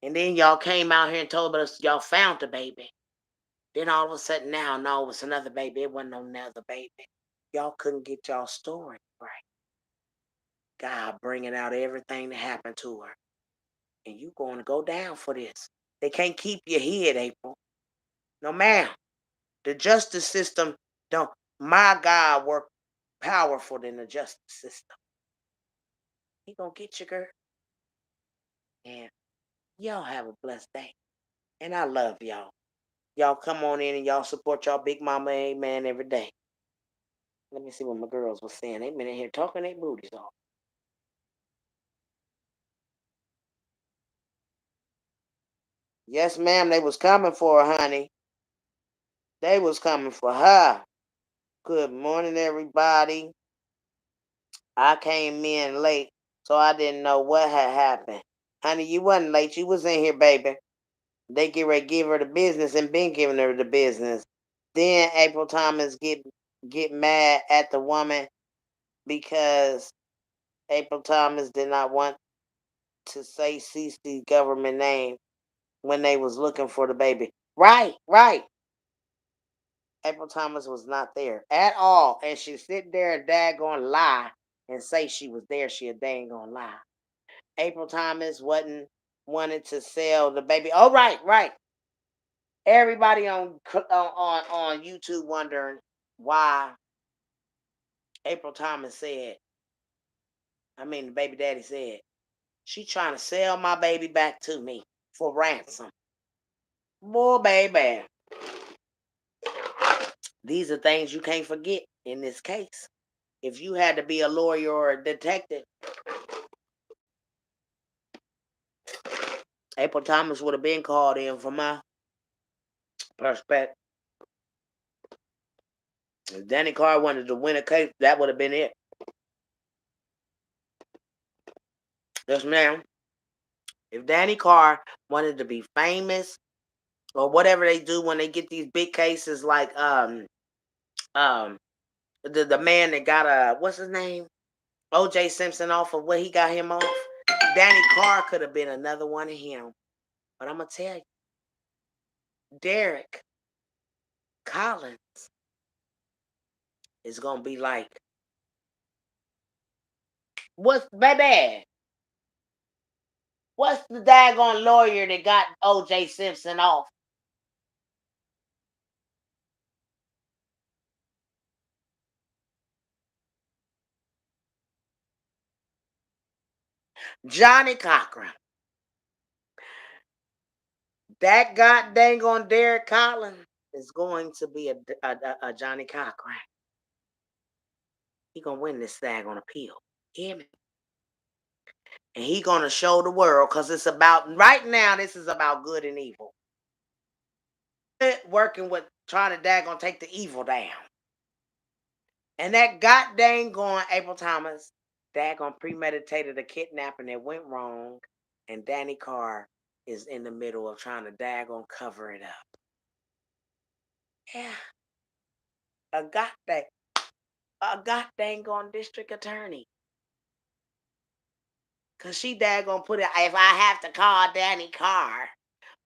[SPEAKER 1] And then y'all came out here and told us y'all found the baby. Then all of a sudden now, no, it's another baby. It wasn't no another baby. Y'all couldn't get y'all story right. God bringing out everything that happened to her. And you going to go down for this. They can't keep you hid, April. No, ma'am. The justice system don't. My God work powerful than the justice system. He gonna get you, girl. And y'all have a blessed day. And I love y'all. Y'all come on in and y'all support y'all big mama, amen, every day. Let me see what my girls were saying. They been in here talking their booties off. Yes, ma'am, they was coming for her, honey. They was coming for her. Good morning, everybody. I came in late, so I didn't know what had happened. Honey, you wasn't late. You was in here, baby. They get ready to give her the business and been giving her the business. Then April Thomas get mad at the woman because April Thomas did not want to say Cece's government name when they was looking for the baby. Right, right. April Thomas was not there at all. And she sit there and daggone lie and say she was there. She a dang gonna lie. April Thomas wasn't wanted to sell the baby. Oh, right. Everybody on YouTube wondering why April Thomas said, the baby daddy said, she trying to sell my baby back to me for ransom. Boy, baby. These are things you can't forget in this case. If you had to be a lawyer or a detective, April Thomas would have been called in from my perspective. If Danny Carr wanted to win a case, that would have been it. Yes, ma'am. If Danny Carr wanted to be famous or whatever they do when they get these big cases like the man that got what's his name? O.J. Simpson off of what he got him off. Danny Carr could have been another one of him. But I'm gonna tell you, Derek Collins is gonna be like, what's the daggone lawyer that got O.J. Simpson off? Johnny Cochran. That god dang on Derek Collins is going to be a Johnny Cochran. He gonna win this thing on appeal. Hear me? And he gonna show the world, because it's about, right now, this is about good and evil. Working with trying to daggone take the evil down. And that god dang going April Thomas daggone premeditated a kidnapping that went wrong, and Danny Carr is in the middle of trying to daggone cover it up. Yeah. A god dang on district attorney. Cause she daggone put it, if I have to call Danny Carr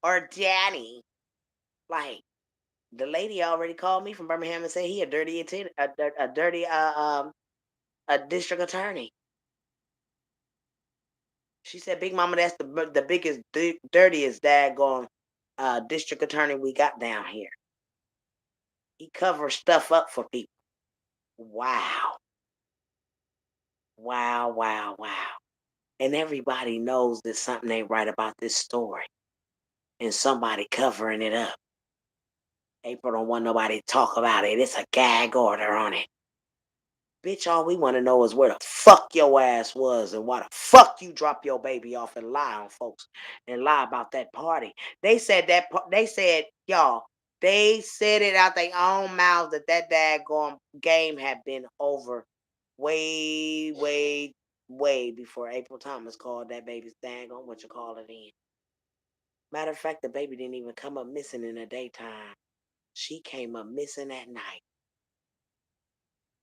[SPEAKER 1] or Danny, like, the lady already called me from Birmingham and said he a dirty district attorney. She said, Big Mama, that's the biggest, dirtiest daggone district attorney we got down here. He covers stuff up for people. Wow. And everybody knows that something ain't right about this story. And somebody covering it up. April don't want nobody to talk about it. It's a gag order on it. Bitch, all we want to know is where the fuck your ass was and why the fuck you drop your baby off and lie on folks and lie about that party. They said y'all, they said it out their own mouths that daggone game had been over way before April Thomas called that baby's daggone in. Matter of fact, the baby didn't even come up missing in the daytime. She came up missing at night.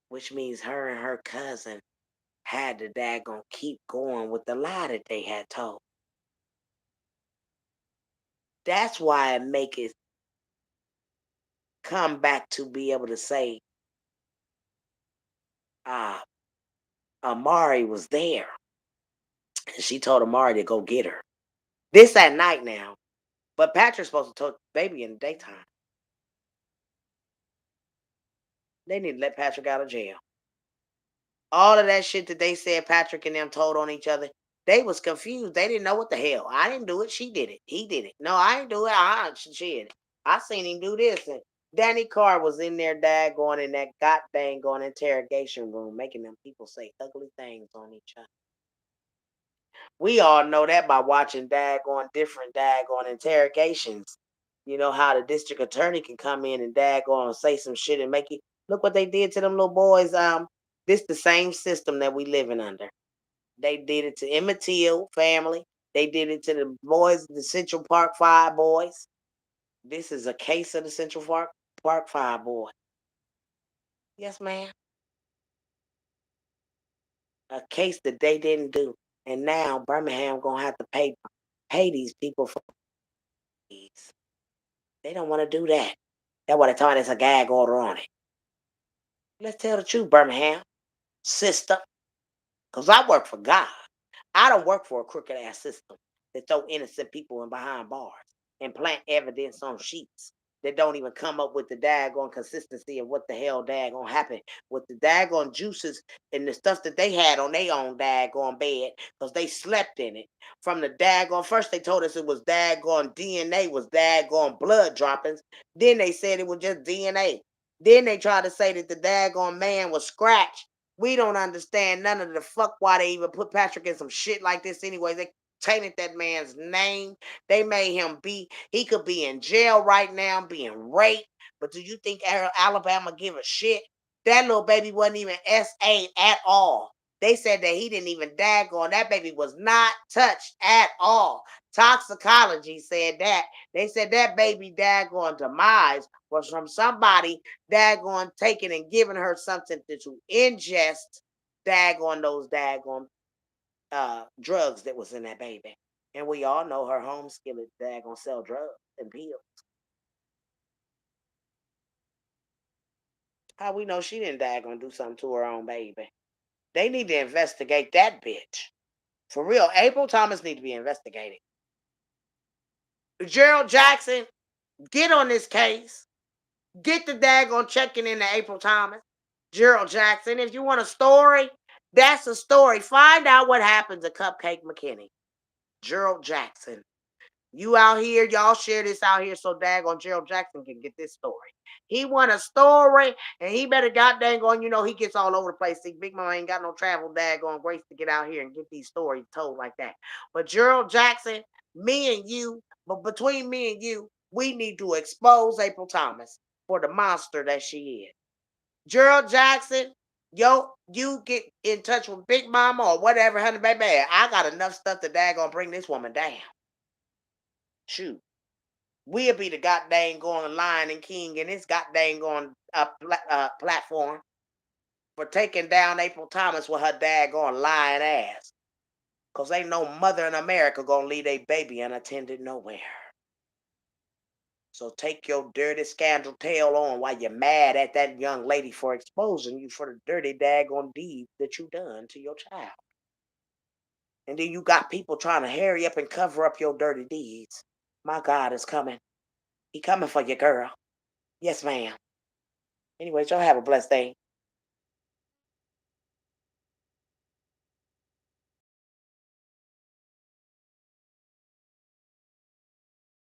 [SPEAKER 1] Which means her and her cousin had to daggone keep going with the lie that they had told. That's why it make it come back to be able to say, Amari was there. And she told Amari to go get her. This at night now. But Patrick's supposed to take the baby in the daytime. They need to let Patrick out of jail. All of that shit that they said Patrick and them told on each other, they was confused. They didn't know what the hell. I didn't do it. She did it. He did it. No, I didn't do it. She did it. I seen him do this. And Danny Carr was in there daggone in that god dang going interrogation room, making them people say ugly things on each other. We all know that by watching different daggone interrogations. You know how the district attorney can come in and daggone and say some shit and make you look what they did to them little boys. This the same system that we living under. They did it to Emmett Till family. They did it to the boys, the Central Park 5 boys. This is a case of the Central Park 5 boy. Yes, ma'am. A case that they didn't do. And now Birmingham gonna have to pay these people for these. They don't want to do that. That's why they told me there's a gag order on it. Let's tell the truth, Birmingham, sister. Because I work for God. I don't work for a crooked ass system that throw innocent people in behind bars and plant evidence on sheets that don't even come up with the daggone consistency of what the hell daggone happened with the daggone juices and the stuff that they had on their own daggone bed because they slept in it. From the daggone, first they told us it was daggone DNA, was daggone blood droppings. Then they said it was just DNA. Then they tried to say that the daggone man was scratched. We don't understand none of the fuck why they even put Patrick in some shit like this anyway. They tainted that man's name. They made him he could be in jail right now being raped. But do you think Alabama give a shit? That little baby wasn't even S8 at all. They said that he didn't even daggone. That baby was not touched at all. Toxicology said that. They said that baby daggone demise was from somebody daggone taking and giving her something to ingest daggone those daggone drugs that was in that baby. And we all know her home skillet daggone sell drugs and pills. How we know she didn't daggone do something to her own baby? They need to investigate that bitch. For real, April Thomas need to be investigated. Gerald Jackson, get on this case. Get the daggone checking into April Thomas. Gerald Jackson, if you want a story, that's a story. Find out what happened to Cupcake McKinney. Gerald Jackson. You out here, y'all share this out here so daggone Gerald Jackson can get this story. He want a story, and he better goddamn on, he gets all over the place. See, Big Mama ain't got no travel daggone grace to get out here and get these stories told like that. But Gerald Jackson, me and you, but between me and you, we need to expose April Thomas for the monster that she is. Gerald Jackson, you get in touch with Big Mama or whatever, honey, baby. I got enough stuff to daggone bring this woman down. Shoot. We'll be the goddamn going Lion and King in this goddamn going platform for taking down April Thomas with her daggone lying ass. Because ain't no mother in America gonna leave a baby unattended nowhere. So take your dirty scandal tail on while you're mad at that young lady for exposing you for the dirty daggone deed that you done to your child. And then you got people trying to hurry up and cover up your dirty deeds. My God is coming. He coming for you, girl. Yes, ma'am. Anyways, y'all have a blessed day.